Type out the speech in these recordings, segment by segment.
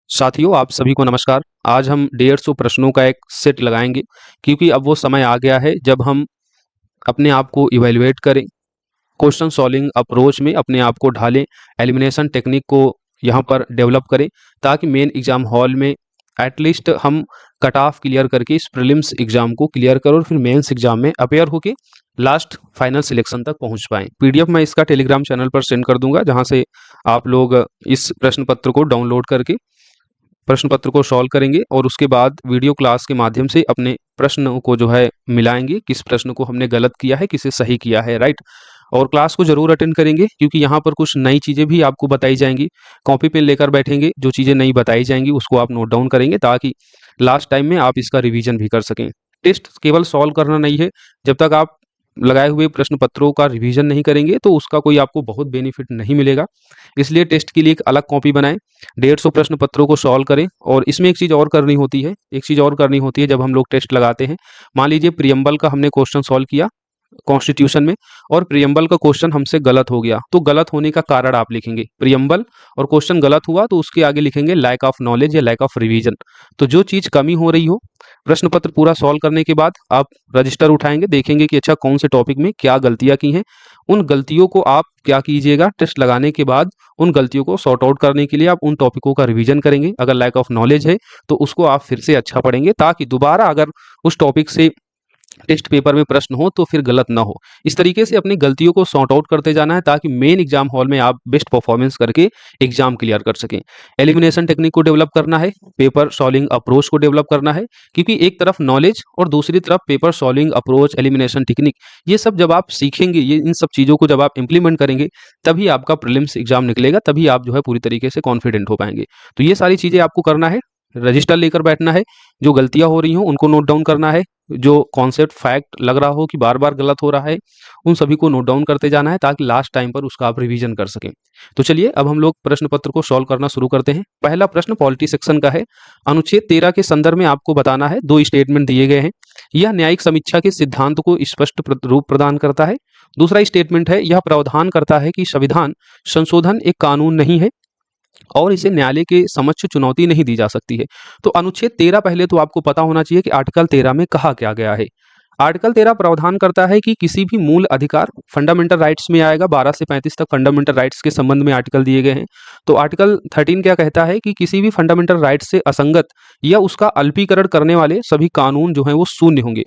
साथियों, आप सभी को नमस्कार। आज हम 150 प्रश्नों का एक सेट लगाएंगे क्योंकि अब वो समय आ गया है जब हम अपने आप को इवैल्यूएट करें, क्वेश्चन सॉल्विंग अप्रोच में अपने आप को ढालें, एलिमिनेशन टेक्निक को यहाँ पर डेवलप करें ताकि मेन एग्जाम हॉल में एटलीस्ट हम कट ऑफ क्लियर करके इस प्रीलिम्स एग्जाम को क्लियर करें और फिर मेंस एग्जाम में अपेयर होके लास्ट फाइनल सिलेक्शन तक पहुंच पाएं। पीडीएफ मैं इसका टेलीग्राम चैनल पर सेंड कर दूंगा, जहां से आप लोग इस प्रश्न पत्र को डाउनलोड करके प्रश्न पत्र को सॉल्व करेंगे और उसके बाद वीडियो क्लास के माध्यम से अपने प्रश्न को जो है मिलाएंगे, किस प्रश्न को हमने गलत किया है, किसे सही किया है, राइट। और क्लास को जरूर अटेंड करेंगे क्योंकि यहाँ पर कुछ नई चीज़ें भी आपको बताई जाएंगी। कॉपी पेन लेकर बैठेंगे, जो चीज़ें नई बताई जाएंगी उसको आप नोट डाउन करेंगे ताकि लास्ट टाइम में आप इसका रिवीजन भी कर सकें। टेस्ट केवल सॉल्व करना नहीं है, जब तक आप लगाए हुए प्रश्न पत्रों का रिवीजन नहीं करेंगे तो उसका कोई आपको बहुत बेनिफिट नहीं मिलेगा। इसलिए टेस्ट के लिए एक अलग कॉपी बनाएं, 150 प्रश्न पत्रों को सॉल्व करें। और इसमें एक चीज़ और करनी होती है, जब हम लोग टेस्ट लगाते हैं। मान लीजिए प्रियम्बल का हमने क्वेश्चन सॉल्व किया कॉन्स्टिट्यूशन में और प्रियम्बल का क्वेश्चन हमसे गलत हो गया, तो गलत होने का कारण आप लिखेंगे प्रियम्बल, और क्वेश्चन गलत हुआ तो उसके आगे लिखेंगे लैक ऑफ नॉलेज या लैक ऑफ रिवीजन। तो जो चीज़ कमी हो रही हो, प्रश्न पत्र पूरा सॉल्व करने के बाद आप रजिस्टर उठाएंगे, देखेंगे कि अच्छा कौन से टॉपिक में क्या गलतियां की हैं। उन गलतियों को आप क्या कीजिएगा, टेस्ट लगाने के बाद उन गलतियों को सॉर्ट आउट करने के लिए आप उन टॉपिकों का रिवीजन करेंगे। अगर लैक ऑफ नॉलेज है तो उसको आप फिर से अच्छा पढ़ेंगे ताकि दोबारा अगर उस टॉपिक से टेस्ट पेपर में प्रश्न हो तो फिर गलत ना हो। इस तरीके से अपनी गलतियों को सॉर्ट आउट करते जाना है ताकि मेन एग्जाम हॉल में आप बेस्ट परफॉर्मेंस करके एग्जाम क्लियर कर सकें। एलिमिनेशन टेक्निक को डेवलप करना है, पेपर सॉल्विंग अप्रोच को डेवलप करना है, क्योंकि एक तरफ नॉलेज और दूसरी तरफ paper solving approach, elimination technique, ये सब जब आप सीखेंगे, ये इन सब चीज़ों को जब आप इंप्लीमेंट करेंगे तभी आपका प्रीलिम्स एग्जाम निकलेगा, तभी आप जो है पूरी तरीके से कॉन्फिडेंट हो पाएंगे। तो ये सारी चीज़ें आपको करना है, रजिस्टर लेकर बैठना है, जो गलतियां हो रही हो उनको नोट डाउन करना है, जो कॉन्सेप्ट फैक्ट लग रहा हो कि बार बार गलत हो रहा है उन सभी को नोट डाउन करते जाना है ताकि लास्ट टाइम पर उसका आप रिवीजन कर सकें। तो चलिए अब हम लोग प्रश्न पत्र को सॉल्व करना शुरू करते हैं। पहला प्रश्न पॉलिटी सेक्शन का है। अनुच्छेद 13 के संदर्भ में आपको बताना है, दो स्टेटमेंट दिए गए हैं। यह न्यायिक समीक्षा के सिद्धांत को स्पष्ट रूप प्रदान करता है। दूसरा स्टेटमेंट है, यह प्रावधान करता है कि संविधान संशोधन एक कानून नहीं है और इसे न्यायालय के समक्ष चुनौती नहीं दी जा सकती है। तो अनुच्छेद 13 पहले तो आपको पता होना चाहिए कि आर्टिकल 13 में कहा क्या गया है। आर्टिकल 13 प्रावधान करता है कि किसी भी मूल अधिकार, फंडामेंटल राइट्स में आएगा, 12 से 35 तक फंडामेंटल राइट्स के संबंध में आर्टिकल दिए गए हैं। तो आर्टिकल 13 क्या कहता है कि किसी भी फंडामेंटल राइट्स से असंगत या उसका अल्पीकरण करने वाले सभी कानून जो हैं वो शून्य होंगे।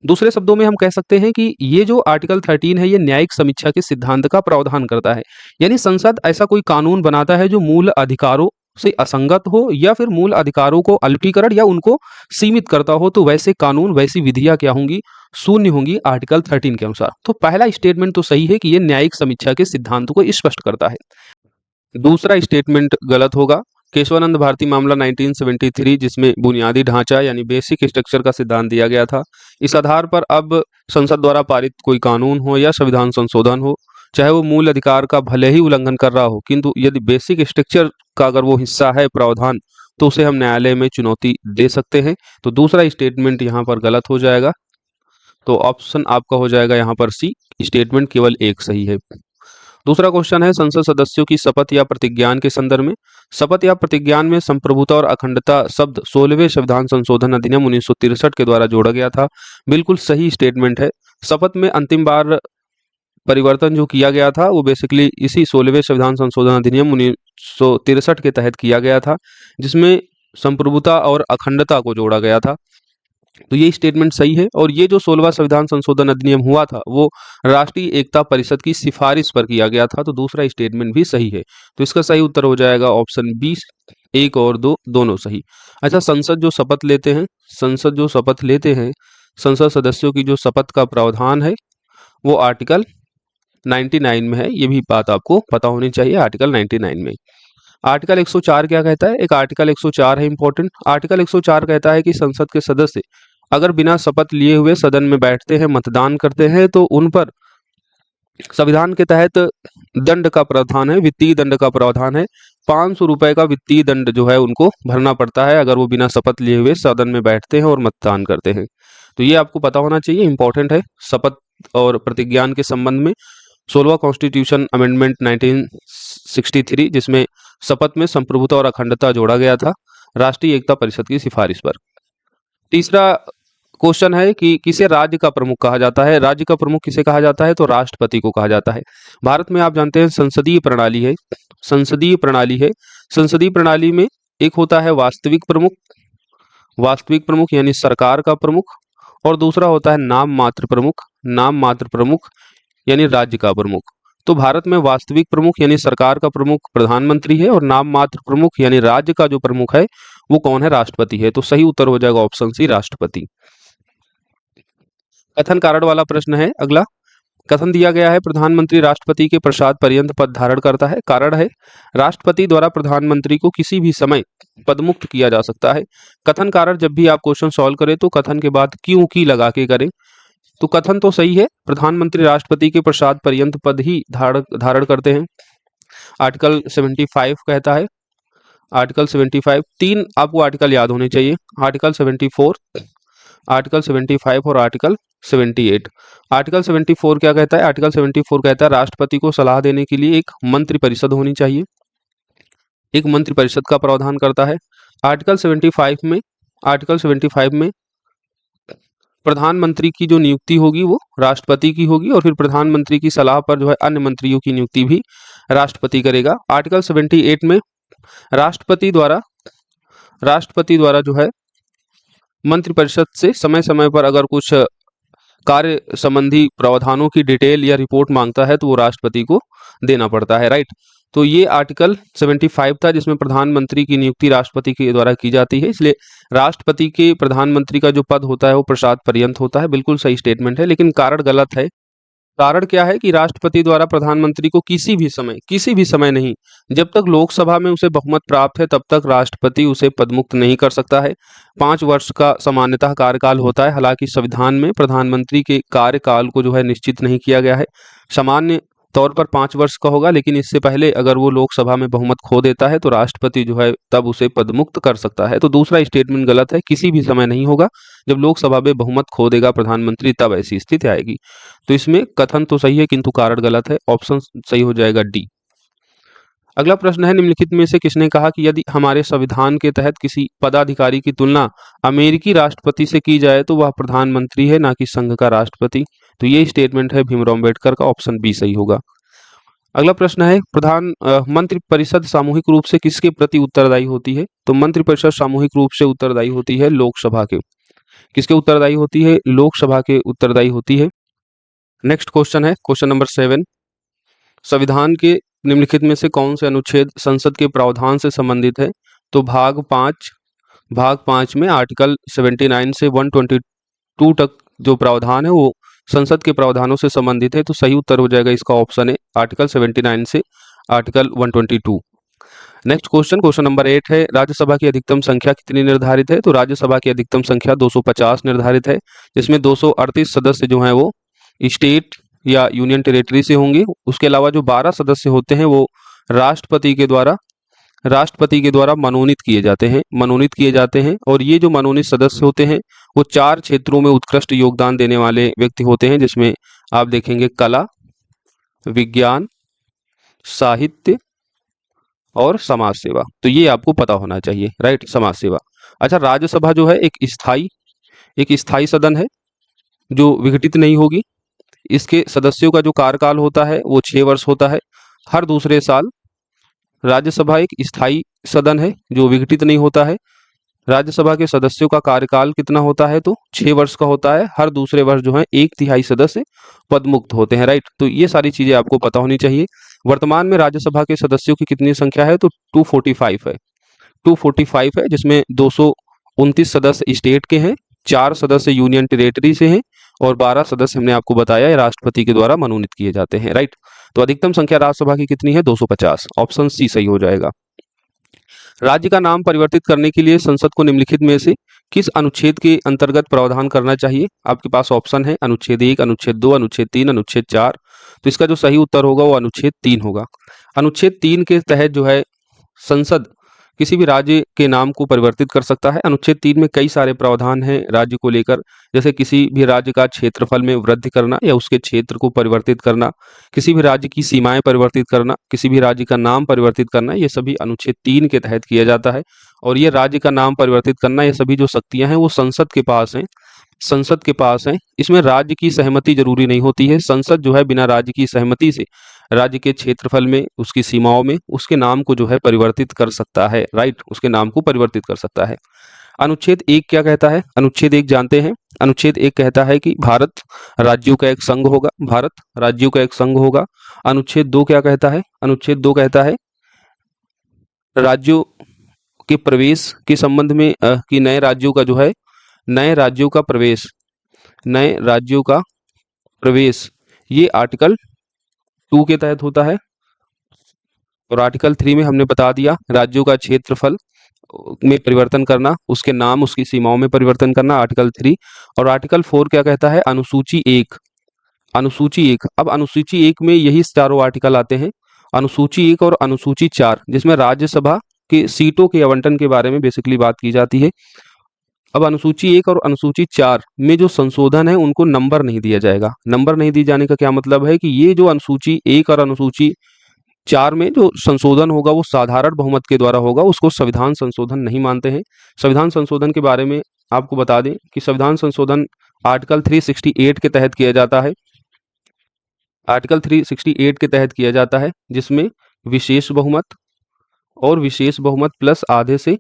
दूसरे शब्दों में हम कह सकते हैं कि ये जो आर्टिकल 13 है ये न्यायिक समीक्षा के सिद्धांत का प्रावधान करता है। यानी संसद ऐसा कोई कानून बनाता है जो मूल अधिकारों से असंगत हो या फिर मूल अधिकारों को अल्पीकरण या उनको सीमित करता हो, तो वैसे कानून, वैसी विधियां क्या होंगी, शून्य होंगी आर्टिकल 13 के अनुसार। तो पहला स्टेटमेंट तो सही है कि ये न्यायिक समीक्षा के सिद्धांत को स्पष्ट करता है। दूसरा स्टेटमेंट गलत होगा। केशवानंद भारती मामला 1973, जिसमें बुनियादी ढांचा यानी बेसिक स्ट्रक्चर का सिद्धांत दिया गया था, इस आधार पर अब संसद द्वारा पारित कोई कानून हो या संविधान संशोधन हो, चाहे वो मूल अधिकार का भले ही उल्लंघन कर रहा हो, किंतु यदि बेसिक स्ट्रक्चर का अगर वो हिस्सा है प्रावधान, तो उसे हम न्यायालय में चुनौती दे सकते हैं। तो दूसरा स्टेटमेंट यहाँ पर गलत हो जाएगा। तो ऑप्शन आपका हो जाएगा यहाँ पर सी, स्टेटमेंट केवल एक सही है। दूसरा क्वेश्चन है, संसद सदस्यों की शपथ या प्रतिज्ञान के संदर्भ में। शपथ या प्रतिज्ञान में संप्रभुता और अखंडता शब्द 16वें संविधान संशोधन अधिनियम 1963 के द्वारा जोड़ा गया था। बिल्कुल सही स्टेटमेंट है। शपथ में अंतिम बार परिवर्तन जो किया गया था वो बेसिकली इसी 16वें संविधान संशोधन अधिनियम 1963 के तहत किया गया था, जिसमें संप्रभुता और अखंडता को जोड़ा गया था। तो ये स्टेटमेंट सही है। और ये जो 16वां संविधान संशोधन अधिनियम हुआ था वो राष्ट्रीय एकता परिषद की सिफारिश पर किया गया था। तो दूसरा स्टेटमेंट भी सही है। तो इसका सही उत्तर हो जाएगा ऑप्शन 20, 1 और 2 दोनों सही। अच्छा, संसद जो शपथ लेते हैं, संसद सदस्यों की जो शपथ का प्रावधान है वो आर्टिकल 99 में है। ये भी बात आपको पता होनी चाहिए, आर्टिकल 99 में। आर्टिकल 104 क्या कहता है? एक आर्टिकल 104 है इंपॉर्टेंट। आर्टिकल 104 कहता है कि संसद के सदस्य अगर बिना शपथ लिए हुए सदन में बैठते हैं, मतदान करते हैं, तो उन पर संविधान के तहत दंड का प्रावधान है, वित्तीय दंड का प्रावधान है। 500 रुपए का वित्तीय दंड जो है उनको भरना पड़ता है अगर वो बिना शपथ लिए हुए सदन में बैठते हैं और मतदान करते हैं। तो ये आपको पता होना चाहिए, इंपॉर्टेंट है। शपथ और प्रतिज्ञान के संबंध में 16वां कॉन्स्टिट्यूशन अमेंडमेंट 1963, जिसमें शपथ में संप्रभुता और अखंडता जोड़ा गया था राष्ट्रीय एकता परिषद की सिफारिश पर। तीसरा क्वेश्चन है कि किसे राज्य का प्रमुख कहा जाता है। राज्य का प्रमुख किसे कहा जाता है, तो राष्ट्रपति को कहा जाता है। भारत में आप जानते हैं संसदीय प्रणाली है, संसदीय प्रणाली है। संसदीय प्रणाली में एक होता है वास्तविक प्रमुख, वास्तविक प्रमुख यानी सरकार का प्रमुख, और दूसरा होता है नाम मात्र प्रमुख, नाम मात्र प्रमुख यानी राज्य का प्रमुख। तो भारत में वास्तविक प्रमुख यानी सरकार का प्रमुख प्रधानमंत्री है, और नाम मात्र प्रमुख यानी राज्य का जो प्रमुख है वो कौन है, राष्ट्रपति है। तो सही उत्तर हो जाएगा ऑप्शन सी, राष्ट्रपति। कथन कारण वाला प्रश्न है अगला। कथन दिया गया है प्रधानमंत्री राष्ट्रपति के प्रसाद पर्यंत पद धारण करता है। कारण है राष्ट्रपति द्वारा प्रधानमंत्री को किसी भी समय पदमुक्त किया जा सकता है। कथन कारण जब भी आप क्वेश्चन सॉल्व करें तो कथन के बाद क्यों की लगा के करें। तो कथन तो सही है, प्रधानमंत्री राष्ट्रपति के प्रसाद पर्यंत पद ही धारण करते हैं। आर्टिकल 75 कहता है, आर्टिकल 75 तीन आपको आर्टिकल याद होने चाहिए, आर्टिकल 74, आर्टिकल 75 और आर्टिकल 78। आर्टिकल 74 क्या कहता है, आर्टिकल 74 कहता है राष्ट्रपति को सलाह देने के लिए एक मंत्री परिषद होनी चाहिए, एक मंत्री परिषद का प्रावधान करता है। आर्टिकल 75 में, आर्टिकल 75 में प्रधानमंत्री की जो नियुक्ति होगी वो राष्ट्रपति की होगी, और फिर प्रधानमंत्री की सलाह पर जो है अन्य मंत्रियों की नियुक्ति भी राष्ट्रपति करेगा। आर्टिकल 78 में राष्ट्रपति द्वारा जो है मंत्रिपरिषद से समय समय पर अगर कुछ कार्य संबंधी प्रावधानों की डिटेल या रिपोर्ट मांगता है तो वो राष्ट्रपति को देना पड़ता है, राइट। तो ये आर्टिकल 75 था जिसमें प्रधानमंत्री की नियुक्ति राष्ट्रपति के द्वारा की जाती है, इसलिए राष्ट्रपति के प्रधानमंत्री का जो पद होता है वो प्रसाद पर्यंत होता है। बिल्कुल सही स्टेटमेंट है, लेकिन कारण गलत है। कारण क्या है कि राष्ट्रपति द्वारा प्रधानमंत्री को किसी भी समय नहीं, जब तक लोकसभा में उसे बहुमत प्राप्त है तब तक राष्ट्रपति उसे पदमुक्त नहीं कर सकता है। 5 वर्ष का सामान्यतः कार्यकाल होता है, हालांकि संविधान में प्रधानमंत्री के कार्यकाल को जो है निश्चित नहीं किया गया है। सामान्य तौर पर 5 वर्ष का होगा, लेकिन इससे पहले अगर वो लोकसभा में बहुमत खो देता है तो राष्ट्रपति जो है तब उसे पदमुक्त कर सकता है। तो दूसरा स्टेटमेंट गलत है, किसी भी समय नहीं होगा, जब लोकसभा में बहुमत खो देगा प्रधानमंत्री तब ऐसी स्थिति आएगी। तो इसमें कथन तो सही है किंतु कारण गलत है, ऑप्शन सही हो जाएगा डी। अगला प्रश्न है निम्नलिखित में से किसने कहा कि यदि हमारे संविधान के तहत किसी पदाधिकारी की तुलना अमेरिकी राष्ट्रपति से की जाए तो वह प्रधानमंत्री है, ना कि संघ का राष्ट्रपति। तो ये स्टेटमेंट है भीमराव अम्बेडकर का, ऑप्शन बी सही होगा। अगला प्रश्न है मंत्रिपरिषद सामूहिक रूप से किसके प्रति उत्तरदायी होती है। तो मंत्रिपरिषद सामूहिक रूप से उत्तरदायी होती है लोकसभा के। किसके उत्तरदायी होती है, लोकसभा के उत्तरदायी होती है। नेक्स्ट क्वेश्चन है क्वेश्चन नंबर 7। संविधान के निम्नलिखित में से कौन से अनुच्छेद संसद के प्रावधान से संबंधित है। तो भाग 5 में आर्टिकल 79 से 122 तक जो प्रावधान है वो संसद के प्रावधानों से संबंधित है। तो सही उत्तर हो जाएगा इसका ऑप्शन है आर्टिकल 79 से आर्टिकल 122। नेक्स्ट क्वेश्चन नंबर 8 है राज्यसभा की अधिकतम संख्या कितनी निर्धारित है। तो राज्यसभा की अधिकतम संख्या 250 निर्धारित है, जिसमें 238 सदस्य जो हैं वो स्टेट या यूनियन टेरिटरी से होंगे। उसके अलावा जो 12 सदस्य होते हैं वो राष्ट्रपति के द्वारा मनोनीत किए जाते हैं। और ये जो मनोनीत सदस्य होते हैं वो 4 क्षेत्रों में उत्कृष्ट योगदान देने वाले व्यक्ति होते हैं, जिसमें आप देखेंगे कला, विज्ञान, साहित्य और समाज सेवा। तो ये आपको पता होना चाहिए, राइट, समाज सेवा। अच्छा, राज्यसभा जो है एक स्थायी सदन है जो विघटित नहीं होगी। इसके सदस्यों का जो कार्यकाल होता है वो 6 वर्ष होता है। हर दूसरे साल राज्यसभा एक स्थायी सदन है जो विघटित नहीं होता है। राज्यसभा के सदस्यों का कार्यकाल कितना होता है, तो 6 वर्ष का होता है। हर दूसरे वर्ष जो है 1/3 सदस्य पदमुक्त होते हैं, राइट। तो ये सारी चीजें आपको पता होनी चाहिए। वर्तमान में राज्यसभा के सदस्यों की कितनी संख्या है, तो 245 है, जिसमें 229 सदस्य स्टेट के हैं, 4 सदस्य यूनियन टेरिटरी से हैं और 12 सदस्य हमने आपको बताया राष्ट्रपति के द्वारा मनोनीत किए जाते हैं, राइट। तो अधिकतम संख्या राज्यसभा की कितनी है, 250, ऑप्शन सी सही हो जाएगा। राज्य का नाम परिवर्तित करने के लिए संसद को निम्नलिखित में से किस अनुच्छेद के अंतर्गत प्रावधान करना चाहिए। आपके पास ऑप्शन है अनुच्छेद 1, अनुच्छेद 2, अनुच्छेद 3, अनुच्छेद 4। तो इसका जो सही उत्तर होगा वो अनुच्छेद 3 होगा। अनुच्छेद 3 के तहत जो है संसद किसी भी राज्य के नाम को परिवर्तित कर सकता है। अनुच्छेद 3 में कई सारे प्रावधान हैं राज्य को लेकर, जैसे किसी भी राज्य का क्षेत्रफल में वृद्धि करना या उसके क्षेत्र को परिवर्तित करना, किसी भी राज्य की सीमाएं परिवर्तित करना, किसी भी राज्य का नाम परिवर्तित करना, ये सभी अनुच्छेद 3 के तहत किया जाता है। और ये राज्य का नाम परिवर्तित करना, ये सभी जो शक्तियां हैं वो संसद के पास हैं, संसद के पास है। इसमें राज्य की सहमति जरूरी नहीं होती है। संसद जो है बिना राज्य की सहमति से राज्य के क्षेत्रफल में, उसकी सीमाओं में उसके नाम को जो है परिवर्तित कर सकता है, राइट, उसके नाम को परिवर्तित कर सकता है। अनुच्छेद 1 क्या कहता है? अनुच्छेद 1 जानते हैं। अनुच्छेद 1 कहता है कि भारत राज्यों का एक संघ होगा, भारत राज्यों का एक संघ होगा। अनुच्छेद 2 क्या कहता है? अनुच्छेद 2 कहता है राज्यों के प्रवेश के संबंध में कि नए राज्यों का जो है, नए राज्यों का प्रवेश, नए राज्यों का प्रवेश ये आर्टिकल 2 के तहत होता है। और आर्टिकल 3 में हमने बता दिया राज्यों का क्षेत्रफल में परिवर्तन करना, उसके नाम, उसकी सीमाओं में परिवर्तन करना, आर्टिकल 3। और आर्टिकल 4 क्या कहता है? अनुसूची 1, अनुसूची 1। अब अनुसूची 1 में यही चारों आर्टिकल आते हैं, अनुसूची 1 और अनुसूची 4, जिसमें राज्यसभा के सीटों के आवंटन के बारे में बेसिकली बात की जाती है। अब अनुसूची 1 और अनुसूची 4 में जो संशोधन है उनको नंबर नहीं दिया जाएगा। नंबर नहीं दिए जाने का क्या मतलब है कि ये जो अनुसूची 1 और अनुसूची 4 में जो संशोधन होगा वो साधारण बहुमत के द्वारा होगा, उसको संविधान संशोधन नहीं मानते हैं। संविधान संशोधन के बारे में आपको बता दें कि संविधान संशोधन आर्टिकल 368 के तहत किया जाता है, आर्टिकल 368 के तहत किया जाता है, जिसमें विशेष बहुमत और विशेष बहुमत प्लस आधे से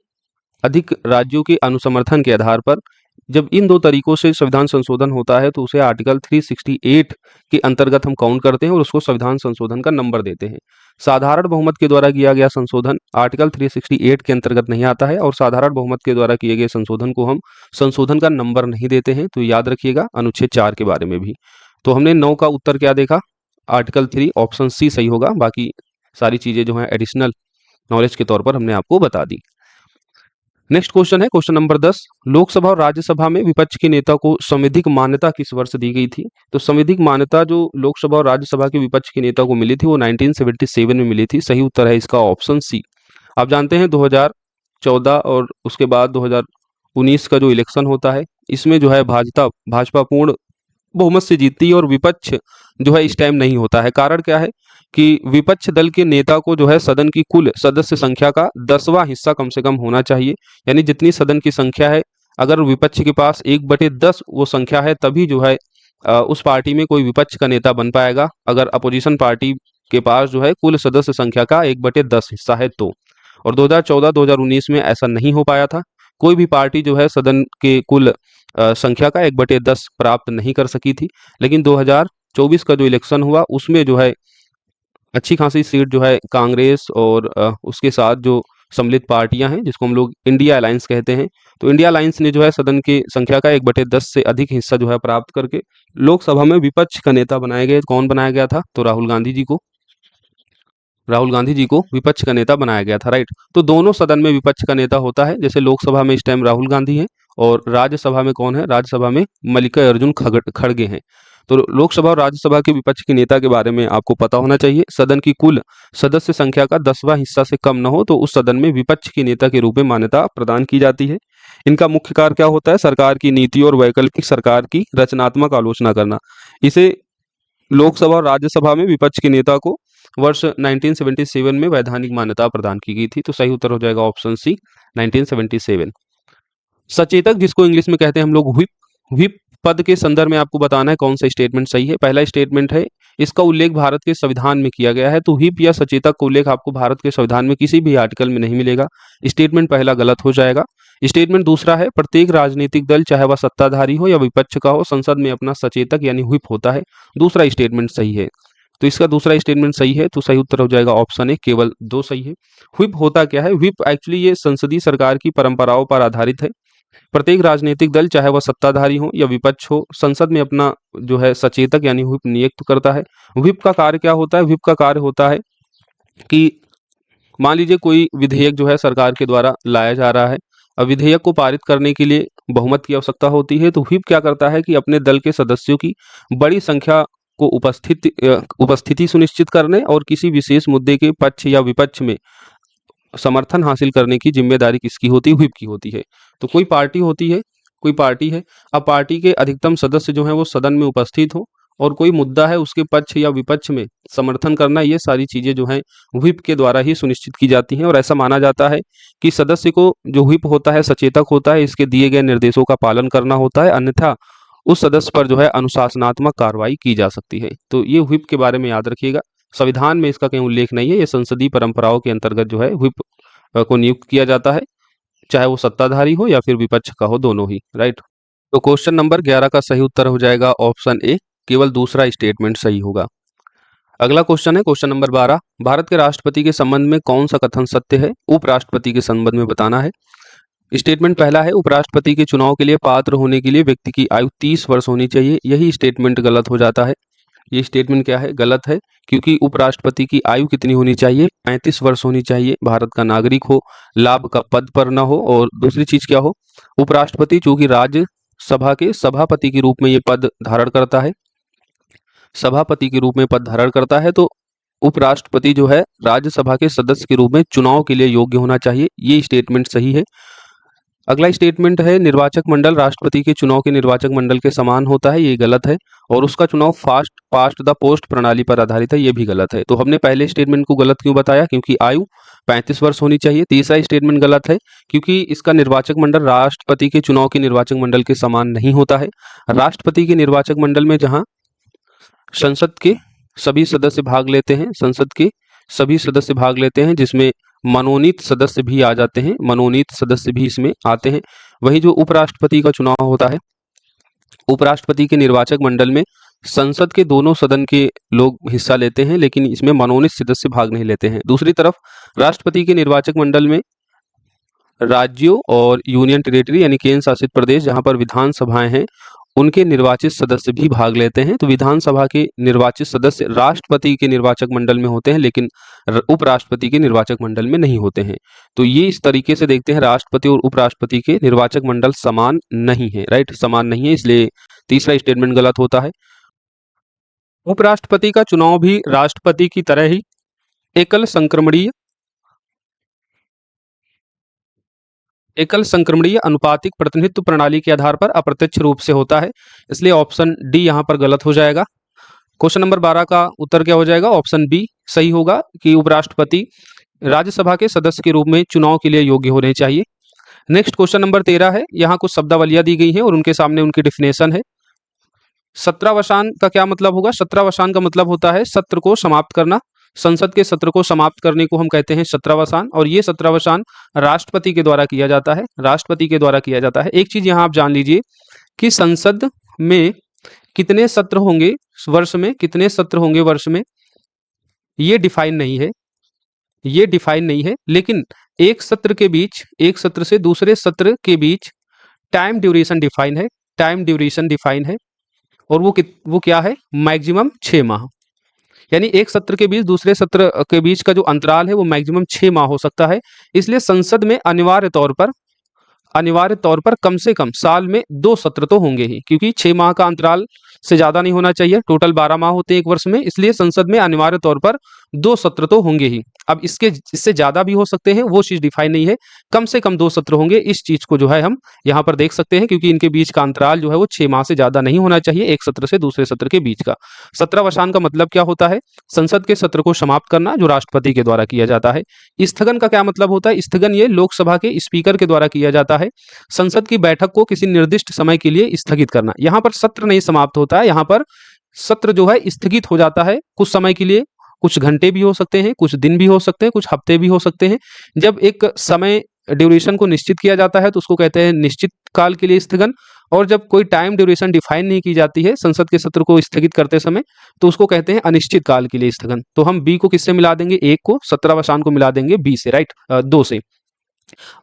अधिक राज्यों के अनुसमर्थन के आधार पर जब इन दो तरीकों से संविधान संशोधन होता है तो उसे आर्टिकल 368 के अंतर्गत हम काउंट करते हैं और उसको संविधान संशोधन का नंबर देते हैं। साधारण बहुमत के द्वारा किया गया संशोधन आर्टिकल 368 के अंतर्गत नहीं आता है और साधारण बहुमत के द्वारा किए गए संशोधन को हम संशोधन का नंबर नहीं देते हैं। तो याद रखिएगा अनुच्छेद 4 के बारे में भी। तो हमने 9 का उत्तर क्या देखा? आर्टिकल 3, ऑप्शन सी सही होगा। बाकी सारी चीजें जो है एडिशनल नॉलेज के तौर पर हमने आपको बता दी। नेक्स्ट क्वेश्चन है क्वेश्चन नंबर 10। लोकसभा और राज्यसभा में विपक्ष के नेता को संवैधानिक मान्यता किस वर्ष दी गई थी? तो संवैधानिक मान्यता जो लोकसभा और राज्यसभा के विपक्ष के नेता को मिली थी वो 1977 में मिली थी। सही उत्तर है इसका ऑप्शन सी। आप जानते हैं 2014 और उसके बाद 2019 का जो इलेक्शन होता है इसमें जो है भाजपा पूर्ण बहुमत से जीतती है और विपक्ष जो है इस टाइम नहीं होता है। कारण क्या है कि विपक्ष दल के नेता को जो है सदन की कुल सदस्य संख्या का 10वां हिस्सा कम से कम होना चाहिए, यानी जितनी सदन की संख्या है अगर विपक्ष के पास 1/10 वो संख्या है तभी जो है उस पार्टी में कोई विपक्ष का नेता बन पाएगा। अगर अपोजिशन पार्टी के पास जो है कुल सदस्य संख्या का 1/10 हिस्सा है तो। और 2014-2019 में ऐसा नहीं हो पाया था, कोई भी पार्टी जो है सदन के कुल संख्या का 1/10 प्राप्त नहीं कर सकी थी। लेकिन 2024 का जो इलेक्शन हुआ उसमें जो है अच्छी खासी सीट जो है कांग्रेस और उसके साथ जो सम्मिलित पार्टियां हैं जिसको हम लोग इंडिया अलायंस कहते हैं, तो इंडिया अलायंस ने जो है सदन की संख्या का 1/10 से अधिक हिस्सा जो है प्राप्त करके लोकसभा में विपक्ष का नेता बनाए गए। कौन बनाया गया था? तो राहुल गांधी जी को, राहुल गांधी जी को विपक्ष का नेता बनाया गया था, राइट। तो दोनों सदन में विपक्ष का नेता होता है, जैसे लोकसभा में इस टाइम राहुल गांधी है और राज्यसभा में कौन है? राज्यसभा में मल्लिकार्जुन खड़गे हैं। तो लोकसभा और राज्यसभा के विपक्ष के नेता के बारे में आपको पता होना चाहिए। सदन की कुल सदस्य संख्या का 10वां हिस्सा से कम न हो तो उस सदन में विपक्ष के नेता के रूप में मान्यता प्रदान की जाती है। इनका मुख्य कार्य क्या होता है? सरकार की नीति और वैकल्पिक सरकार की रचनात्मक आलोचना करना। इसे लोकसभा और राज्यसभा में विपक्ष के नेता को वर्ष 1977 में वैधानिक मान्यता प्रदान की गई थी। तो सही उत्तर हो जाएगा ऑप्शन सी, 1977। सचेतक जिसको इंग्लिश में कहते हैं हम लोग व्हिप, व्हिप पद के संदर्भ में आपको बताना है कौन सा स्टेटमेंट सही है। पहला स्टेटमेंट है इसका उल्लेख भारत के संविधान में किया गया है, तो व्हिप या सचेतक का उल्लेख आपको भारत के संविधान में किसी भी आर्टिकल में नहीं मिलेगा। स्टेटमेंट पहला गलत हो जाएगा। स्टेटमेंट दूसरा है प्रत्येक राजनीतिक दल चाहे वह सत्ताधारी हो या विपक्ष का हो संसद में अपना सचेतक यानी व्हिप होता है। दूसरा स्टेटमेंट सही है, तो इसका दूसरा स्टेटमेंट सही है, तो सही उत्तर हो जाएगा ऑप्शन ए, केवल 2 सही है। व्हिप होता क्या है? व्हिप एक्चुअली ये संसदीय सरकार की परंपराओं पर आधारित है। प्रत्येक राजनीतिक दल चाहे वह सत्ताधारी हो या विपक्ष हो संसद में अपना जो है सचेतक यानी व्हिप नियुक्त करता है। व्हिप का कार्य क्या होता है? व्हिप का कार्य होता है कि मान लीजिए कोई विधेयक जो है सरकार के द्वारा लाया जा रहा है, अब विधेयक को पारित करने के लिए बहुमत की आवश्यकता होती है, तो व्हिप क्या करता है कि अपने दल के सदस्यों की बड़ी संख्या को उपस्थिति सुनिश्चित करने और किसी विशेष मुद्दे के पक्ष या विपक्ष में समर्थन हासिल करने की जिम्मेदारी किसकी होती है? व्हिप की होती है। तो कोई पार्टी होती है, कोई पार्टी है, अब पार्टी के अधिकतम सदस्य जो हैं वो सदन में उपस्थित हो और कोई मुद्दा है उसके पक्ष या विपक्ष में समर्थन करना, ये सारी चीजें जो हैं व्हिप के द्वारा ही सुनिश्चित की जाती हैं। और ऐसा माना जाता है कि सदस्य को जो व्हिप होता है सचेतक होता है, इसके दिए गए निर्देशों का पालन करना होता है, अन्यथा उस सदस्य पर जो है अनुशासनात्मक कार्रवाई की जा सकती है। तो ये व्हिप के बारे में याद रखिएगा। संविधान में इसका कहीं उल्लेख नहीं है, ये संसदीय परंपराओं के अंतर्गत जो है व्हिप को नियुक्त किया जाता है, चाहे वो सत्ताधारी हो या फिर विपक्ष का हो, दोनों ही। राइट। तो क्वेश्चन नंबर 11 का सही उत्तर हो जाएगा ऑप्शन ए, केवल दूसरा स्टेटमेंट सही होगा। अगला क्वेश्चन है क्वेश्चन नंबर 12, भारत के राष्ट्रपति के संबंध में कौन सा कथन सत्य है? उपराष्ट्रपति के संबंध में बताना है। स्टेटमेंट पहला है, उपराष्ट्रपति के चुनाव के लिए पात्र होने के लिए व्यक्ति की आयु 30 वर्ष होनी चाहिए। यही स्टेटमेंट गलत हो जाता है। ये स्टेटमेंट क्या है? गलत है, क्योंकि उपराष्ट्रपति की आयु कितनी होनी चाहिए? 35 वर्ष होनी चाहिए। भारत का नागरिक हो, लाभ का पद पर न हो, और दूसरी चीज क्या हो? उपराष्ट्रपति चूंकि राज्यसभा के सभापति के रूप में ये पद धारण करता है, सभापति के रूप में पद धारण करता है, तो उपराष्ट्रपति जो है राज्यसभा के सदस्य के रूप में चुनाव के लिए योग्य होना चाहिए। ये स्टेटमेंट सही है। अगला स्टेटमेंट है, निर्वाचक मंडल राष्ट्रपति के चुनाव के निर्वाचक मंडल के समान होता है। ये गलत है। और उसका चुनाव पास्ट द पोस्ट प्रणाली पर आधारित है। ये भी गलत है। तो हमने पहले स्टेटमेंट को गलत क्यों बताया? क्योंकि आयु 35 वर्ष होनी चाहिए। तीसरा स्टेटमेंट गलत है, क्योंकि इसका निर्वाचक मंडल राष्ट्रपति के चुनाव के निर्वाचक मंडल के समान नहीं होता है। राष्ट्रपति के निर्वाचक मंडल में जहां संसद के सभी सदस्य भाग लेते हैं, संसद के सभी सदस्य भाग लेते हैं, जिसमें मनोनीत सदस्य भी आ जाते हैं, मनोनीत सदस्य भी इसमें आते हैं। वही जो उपराष्ट्रपति का चुनाव होता है, उपराष्ट्रपति के निर्वाचक मंडल में संसद के दोनों सदन के लोग हिस्सा लेते हैं, लेकिन इसमें मनोनीत सदस्य भाग नहीं लेते हैं। दूसरी तरफ राष्ट्रपति के निर्वाचक मंडल में राज्यों और यूनियन टेरिटरी यानी केंद्र शासित प्रदेश जहां पर विधानसभाएं हैं, उनके निर्वाचित सदस्य भी भाग लेते हैं। तो विधानसभा के निर्वाचित सदस्य राष्ट्रपति के निर्वाचक मंडल में होते हैं, लेकिन उपराष्ट्रपति के निर्वाचक मंडल में नहीं होते हैं। तो ये इस तरीके से देखते हैं, राष्ट्रपति और उपराष्ट्रपति के निर्वाचक मंडल समान नहीं है। राइट, समान नहीं है, इसलिए तीसरा स्टेटमेंट गलत होता है। उपराष्ट्रपति का चुनाव भी राष्ट्रपति की तरह ही एकल संक्रमणीय अनुपातिक प्रतिनिधित्व प्रणाली के आधार पर अप्रत्यक्ष रूप से होता है, इसलिए ऑप्शन डी यहां पर गलत हो जाएगा। क्वेश्चन नंबर 12 का उत्तर क्या हो जाएगा? ऑप्शन बी सही होगा कि उपराष्ट्रपति राज्यसभा के सदस्य के रूप में चुनाव के लिए योग्य होने चाहिए। नेक्स्ट क्वेश्चन नंबर 13 है। यहाँ कुछ शब्दावलियां दी गई हैं और उनके सामने उनकी डिफिनेशन है। सत्रावसान का क्या मतलब होगा? सत्रावसान का मतलब होता है सत्र को समाप्त करना। संसद के सत्र को समाप्त करने को हम कहते हैं सत्रावसान, और ये सत्रावसान राष्ट्रपति के द्वारा किया जाता है, राष्ट्रपति के द्वारा किया जाता है। एक चीज यहाँ आप जान लीजिए कि संसद में कितने सत्र होंगे वर्ष में, कितने सत्र होंगे वर्ष में, ये डिफाइन नहीं है, ये डिफाइन नहीं है। लेकिन एक सत्र के बीच, एक सत्र से दूसरे सत्र के बीच टाइम ड्यूरेशन डिफाइन है, टाइम ड्यूरेशन डिफाइन है, और वो क्या है? मैक्सिमम 6 माह। यानी एक सत्र के बीच दूसरे सत्र के बीच का जो अंतराल है वो मैक्सिमम 6 माह हो सकता है। इसलिए संसद में अनिवार्य तौर पर कम से कम साल में 2 सत्र तो होंगे ही, क्योंकि 6 माह का अंतराल से ज्यादा नहीं होना चाहिए। टोटल 12 माह होते हैं एक वर्ष में, इसलिए संसद में अनिवार्य तौर पर 2 सत्र तो होंगे ही। अब इससे ज्यादा भी हो सकते हैं, वो चीज डिफाइन नहीं है। कम से कम 2 सत्र होंगे, इस चीज को जो है हम यहाँ पर देख सकते हैं, क्योंकि इनके बीच का अंतराल जो है वो 6 माह से ज्यादा नहीं होना चाहिए, एक सत्र से दूसरे सत्र के बीच का। सत्रावसान का मतलब क्या होता है? संसद के सत्र को समाप्त करना, जो राष्ट्रपति के द्वारा किया जाता है। स्थगन का क्या मतलब होता है? स्थगन ये लोकसभा के स्पीकर के द्वारा किया जाता है। संसद की बैठक को किसी निर्दिष्ट समय के लिए स्थगित करना। यहाँ पर सत्र नहीं समाप्त होता है, यहाँ पर सत्र जो है स्थगित हो जाता है कुछ समय के लिए। कुछ घंटे भी हो सकते हैं, कुछ दिन भी हो सकते हैं, कुछ हफ्ते भी हो सकते हैं। जब एक समय ड्यूरेशन को निश्चित किया जाता है तो उसको कहते हैं निश्चित काल के लिए स्थगन, और जब कोई टाइम ड्यूरेशन डिफाइन नहीं की जाती है संसद के सत्र को स्थगित करते समय तो उसको कहते हैं अनिश्चित काल के लिए स्थगन। तो हम बी को किससे मिला देंगे? एक को, सत्रावसान को मिला देंगे बी से। राइट, 2 से।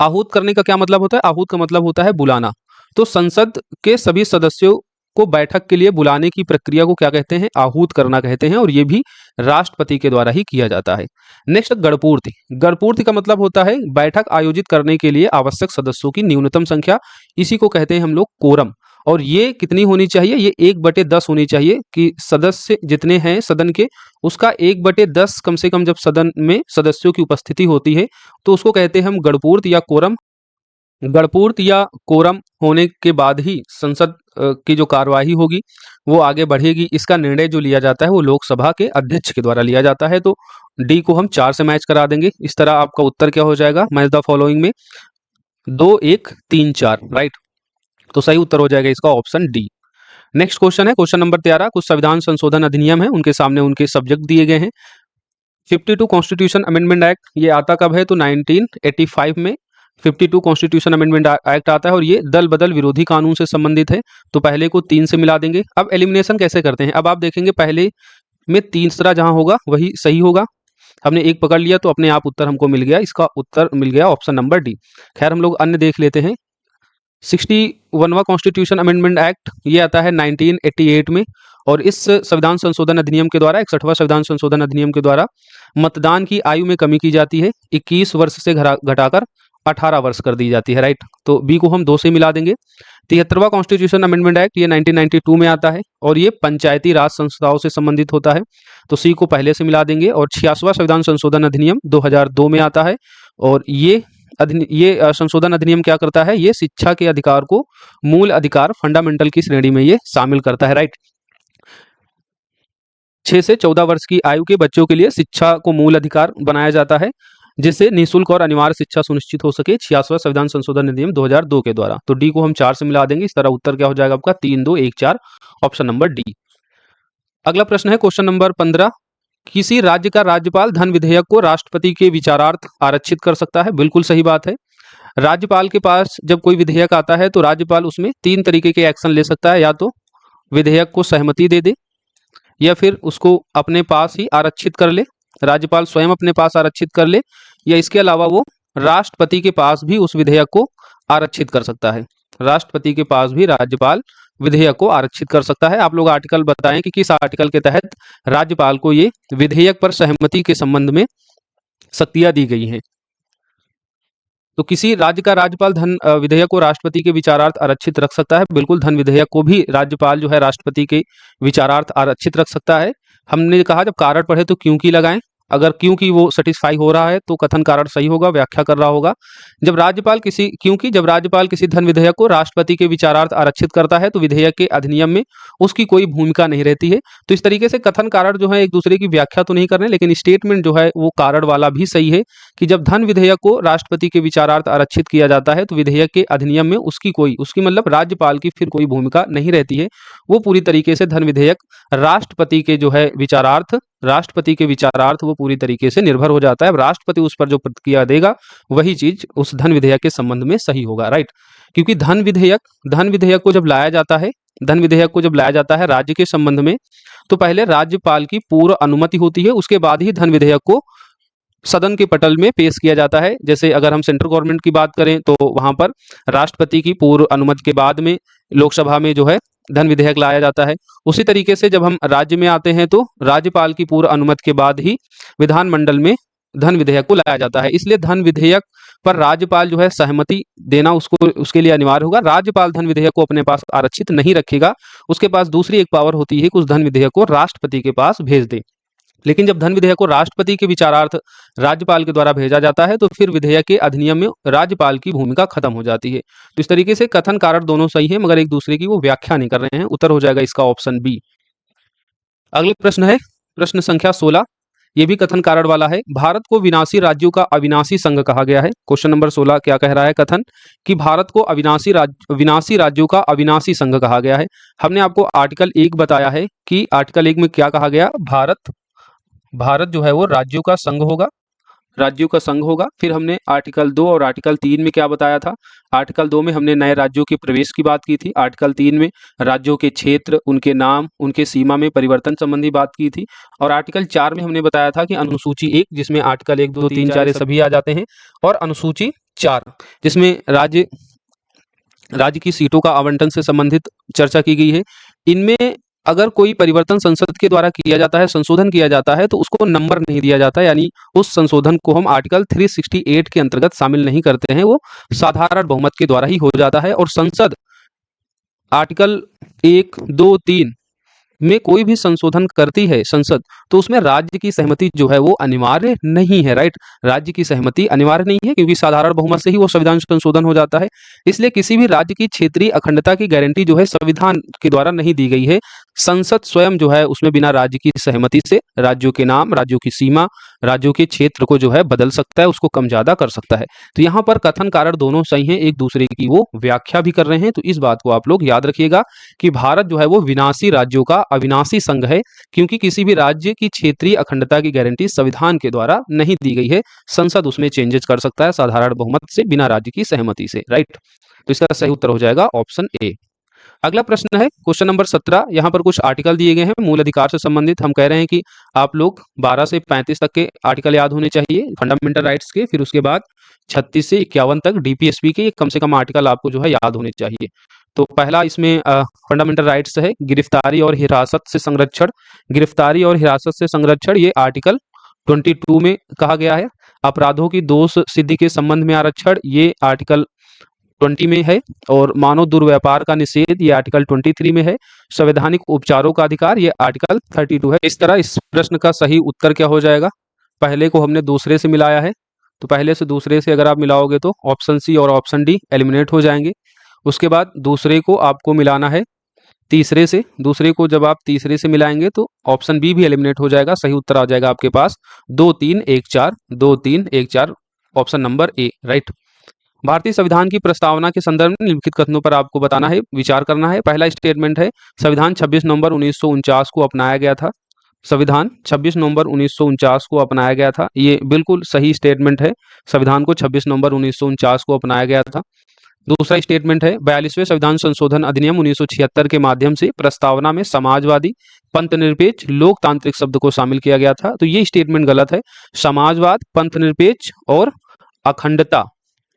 आहूत करने का क्या मतलब होता है? आहूत का मतलब होता है बुलाना। तो संसद के सभी सदस्यों को बैठक के लिए बुलाने की प्रक्रिया को क्या कहते हैं? आहूत करना कहते हैं, और ये भी राष्ट्रपति के द्वारा ही किया जाता है। नेक्स्ट, गणपूर्ति। गणपूर्ति का मतलब होता है बैठक आयोजित करने के लिए आवश्यक सदस्यों की न्यूनतम संख्या, इसी को कहते हैं हम लोग कोरम। और ये कितनी होनी चाहिए, ये 1/10 होनी चाहिए कि सदस्य जितने हैं सदन के उसका 1/10 कम से कम जब सदन में सदस्यों की उपस्थिति होती है तो उसको कहते हैं हम गणपूर्त या कोरम। गणपूर्त या कोरम होने के बाद ही संसद की जो कार्यवाही होगी वो आगे बढ़ेगी। इसका निर्णय जो लिया जाता है वो लोकसभा के अध्यक्ष के द्वारा लिया जाता है। तो डी को हम 4 से मैच करा देंगे। इस तरह आपका उत्तर क्या हो जाएगा, मैच द फॉलोइंग में 2 1 3 4, राइट। तो सही उत्तर हो जाएगा इसका ऑप्शन डी। नेक्स्ट क्वेश्चन है क्वेश्चन नंबर 13। कुछ संविधान संशोधन अधिनियम है, उनके सामने उनके सब्जेक्ट दिए गए हैं। 52 कॉन्स्टिट्यूशन अमेंडमेंट एक्ट ये आता कब है, तो 1985 में 52 कॉन्स्टिट्यूशन अमेंडमेंट एक्ट आता है और ये दल बदल विरोधी कानून से संबंधित है। तो पहले को 3 से मिला देंगे। अब एलिमिनेशन कैसे करते हैं, अब आप देखेंगे पहले में तीसरा जहां होगा वही सही होगा। हमने एक पकड़ लिया तो अपने आप उत्तर हमको मिल गया, इसका उत्तर मिल गया ऑप्शन नंबर डी। खैर हम लोग अन्य देख लेते हैं। 61वां कॉन्स्टिट्यूशन अमेंडमेंट एक्ट ये आता है 1988 में और इस संविधान संशोधन अधिनियम के द्वारा 61वां संविधान संशोधन अधिनियम के द्वारा मतदान की आयु में कमी की जाती है, 21 वर्ष से घटाकर 18 वर्ष कर दी जाती है, राइट। तो बी को हम 2 से मिला देंगे। 73वां कॉन्स्टिट्यूशन अमेंडमेंट एक्ट ये 1992 में आता है और ये पंचायती राज संस्थाओं से संबंधित होता है। तो सी को पहले से मिला देंगे। और 86वां संविधान संशोधन अधिनियम 2002 में आता है और ये संशोधन अधिनियम क्या करता है, ये शिक्षा के अधिकार को मूल अधिकार फंडामेंटल की श्रेणी में ये शामिल करता है, राइट। 6 से 14 वर्ष की आयु के बच्चों के लिए शिक्षा को मूल अधिकार बनाया जाता है जिससे निःशुल्क और अनिवार्य शिक्षा सुनिश्चित हो सके 86वां संविधान संशोधन अधिनियम 2002 के द्वारा। तो डी को हम 4 से मिला देंगे। इस तरह उत्तर क्या हो जाएगा आपका 3 2 1 4, ऑप्शन नंबर डी। अगला प्रश्न है क्वेश्चन नंबर 15। किसी राज्य का राज्यपाल धन विधेयक को राष्ट्रपति के विचारार्थ आरक्षित कर सकता है। बिल्कुल सही बात है। राज्यपाल के पास जब कोई विधेयक आता है तो राज्यपाल उसमें 3 तरीके के एक्शन ले सकता है, या तो विधेयक को सहमति दे दे या फिर उसको अपने पास ही आरक्षित कर ले, राज्यपाल स्वयं अपने पास आरक्षित कर ले, या इसके अलावा वो राष्ट्रपति के पास भी उस विधेयक को आरक्षित कर सकता है। राष्ट्रपति के पास भी राज्यपाल विधेयक को आरक्षित कर सकता है। आप लोग आर्टिकल बताएं कि किस आर्टिकल के तहत राज्यपाल को ये विधेयक पर सहमति के संबंध में शक्तियां दी गई हैं। तो किसी राज्य का राज्यपाल धन विधेयक को राष्ट्रपति के विचारार्थ आरक्षित रख सकता है। बिल्कुल, धन विधेयक को भी राज्यपाल जो है राष्ट्रपति के विचारार्थ आरक्षित रख सकता है। हमने कहा जब कारण पढ़े तो क्योंकि लगाएं। अगर क्योंकि वो सेटिस्फाई हो रहा है तो कथन कारण सही होगा, व्याख्या कर रहा होगा। जब राज्यपाल किसी धन विधेयक को राष्ट्रपति के विचारार्थ आरक्षित करता है तो विधेयक के अधिनियम में उसकी कोई भूमिका नहीं रहती है। तो इस तरीके से कथन कारण जो है एक दूसरे की व्याख्या तो नहीं कर रहे, लेकिन स्टेटमेंट जो है वो कारण वाला भी सही है कि जब धन विधेयक को राष्ट्रपति के विचारार्थ आरक्षित किया जाता है तो विधेयक के अधिनियम में उसकी मतलब राज्यपाल की फिर कोई भूमिका नहीं रहती है। वो पूरी तरीके से धन विधेयक राष्ट्रपति के जो है राष्ट्रपति के विचारार्थ वो पूरी तरीके से निर्भर हो जाता है। राष्ट्रपति उस पर जो प्रतिक्रिया देगा वही चीज उस धन विधेयक के संबंध में सही होगा, राइट। क्योंकि धन विधेयक को जब लाया जाता है राज्य के संबंध में तो पहले राज्यपाल की पूर्व अनुमति होती है, उसके बाद ही धन विधेयक को सदन के पटल में पेश किया जाता है। जैसे अगर हम सेंट्रल गवर्नमेंट की बात करें तो वहां पर राष्ट्रपति की पूर्व अनुमति के बाद में लोकसभा में जो है धन विधेयक लाया जाता है। उसी तरीके से जब हम राज्य में आते हैं तो राज्यपाल की पूर्व अनुमति के बाद ही विधानमंडल में धन विधेयक को लाया जाता है। इसलिए धन विधेयक पर राज्यपाल जो है सहमति देना उसके लिए अनिवार्य होगा। राज्यपाल धन विधेयक को अपने पास आरक्षित नहीं रखेगा, उसके पास दूसरी एक पावर होती है कि उस धन विधेयक को राष्ट्रपति के पास भेज दे। लेकिन जब धन विधेयक को राष्ट्रपति के विचारार्थ राज्यपाल के द्वारा भेजा जाता है तो फिर विधेयक के अधिनियम में राज्यपाल की भूमिका खत्म हो जाती है। तो इस तरीके से कथन कारण दोनों सही है मगर एक दूसरे की वो व्याख्या नहीं कर रहे हैं। उत्तर हो जाएगा इसका ऑप्शन बी। अगला प्रश्न है प्रश्न संख्या 16। ये भी कथन कारण वाला है। भारत को विनाशी राज्यों का अविनाशी संघ कहा गया है। क्वेश्चन नंबर 16 क्या कह रहा है कथन कि भारत को विनाशी राज्यों का अविनाशी संघ कहा गया है। हमने आपको आर्टिकल 1 बताया है कि आर्टिकल 1 में क्या कहा गया, भारत जो है वो राज्यों का संघ होगा। फिर हमने आर्टिकल 2 और आर्टिकल 3 में क्या बताया था। आर्टिकल 2 में हमने नए राज्यों के प्रवेश की बात की थी। आर्टिकल 3 में राज्यों के क्षेत्र, उनके नाम, उनके सीमा में परिवर्तन संबंधी बात की थी। और आर्टिकल 4 में हमने बताया था कि अनुसूची 1 जिसमें आर्टिकल 1 2 3 4 सभी आ जाते हैं, और अनुसूची 4 जिसमें राज्य की सीटों का आवंटन से संबंधित चर्चा की गई है। इनमें अगर कोई परिवर्तन संसद के द्वारा किया जाता है, संशोधन किया जाता है, तो उसको नंबर नहीं दिया जाता, यानी उस संशोधन को हम आर्टिकल 368 के अंतर्गत शामिल नहीं करते हैं। वो साधारण बहुमत के द्वारा ही हो जाता है। और संसद आर्टिकल 1, 2, 3 में कोई भी संशोधन करती है संसद, तो उसमें राज्य की सहमति जो है वो अनिवार्य नहीं है, राइट। राज्य की सहमति अनिवार्य नहीं है, क्योंकि साधारण बहुमत से ही वो संविधान संशोधन हो जाता है। इसलिए किसी भी राज्य की क्षेत्रीय अखंडता की गारंटी जो है संविधान के द्वारा नहीं दी गई है। संसद स्वयं जो है उसमें बिना राज्य की सहमति से राज्यों के नाम, राज्यों की सीमा, राज्यों के क्षेत्र को जो है बदल सकता है, उसको कम ज्यादा कर सकता है। तो यहाँ पर कथन कारण दोनों सही हैं, एक दूसरे की वो व्याख्या भी कर रहे हैं। तो इस बात को आप लोग याद रखिएगा कि भारत जो है वो विनाशी राज्यों का अविनाशी संघ है, क्योंकि किसी भी राज्य की क्षेत्रीय अखंडता की गारंटी संविधान के द्वारा नहीं दी गई है। संसद उसमें चेंजेस कर सकता है साधारण बहुमत से, बिना राज्य की सहमति से, राइट। तो इसका सही उत्तर हो जाएगा ऑप्शन ए। अगला प्रश्न है क्वेश्चन नंबर 17। यहाँ पर कुछ आर्टिकल दिए गए हैं मूल अधिकार से संबंधित। हम कह रहे हैं कि आप लोग 12 से 35 तक के आर्टिकल याद होने चाहिए फंडामेंटल राइट्स के, फिर उसके बाद 36 से 51 तक डीपीएसपी के कम से कम आर्टिकल आपको जो है याद होने चाहिए। तो पहला इसमें फंडामेंटल राइट्स है गिरफ्तारी और हिरासत से संरक्षण। गिरफ्तारी और हिरासत से संरक्षण ये आर्टिकल 22 में कहा गया है। अपराधों की दोष सिद्धि के संबंध में आरक्षण ये आर्टिकल 20 में है। और मानव दुर्व्यापार का निषेध ये आर्टिकल 23 में है। संवैधानिक उपचारों का अधिकार ये आर्टिकल 32 है। इस तरह इस प्रश्न का सही उत्तर क्या हो जाएगा? पहले को हमने दूसरे से मिलाया है, तो पहले से दूसरे से अगर आप मिलाओगे तो ऑप्शन सी और ऑप्शन डी एलिमिनेट हो जाएंगे। उसके बाद दूसरे को आपको मिलाना है तीसरे से। दूसरे को जब आप तीसरे से मिलाएंगे तो ऑप्शन बी भी एलिमिनेट हो जाएगा। सही उत्तर आ जाएगा आपके पास 2, 3, 1, 4, 2, 3, 1, 4, ऑप्शन नंबर ए, राइट। भारतीय संविधान की प्रस्तावना के संदर्भ में निम्नलिखित कथनों पर आपको बताना है, विचार करना है। पहला स्टेटमेंट है संविधान 26 नवंबर 1949 को अपनाया गया था। संविधान 26 नवंबर 1949 को अपनाया गया था, ये बिल्कुल सही स्टेटमेंट है। संविधान को 26 नवंबर 1949 को अपनाया गया था। दूसरा स्टेटमेंट है 42वें संविधान संशोधन अधिनियम 1976 के माध्यम से प्रस्तावना में समाजवादी, पंथनिरपेक्ष, लोकतांत्रिक शब्द को शामिल किया गया था। तो ये स्टेटमेंट गलत है। समाजवाद, पंथनिरपेक्ष और अखंडता,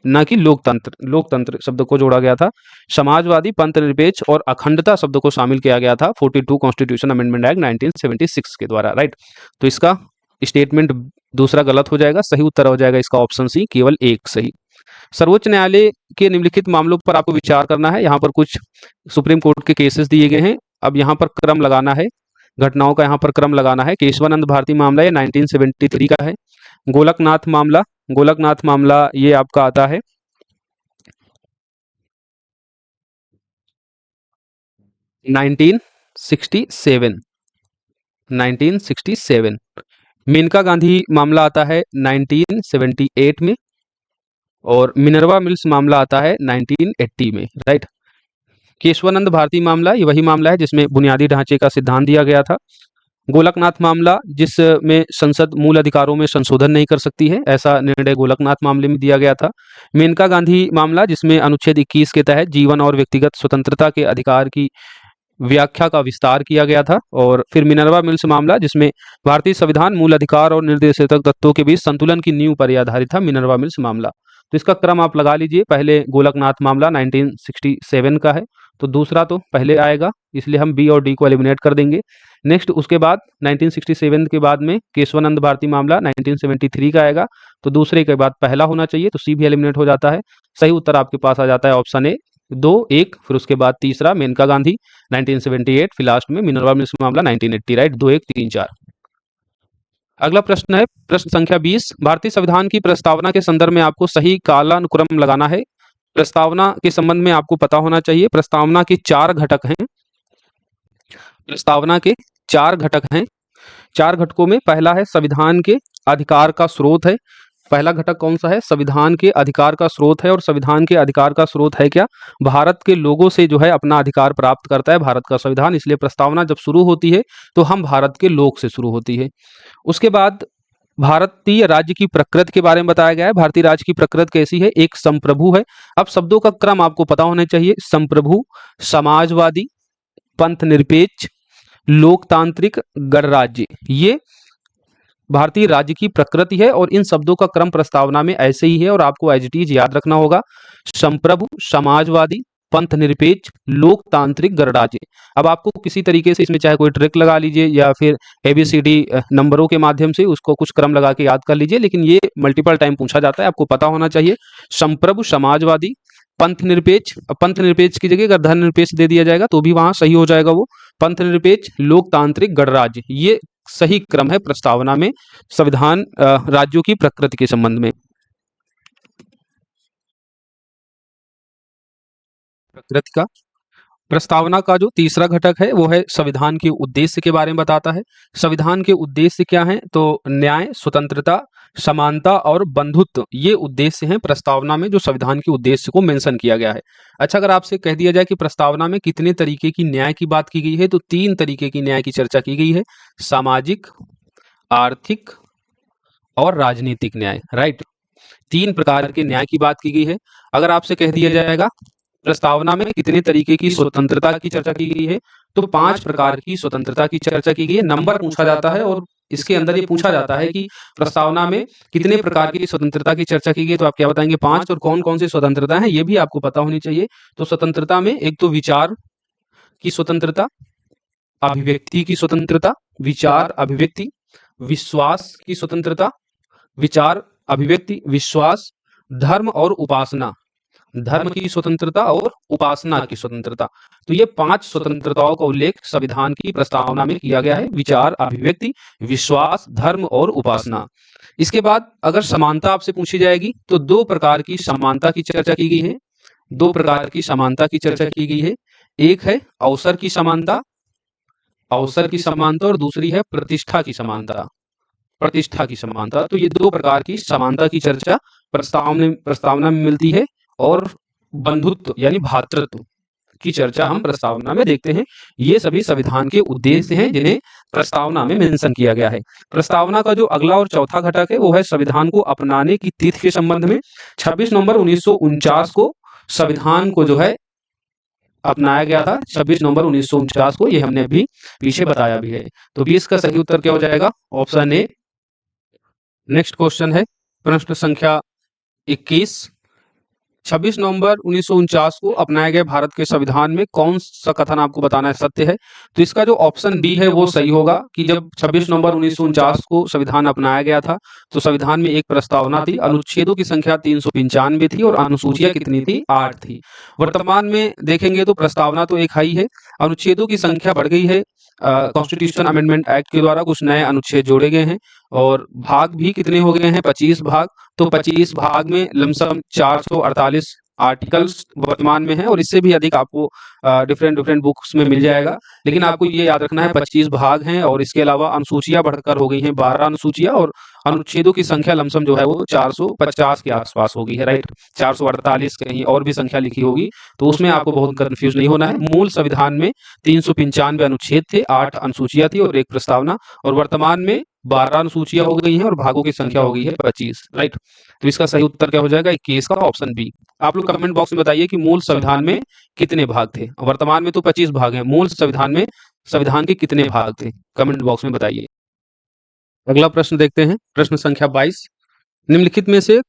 न कि लोकतंत्र, लोकतंत्र शब्द को जोड़ा गया था। समाजवादी, पंथनिरपेक्ष और अखंडता शब्द को शामिल किया गया था 42 कॉन्स्टिट्यूशन अमेंडमेंट एक्ट 1976 के द्वारा, राइट। तो इसका स्टेटमेंट दूसरा गलत हो जाएगा। सही उत्तर हो जाएगा इसका ऑप्शन सी, केवल एक सही। सर्वोच्च न्यायालय के निम्नलिखित मामलों पर आपको विचार करना है। यहाँ पर कुछ सुप्रीम कोर्ट के केसेस दिए गए हैं। अब यहाँ पर क्रम लगाना है, घटनाओं का यहाँ पर क्रम लगाना है। केशवानंद भारती मामला ये 1973 का है। गोलकनाथ मामला, गोलकनाथ मामला ये आपका आता है 1967, 1967। मेनका गांधी मामला आता है 1978 में। और मिनर्वा मिल्स मामला आता है 1980 में, राइट। केशवानंद भारती मामला ये वही मामला है जिसमें बुनियादी ढांचे का सिद्धांत दिया गया था। गोलकनाथ मामला जिसमें संसद मूल अधिकारों में संशोधन नहीं कर सकती है, ऐसा निर्णय गोलकनाथ मामले में दिया गया था। मेनका गांधी मामला जिसमें अनुच्छेद 21 के तहत जीवन और व्यक्तिगत स्वतंत्रता के अधिकार की व्याख्या का विस्तार किया गया था। और फिर मिनर्वा मिल्स मामला जिसमें भारतीय संविधान मूल अधिकार और निर्देशात्मक तत्वों के बीच संतुलन की नींव पर आधारित था, मिनर्वा मिल्स मामला। तो इसका क्रम आप लगा लीजिए, पहले गोलकनाथ मामला 1967 का है, तो दूसरा तो पहले आएगा, इसलिए हम बी और डी को एलिमिनेट कर देंगे। नेक्स्ट उसके बाद 1967 के बाद में केशवानंद भारती मामला 1973 का आएगा, तो दूसरे के बाद पहला होना चाहिए, तो सी भी एलिमिनेट हो जाता है। सही उत्तर आपके पास आ जाता है ऑप्शन ए 2, 1, फिर उसके बाद तीसरा मेनका गांधी 1978, फिर लास्ट में मिनर्वा मिल्स मामला 1980, राइट। 2, 1, 3, 4। अगला प्रश्न है प्रश्न संख्या 20। भारतीय संविधान की प्रस्तावना के संदर्भ में आपको सही कालानुक्रम लगाना है। प्रस्तावना के संबंध में आपको पता होना चाहिए प्रस्तावना के 4 घटक हैं। प्रस्तावना के 4 घटक हैं। 4 घटकों में पहला है संविधान के अधिकार का स्रोत है। पहला घटक कौन सा है? संविधान के अधिकार का स्रोत है। और संविधान के अधिकार का स्रोत है क्या? भारत के लोगों से जो है अपना अधिकार प्राप्त करता है भारत का संविधान, इसलिए प्रस्तावना जब शुरू होती है तो हम भारत के लोग से शुरू होती है। उसके बाद भारतीय राज्य की प्रकृति के बारे में बताया गया है। भारतीय राज्य की प्रकृति कैसी है? एक संप्रभु है। अब शब्दों का क्रम आपको पता होना चाहिए। संप्रभु, समाजवादी, पंथ निरपेक्ष, लोकतांत्रिक, गणराज्य, ये भारतीय राज्य की प्रकृति है। और इन शब्दों का क्रम प्रस्तावना में ऐसे ही है और आपको एज इट इज याद रखना होगा। संप्रभु, समाजवादी, पंथ निरपेक्ष, लोकतांत्रिक, गणराज्य। अब आपको किसी तरीके से इसमें चाहे कोई ट्रिक लगा लीजिए या फिर ABCD नंबरों के माध्यम से उसको कुछ क्रम लगा के याद कर लीजिए, लेकिन ये मल्टीपल टाइम पूछा जाता है, आपको पता होना चाहिए। संप्रभु, समाजवादी, पंथ निरपेक्ष, पंथ निरपेक्ष की जगह अगर धर्म निरपेक्ष दे दिया जाएगा तो भी वहां सही हो जाएगा वो। पंथ निरपेक्ष, लोकतांत्रिक, गणराज्य, ये सही क्रम है प्रस्तावना में संविधान राज्यों की प्रकृति के संबंध में। प्रकृति का प्रस्तावना का जो तीसरा घटक है वो है संविधान के उद्देश्य के बारे में बताता है। संविधान के उद्देश्य क्या हैं? तो न्याय, स्वतंत्रता, समानता और बंधुत्व, ये उद्देश्य हैं प्रस्तावना में जो संविधान के उद्देश्य को मेंशन किया गया है। अच्छा, अगर आपसे कह दिया जाए कि प्रस्तावना में कितने तरीके की न्याय की बात की गई है, तो 3 तरीके की न्याय की चर्चा की गई है, सामाजिक, आर्थिक और राजनीतिक न्याय, राइट। 3 प्रकार के न्याय की बात की गई है। अगर आपसे कह दिया जाएगा प्रस्तावना में कितने तरीके की स्वतंत्रता की चर्चा की गई है, तो 5 प्रकार की स्वतंत्रता की चर्चा की गई है। नंबर पूछा जाता है और इसके अंदर ये पूछा जाता है कि प्रस्तावना में कितने प्रकार की स्वतंत्रता की चर्चा की गई है, तो आप क्या बताएंगे? 5। और कौन कौन सी स्वतंत्रता है ये भी आपको पता होनी चाहिए। तो स्वतंत्रता में एक तो विचार की स्वतंत्रता, अभिव्यक्ति की स्वतंत्रता, विचार अभिव्यक्ति, विश्वास की स्वतंत्रता, विचार अभिव्यक्ति विश्वास, धर्म और उपासना, धर्म की स्वतंत्रता और उपासना की स्वतंत्रता। तो ये 5 स्वतंत्रताओं का उल्लेख संविधान की प्रस्तावना में किया गया है, विचार अभिव्यक्ति, विश्वास, धर्म और उपासना। इसके बाद अगर समानता आपसे पूछी जाएगी तो 2 प्रकार की समानता की चर्चा की गई है। 2 प्रकार की समानता की चर्चा की गई है। एक है अवसर की समानता, अवसर की समानता, और दूसरी है प्रतिष्ठा की समानता, प्रतिष्ठा की समानता। तो ये 2 प्रकार की समानता की चर्चा प्रस्तावना में मिलती है। और बंधुत्व यानी भ्रातृत्व की चर्चा हम प्रस्तावना में देखते हैं। ये सभी संविधान के उद्देश्य हैं जिन्हें प्रस्तावना में मेंशन किया गया है। प्रस्तावना का जो अगला और चौथा घटक है वो है संविधान को अपनाने की तिथि के संबंध में। 26 नवंबर 1949 को संविधान को जो है अपनाया गया था, 26 नवंबर 1949 को, ये हमने अभी पीछे बताया भी है। तो 20 का सही उत्तर क्या हो जाएगा? Option A. नेक्स्ट क्वेश्चन है प्रश्न संख्या 21। 26 नवंबर 1949 को अपनाए गए भारत के संविधान में कौन सा कथन आपको बताना है सत्य है? तो इसका जो ऑप्शन बी है वो सही होगा कि जब 26 नवंबर 1949 को संविधान अपनाया गया था तो संविधान में एक प्रस्तावना थी, अनुच्छेदों की संख्या 395 थी और अनुसूचियां कितनी थी? 8 थी। वर्तमान में देखेंगे तो प्रस्तावना तो एक ही है, अनुच्छेदों की संख्या बढ़ गई है, कॉन्स्टिट्यूशन अमेंडमेंट एक्ट के द्वारा कुछ नए अनुच्छेद जोड़े गए हैं और भाग भी कितने हो गए हैं? 25 भाग। तो 25 भाग में लमसम 448 आर्टिकल्स वर्तमान में है और इससे भी अधिक आपको डिफरेंट बुक्स में मिल जाएगा। लेकिन आपको ये याद रखना है 25 भाग हैं और इसके अलावा अनुसूचियां बढ़कर हो गई हैं 12 अनुसूचियां और अनुच्छेदों की संख्या लमसम जो है वो 450 के आसपास होगी है, राइट। 448 कहीं और भी संख्या लिखी होगी तो उसमें आपको बहुत कंफ्यूज नहीं होना है। मूल संविधान में 395 अनुच्छेद थे, 8 अनुसूचियां थी और एक प्रस्तावना, और वर्तमान में 12 अनुसूचियां हो गई हैं और भागों की संख्या हो गई है 25, राइट। तो इसका सही उत्तर क्या हो जाएगा? 21 का ऑप्शन बी। आप लोग कमेंट बॉक्स में बताइए कि मूल संविधान में कितने भाग थे? वर्तमान में तो 25 भाग हैं, मूल संविधान में संविधान के कितने भाग थे? कमेंट बॉक्स में बताइए। अगला प्रश्न देखते हैं, प्रश्न संख्या 22। निम्नलिखित में से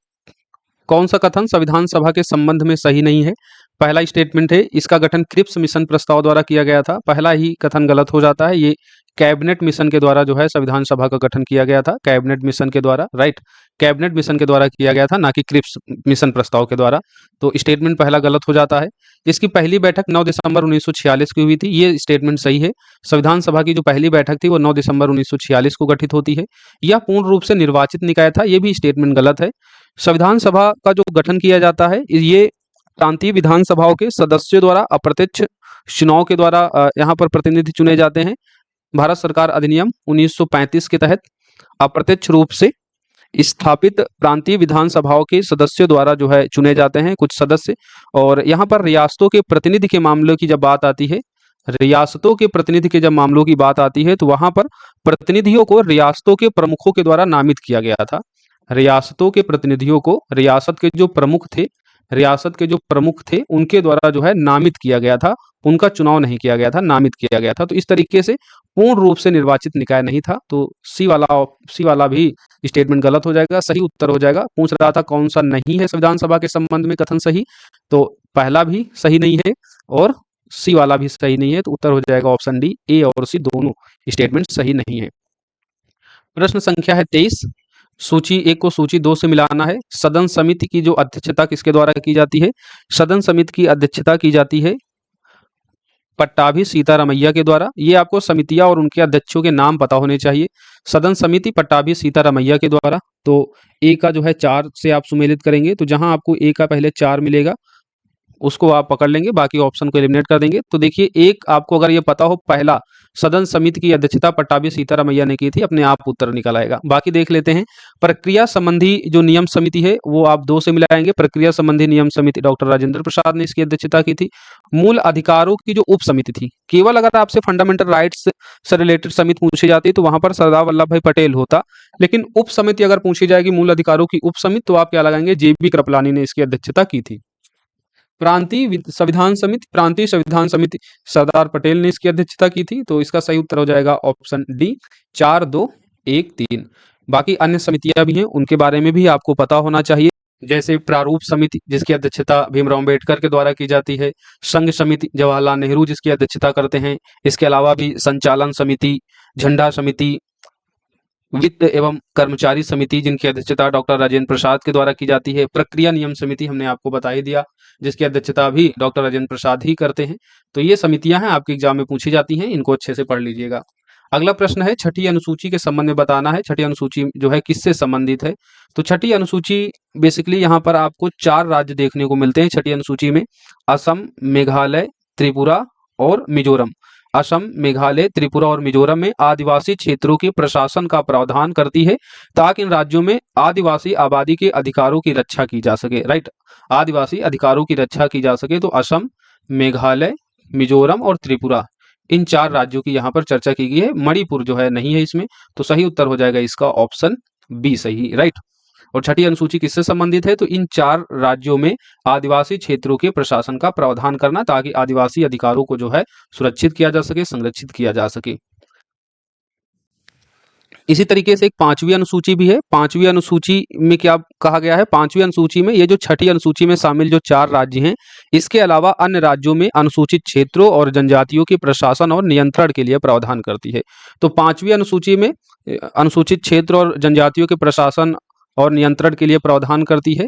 कौन सा कथन संविधान सभा के संबंध में सही नहीं है? पहला स्टेटमेंट है इसका गठन क्रिप्स मिशन प्रस्ताव द्वारा किया गया था। पहला ही कथन गलत हो जाता है, ये कैबिनेट मिशन के द्वारा जो है संविधान सभा का गठन किया गया था, कैबिनेट मिशन के द्वारा, राइट। कैबिनेट मिशन के द्वारा किया गया था, ना कि क्रिप्स मिशन प्रस्ताव के द्वारा। तो स्टेटमेंट पहला गलत हो जाता है। इसकी पहली बैठक 9 दिसंबर 1946 की हुई थी, ये स्टेटमेंट सही है। संविधान सभा की जो पहली बैठक थी वो 9 दिसंबर 1946 को गठित होती है। यह पूर्ण रूप से निर्वाचित निकाय था, ये भी स्टेटमेंट गलत है। संविधान सभा का जो गठन किया जाता है ये प्रांतीय विधानसभाओं के सदस्यों द्वारा अप्रत्यक्ष चुनाव के द्वारा यहाँ पर प्रतिनिधि चुने जाते हैं। भारत सरकार अधिनियम 1935 के तहत अप्रत्यक्ष रूप से स्थापित प्रांतीय विधानसभाओं के सदस्यों द्वारा जो है चुने जाते हैं कुछ सदस्य। और यहाँ पर रियासतों के प्रतिनिधि के मामलों की जब बात आती है, रियासतों के प्रतिनिधि के जब मामलों की बात आती है तो वहां पर प्रतिनिधियों को रियासतों के प्रमुखों के द्वारा नामित किया गया था। रियासतों के प्रतिनिधियों को रियासत के जो प्रमुख थे, रियासत के जो प्रमुख थे उनके द्वारा जो है नामित किया गया था, उनका चुनाव नहीं किया गया था, नामित किया गया था। तो इस तरीके से पूर्ण रूप से निर्वाचित निकाय नहीं था। तो सी वाला भी स्टेटमेंट गलत हो जाएगा। सही उत्तर हो जाएगा, पूछ रहा था कौन सा नहीं है संविधान सभा के संबंध में कथन सही, तो पहला भी सही नहीं है और सी वाला भी सही नहीं है। तो उत्तर हो जाएगा ऑप्शन डी, ए और सी दोनों स्टेटमेंट सही नहीं है। प्रश्न संख्या है 23। सूची एक को सूची दो से मिलाना है। सदन समिति की जो अध्यक्षता किसके द्वारा की जाती है? सदन समिति की अध्यक्षता की जाती है पट्टाभी सीतारामैया के द्वारा। ये आपको समितियां और उनके अध्यक्षों के नाम पता होने चाहिए। सदन समिति पट्टाभी सीतारामैया के द्वारा। तो ए का जो है 4 से आप सुमेलित करेंगे, तो जहां आपको ए का पहले 4 मिलेगा उसको आप पकड़ लेंगे, बाकी ऑप्शन को एलिमिनेट कर देंगे। तो देखिए एक आपको अगर ये पता हो, पहला सदन समिति की अध्यक्षता पट्टाभी सीतारामैया ने की थी, अपने आप उत्तर निकल आएगा। बाकी देख लेते हैं। प्रक्रिया संबंधी जो नियम समिति है वो आप 2 से मिलाएंगे। प्रक्रिया संबंधी नियम समिति डॉक्टर राजेंद्र प्रसाद ने इसकी अध्यक्षता की थी। मूल अधिकारों की जो उप समिति थी, केवल अगर आपसे फंडामेंटल राइट्स से रिलेटेड समिति पूछी जाती तो वहां पर सरदार वल्लभ भाई पटेल होता, लेकिन उप समिति अगर पूछी जाएगी मूल अधिकारों की उप समिति, तो आप क्या लगाएंगे? JB कृपलानी ने इसकी अध्यक्षता की थी। प्रांतीय संविधान समिति सरदार पटेल ने इसकी अध्यक्षता की थी। तो इसका सही उत्तर हो जाएगा ऑप्शन डी, 4 2 1 3। बाकी अन्य समितियां भी हैं, उनके बारे में भी आपको पता होना चाहिए, जैसे प्रारूप समिति जिसकी अध्यक्षता भीमराव अम्बेडकर के द्वारा की जाती है। संघ समिति जवाहरलाल नेहरू जिसकी अध्यक्षता करते हैं। इसके अलावा भी संचालन समिति, झंडा समिति, वित्त एवं कर्मचारी समिति जिनकी अध्यक्षता डॉक्टर राजेंद्र प्रसाद के द्वारा की जाती है। प्रक्रिया नियम समिति हमने आपको बता ही दिया, जिसकी अध्यक्षता भी डॉक्टर राजेंद्र प्रसाद ही करते हैं। तो ये समितियां हैं, आपके एग्जाम में पूछी जाती हैं, इनको अच्छे से पढ़ लीजिएगा। अगला प्रश्न है छठी अनुसूची के संबंध में बताना है। छठी अनुसूची जो है किससे संबंधित है? तो छठी अनुसूची बेसिकली यहाँ पर आपको 4 राज्य देखने को मिलते हैं छठी अनुसूची में। असम, मेघालय, त्रिपुरा और मिजोरम। असम, मेघालय, त्रिपुरा और मिजोरम में आदिवासी क्षेत्रों के प्रशासन का प्रावधान करती है, ताकि इन राज्यों में आदिवासी आबादी के अधिकारों की रक्षा की जा सके। राइट, आदिवासी अधिकारों की रक्षा की जा सके। तो असम, मेघालय, मिजोरम और त्रिपुरा, इन 4 राज्यों की यहाँ पर चर्चा की गई है। मणिपुर जो है नहीं है इसमें, तो सही उत्तर हो जाएगा इसका ऑप्शन बी सही। राइट, और छठी अनुसूची किससे संबंधित है? तो इन 4 राज्यों में आदिवासी क्षेत्रों के प्रशासन का प्रावधान करना, ताकि आदिवासी अधिकारों को जो है सुरक्षित किया जा सके, संरक्षित किया जा सके। इसी तरीके से एक 5वीं अनुसूची भी है। 5वीं अनुसूची में क्या कहा गया है? 5वीं अनुसूची में ये जो छठी अनुसूची में शामिल जो 4 राज्य हैं, इसके अलावा अन्य राज्यों में अनुसूचित क्षेत्रों और जनजातियों के प्रशासन और नियंत्रण के लिए प्रावधान करती है। तो 5वीं अनुसूची में अनुसूचित क्षेत्र और जनजातियों के प्रशासन और नियंत्रण के लिए प्रावधान करती है।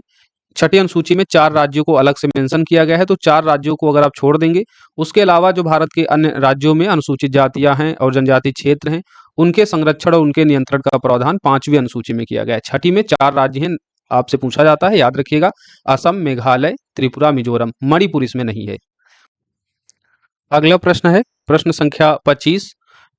छठी अनुसूची में 4 राज्यों को अलग से मेंशन किया गया है। तो 4 राज्यों को अगर आप छोड़ देंगे, उसके अलावा जो भारत के अन्य राज्यों में अनुसूचित जातियां हैं और जनजाति क्षेत्र हैं, उनके संरक्षण और उनके नियंत्रण का प्रावधान 5वीं अनुसूची में किया गया है। छठी में 4 राज्य हैं, आपसे पूछा जाता है, याद रखिएगा। असम, मेघालय, त्रिपुरा, मिजोरम, मणिपुर इसमें नहीं है। अगला प्रश्न है प्रश्न संख्या 25।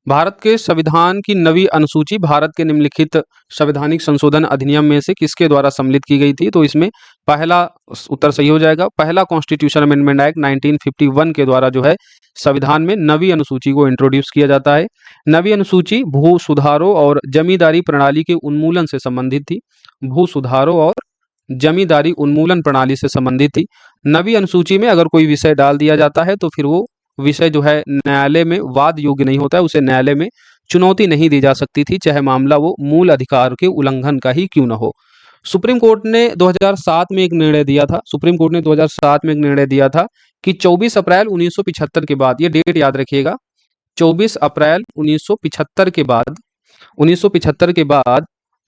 भारत के संविधान की नवी अनुसूची भारत के निम्नलिखित संवैधानिक संशोधन अधिनियम में से किसके द्वारा सम्मिलित की गई थी? तो इसमें पहला उत्तर सही हो जाएगा। पहला कॉन्स्टिट्यूशन अमेंडमेंट एक्ट 1951 के द्वारा जो है संविधान में नवी अनुसूची को इंट्रोड्यूस किया जाता है। नवी अनुसूची भू सुधारों और जमींदारी प्रणाली के उन्मूलन से संबंधित थी। भू सुधारों और जमींदारी उन्मूलन प्रणाली से संबंधित थी। नवी अनुसूची में अगर कोई विषय डाल दिया जाता है तो फिर वो विषय जो है न्यायालय में वाद योग्य नहीं होता है, उसे न्यायालय में चुनौती नहीं दी जा सकती थी, चाहे मामला वो मूल अधिकार के उल्लंघन का ही क्यों न हो। सुप्रीम कोर्ट ने 2007 में एक निर्णय दिया था। सुप्रीम कोर्ट ने 2007 में एक निर्णय दिया था कि 24 अप्रैल 1975 के बाद, ये डेट याद रखिएगा, 24 अप्रैल 1975 के बाद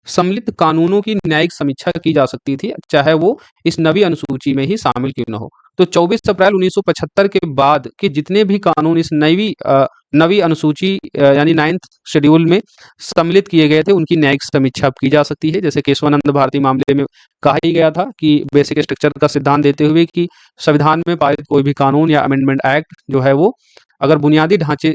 सम्मिलित कानूनों की न्यायिक समीक्षा की जा सकती थी, चाहे वो इस नवी अनुसूची में ही शामिल क्यों न हो। तो 24 अप्रैल 1975 के बाद के जितने भी कानून इस नवी अनुसूची यानी 9th शेड्यूल में सम्मिलित किए गए थे, उनकी न्यायिक समीक्षा की जा सकती है। जैसे केशवानंद भारती मामले में कहा ही गया था कि बेसिक स्ट्रक्चर का सिद्धांत देते हुए कि संविधान में पारित कोई भी कानून या अमेंडमेंट एक्ट जो है वो अगर बुनियादी ढांचे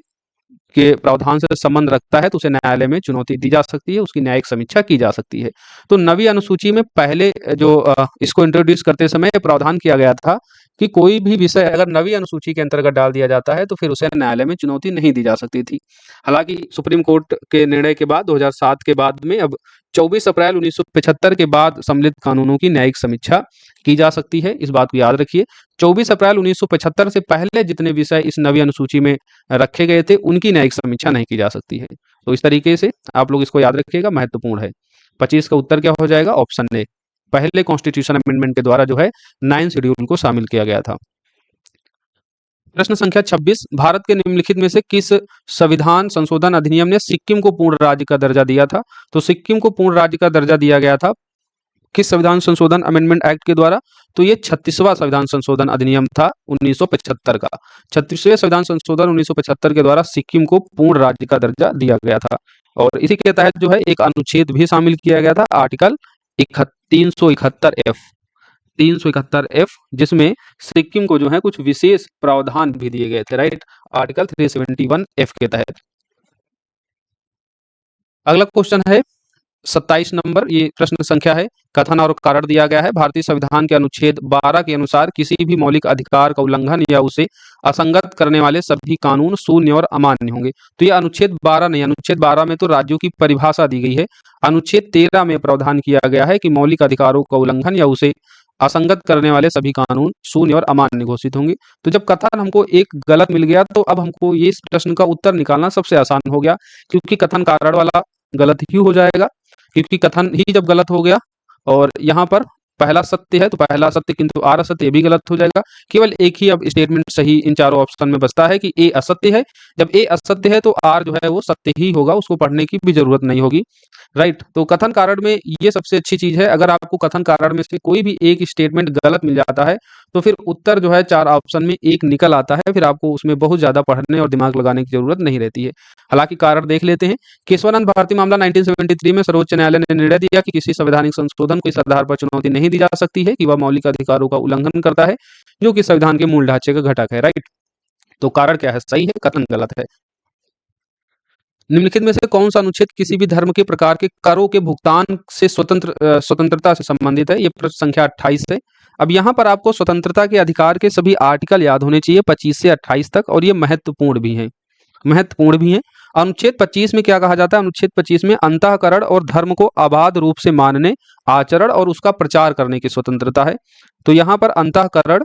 के प्रावधान से संबंध रखता है तो उसे न्यायालय में चुनौती दी जा सकती है, उसकी न्यायिक समीक्षा की जा सकती है। तो नवी अनुसूची में पहले जो इसको इंट्रोड्यूस करते समय प्रावधान किया गया था कि कोई भी विषय अगर नवी अनुसूची के अंतर्गत डाल दिया जाता है तो फिर उसे न्यायालय में चुनौती नहीं दी जा सकती थी। हालांकि सुप्रीम कोर्ट के निर्णय के बाद 2007 के बाद में अब 24 अप्रैल 1975 के बाद सम्मिलित कानूनों की न्यायिक समीक्षा की जा सकती है, इस बात को याद रखिए। 24 अप्रैल 1975 से पहले जितने विषय इस नवी अनुसूची में रखे गए थे उनकी न्यायिक समीक्षा नहीं की जा सकती है। तो इस तरीके से आप लोग इसको याद रखिएगा, महत्वपूर्ण है। 25 का उत्तर क्या हो जाएगा? ऑप्शन ए, पहले कॉन्स्टिट्यूशन अमेंडमेंट के द्वारा जो है 9 शेड्यूल को शामिल किया गया था। प्रश्न संख्या 26, भारत के निम्नलिखित में से किस संविधान संशोधन अधिनियम ने सिक्किम को पूर्ण राज्य का दर्जा दिया था? तो सिक्किम को पूर्ण राज्य का दर्जा दिया गया था किस संविधान संशोधन अमेंडमेंट एक्ट के द्वारा? तो ये 36वां संविधान संशोधन अधिनियम था 1975 का। 36वें संविधान संशोधन 1975 के द्वारा सिक्किम को पूर्ण राज्य का दर्जा दिया गया था और इसी के तहत जो है एक अनुच्छेद भी शामिल किया गया था, आर्टिकल 371 F, जिसमें सिक्किम को जो है कुछ विशेष प्रावधान भी दिए गए थे, राइट, आर्टिकल 371 F के तहत। अगला क्वेश्चन है 27 नंबर, ये प्रश्न संख्या है, कथन और कारण दिया गया है। भारतीय संविधान के अनुच्छेद 12 के अनुसार किसी भी मौलिक अधिकार का उल्लंघन या उसे असंगत करने वाले सभी कानून शून्य और अमान्य होंगे। तो ये अनुच्छेद 12 नहीं, अनुच्छेद 12 में तो राज्यों की परिभाषा दी गई है। अनुच्छेद 13 में प्रावधान किया गया है कि मौलिक अधिकारों का उल्लंघन या उसे असंगत करने वाले सभी कानून शून्य और अमान्य घोषित होंगे। तो जब कथन हमको एक गलत मिल गया तो अब हमको ये इस प्रश्न का उत्तर निकालना सबसे आसान हो गया, क्योंकि कथन कारण वाला गलत ही हो जाएगा, क्योंकि कथन ही जब गलत हो गया और यहाँ पर पहला सत्य है तो पहला सत्य किंतु आर असत्य, ये भी गलत हो जाएगा। केवल एक ही अब स्टेटमेंट सही इन चारों ऑप्शन में बचता है कि ए असत्य है। जब ए असत्य है तो आर जो है वो सत्य ही होगा, उसको पढ़ने की भी जरूरत नहीं होगी, राइट। तो कथन कारण में ये सबसे अच्छी चीज है, अगर आपको कथन कारण में से कोई भी एक स्टेटमेंट गलत मिल जाता है तो फिर उत्तर जो है 4 ऑप्शन में एक निकल आता है, फिर आपको उसमें बहुत ज्यादा पढ़ने और दिमाग लगाने की जरूरत नहीं रहती है। हालांकि कारण देख लेते हैं। केशवानंद भारती मामला 1973 में सर्वोच्च न्यायालय ने निर्णय दिया कि किसी संवैधानिक संशोधन को इस आधार पर चुनौती नहीं दी जा सकती है कि वह मौलिक अधिकारों का उल्लंघन करता है जो कि संविधान के मूल ढांचे का घटक है, राइट। तो कारण क्या है? सही है, कथन गलत है। निम्नलिखित में से कौन सा अनुच्छेद किसी भी धर्म के प्रकार के करों के भुगतान से स्वतंत्रता से संबंधित है? ये प्रश्न संख्या 28 है। अब यहाँ पर आपको स्वतंत्रता के अधिकार के सभी आर्टिकल याद होने चाहिए 25 से 28 तक, और ये महत्वपूर्ण भी हैं। अनुच्छेद 25 में क्या कहा जाता है? अनुच्छेद 25 में अंतःकरण और धर्म को अबाध रूप से मानने, आचरण और उसका प्रचार करने की स्वतंत्रता है। तो यहाँ पर अंतःकरण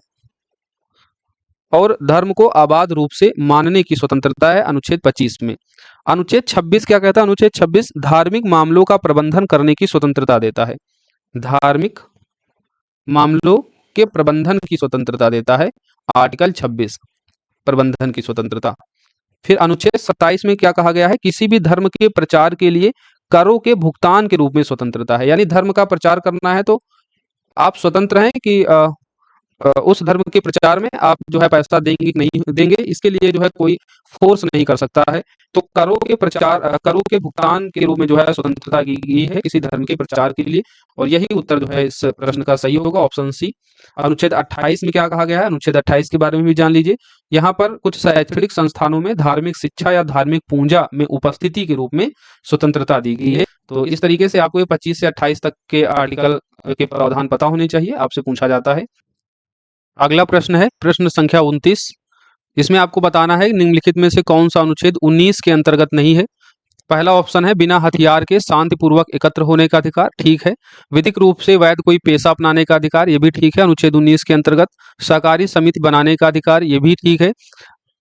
और धर्म को आबाद रूप से मानने की स्वतंत्रता है अनुच्छेद 25 में। अनुच्छेद 26 क्या कहता है? अनुच्छेद 26 धार्मिक मामलों का प्रबंधन करने की स्वतंत्रता देता है। धार्मिक मामलों के प्रबंधन की स्वतंत्रता देता है आर्टिकल 26, प्रबंधन की स्वतंत्रता। फिर अनुच्छेद 27 में क्या कहा गया है? किसी भी धर्म के प्रचार के लिए करों के भुगतान के रूप में स्वतंत्रता है। यानी धर्म का प्रचार करना है तो आप स्वतंत्र हैं कि उस धर्म के प्रचार में आप जो है पैसा देंगे कि नहीं देंगे, इसके लिए जो है कोई फोर्स नहीं कर सकता है। तो करों के प्रचार, करों के भुगतान के रूप में जो है स्वतंत्रता की गई है किसी धर्म के प्रचार के लिए, और यही उत्तर जो है इस प्रश्न का सही होगा, ऑप्शन सी। अनुच्छेद 28 में क्या कहा गया है? अनुच्छेद 28 के बारे में भी जान लीजिए। यहाँ पर कुछ शैक्षणिक संस्थानों में धार्मिक शिक्षा या धार्मिक पूजा में उपस्थिति के रूप में स्वतंत्रता दी गई है। तो इस तरीके से आपको ये 25 से 28 तक के आर्टिकल के प्रावधान पता होने चाहिए, आपसे पूछा जाता है। अगला प्रश्न है प्रश्न संख्या 29। इसमें आपको बताना है निम्नलिखित में से कौन सा अनुच्छेद 19 के अंतर्गत नहीं है। पहला ऑप्शन है बिना हथियार के शांतिपूर्वक एकत्र होने का अधिकार, ठीक है। विधिक रूप से वैध कोई पेशा अपनाने का अधिकार, ये भी ठीक है, अनुच्छेद 19 के अंतर्गत। सहकारी समिति बनाने का अधिकार, ये भी ठीक है।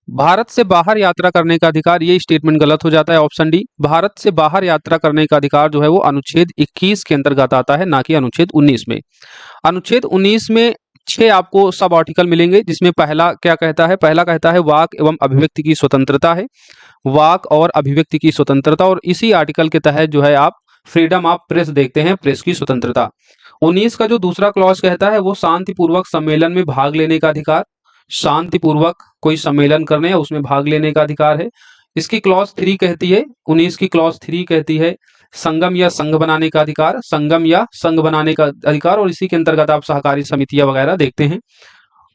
भारत से बाहर यात्रा करने का अधिकार, ये स्टेटमेंट गलत हो जाता है, ऑप्शन डी। भारत से बाहर यात्रा करने का अधिकार जो है वो अनुच्छेद 21 के अंतर्गत आता है, ना कि अनुच्छेद 19 में। अनुच्छेद 19 में 6 आपको सब आर्टिकल मिलेंगे, जिसमें पहला क्या कहता है? पहला कहता है वाक एवं अभिव्यक्ति की स्वतंत्रता है, वाक और अभिव्यक्ति की स्वतंत्रता, और इसी आर्टिकल के तहत जो है आप फ्रीडम ऑफ प्रेस देखते हैं, प्रेस की स्वतंत्रता। 19 का जो दूसरा क्लॉज कहता है वो शांतिपूर्वक सम्मेलन में भाग लेने का अधिकार, शांतिपूर्वक कोई सम्मेलन करने या उसमें भाग लेने का अधिकार है। इसकी क्लॉज 3 कहती है, 19 की क्लॉज 3 कहती है संगम या संघ बनाने का अधिकार, संगम या संघ बनाने का अधिकार, और इसी के अंतर्गत आप सहकारी समितियां वगैरह देखते हैं।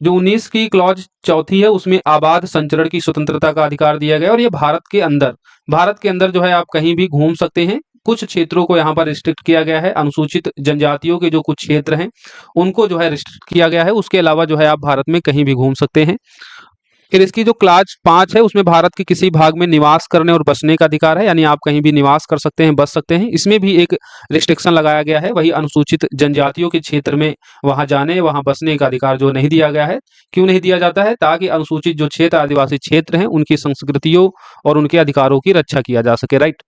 जो 19 की क्लॉज चौथी है उसमें आबाद संचरण की स्वतंत्रता का अधिकार दिया गया, और ये भारत के अंदर जो है आप कहीं भी घूम सकते हैं। कुछ क्षेत्रों को यहाँ पर रिस्ट्रिक्ट किया गया है, अनुसूचित जनजातियों के जो कुछ क्षेत्र हैं उनको जो है रिस्ट्रिक्ट किया गया है, उसके अलावा जो है आप भारत में कहीं भी घूम सकते हैं। फिर इसकी जो क्लॉज 5 है उसमें भारत के किसी भाग में निवास करने और बसने का अधिकार है, यानी आप कहीं भी निवास कर सकते हैं, बस सकते हैं। इसमें भी एक रिस्ट्रिक्शन लगाया गया है, वही अनुसूचित जनजातियों के क्षेत्र में वहां जाने, वहां बसने का अधिकार जो नहीं दिया गया है। क्यों नहीं दिया जाता है? ताकि अनुसूचित जो क्षेत्र, आदिवासी क्षेत्र हैं, उनकी संस्कृतियों और उनके अधिकारों की रक्षा किया जा सके, राइट।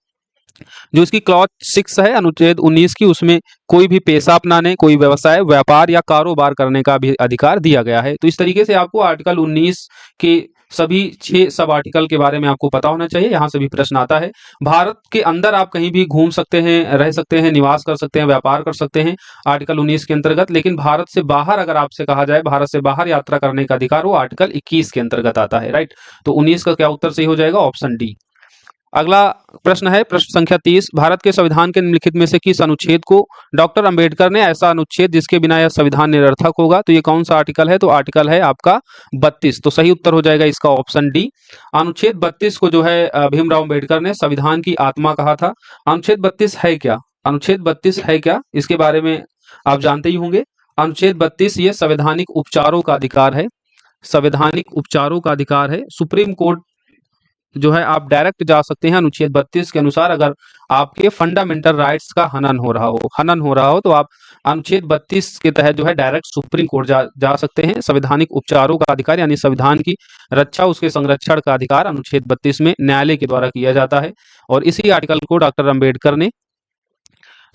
जो इसकी क्लॉज 6 है अनुच्छेद 19 की, उसमें कोई भी पेशा अपनाने, कोई व्यवसाय, व्यापार या कारोबार करने का भी अधिकार दिया गया है। तो इस तरीके से आपको आर्टिकल 19 के सभी 6 सब आर्टिकल के बारे में आपको पता होना चाहिए। यहाँ से भी प्रश्न आता है। भारत के अंदर आप कहीं भी घूम सकते हैं, रह सकते हैं, निवास कर सकते हैं, व्यापार कर सकते हैं आर्टिकल 19 के अंतर्गत। लेकिन भारत से बाहर अगर आपसे कहा जाए, भारत से बाहर यात्रा करने का अधिकार, वो आर्टिकल 21 के अंतर्गत आता है, राइट। तो 19 का क्या उत्तर सही हो जाएगा? Option D. अगला प्रश्न है प्रश्न संख्या 30। भारत के संविधान के निम्नलिखित में से किस अनुच्छेद को डॉक्टर अंबेडकर ने ऐसा अनुच्छेद जिसके बिना यह संविधान निरर्थक होगा? तो ये कौन सा आर्टिकल है? तो आर्टिकल है आपका 32। तो सही उत्तर हो जाएगा इसका ऑप्शन डी। अनुच्छेद 32 को जो है भीमराव अंबेडकर ने संविधान की आत्मा कहा था। अनुच्छेद 32 है क्या? अनुच्छेद 32 है क्या, इसके बारे में आप जानते ही होंगे। अनुच्छेद 32 ये संवैधानिक उपचारों का अधिकार है। संवैधानिक उपचारों का अधिकार है। सुप्रीम कोर्ट जो है आप डायरेक्ट जा सकते हैं अनुच्छेद 32 के अनुसार। अगर आपके फंडामेंटल राइट्स का हनन हो रहा हो तो आप अनुच्छेद 32 के तहत जो है डायरेक्ट सुप्रीम कोर्ट जा सकते हैं। संवैधानिक उपचारों का अधिकार यानी संविधान की रक्षा, उसके संरक्षण का अधिकार अनुच्छेद 32 में न्यायालय के द्वारा किया जाता है। और इसी आर्टिकल को डॉक्टर अंबेडकर ने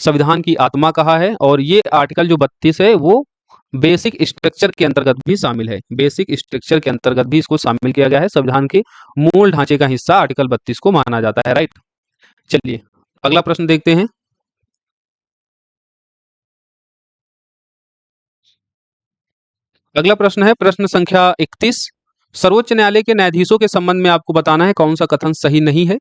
संविधान की आत्मा कहा है। और ये आर्टिकल जो 32 है वो बेसिक स्ट्रक्चर के अंतर्गत भी शामिल है। बेसिक स्ट्रक्चर के अंतर्गत भी इसको शामिल किया गया है। संविधान के मूल ढांचे का हिस्सा आर्टिकल 32 को माना जाता है, राइट। चलिए अगला प्रश्न देखते हैं। अगला प्रश्न है प्रश्न संख्या 31। सर्वोच्च न्यायालय के न्यायाधीशों के संबंध में आपको बताना है कौन सा कथन सही नहीं है।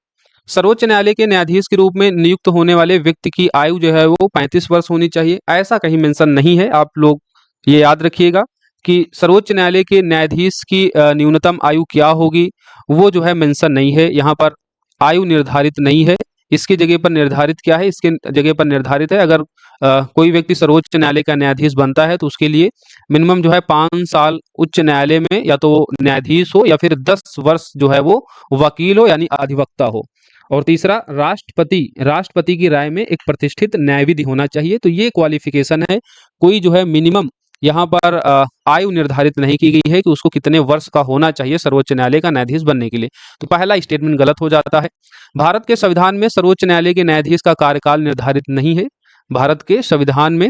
सर्वोच्च न्यायालय के न्यायाधीश के रूप में नियुक्त होने वाले व्यक्ति की आयु जो है वो 35 वर्ष होनी चाहिए, ऐसा कहीं मेंशन नहीं है। आप लोग ये याद रखिएगा कि सर्वोच्च न्यायालय के न्यायाधीश की न्यूनतम आयु क्या होगी, वो जो है मेंशन नहीं है। यहाँ पर आयु निर्धारित नहीं है। इसकी जगह पर निर्धारित क्या है? इसके जगह पर निर्धारित है अगर कोई व्यक्ति सर्वोच्च न्यायालय का न्यायाधीश बनता है तो उसके लिए मिनिमम जो है 5 साल उच्च न्यायालय में या तो न्यायाधीश हो या फिर 10 वर्ष जो है वो वकील हो यानी अधिवक्ता हो। और तीसरा, राष्ट्रपति की राय में एक प्रतिष्ठित न्यायविधि होना चाहिए। तो ये क्वालिफिकेशन है। कोई जो है मिनिमम यहाँ पर आयु निर्धारित नहीं की गई है कि उसको कितने वर्ष का होना चाहिए सर्वोच्च न्यायालय का न्यायाधीश बनने के लिए। तो पहला स्टेटमेंट गलत हो जाता है। भारत के संविधान में सर्वोच्च न्यायालय के न्यायाधीश का कार्यकाल निर्धारित नहीं है। भारत के संविधान में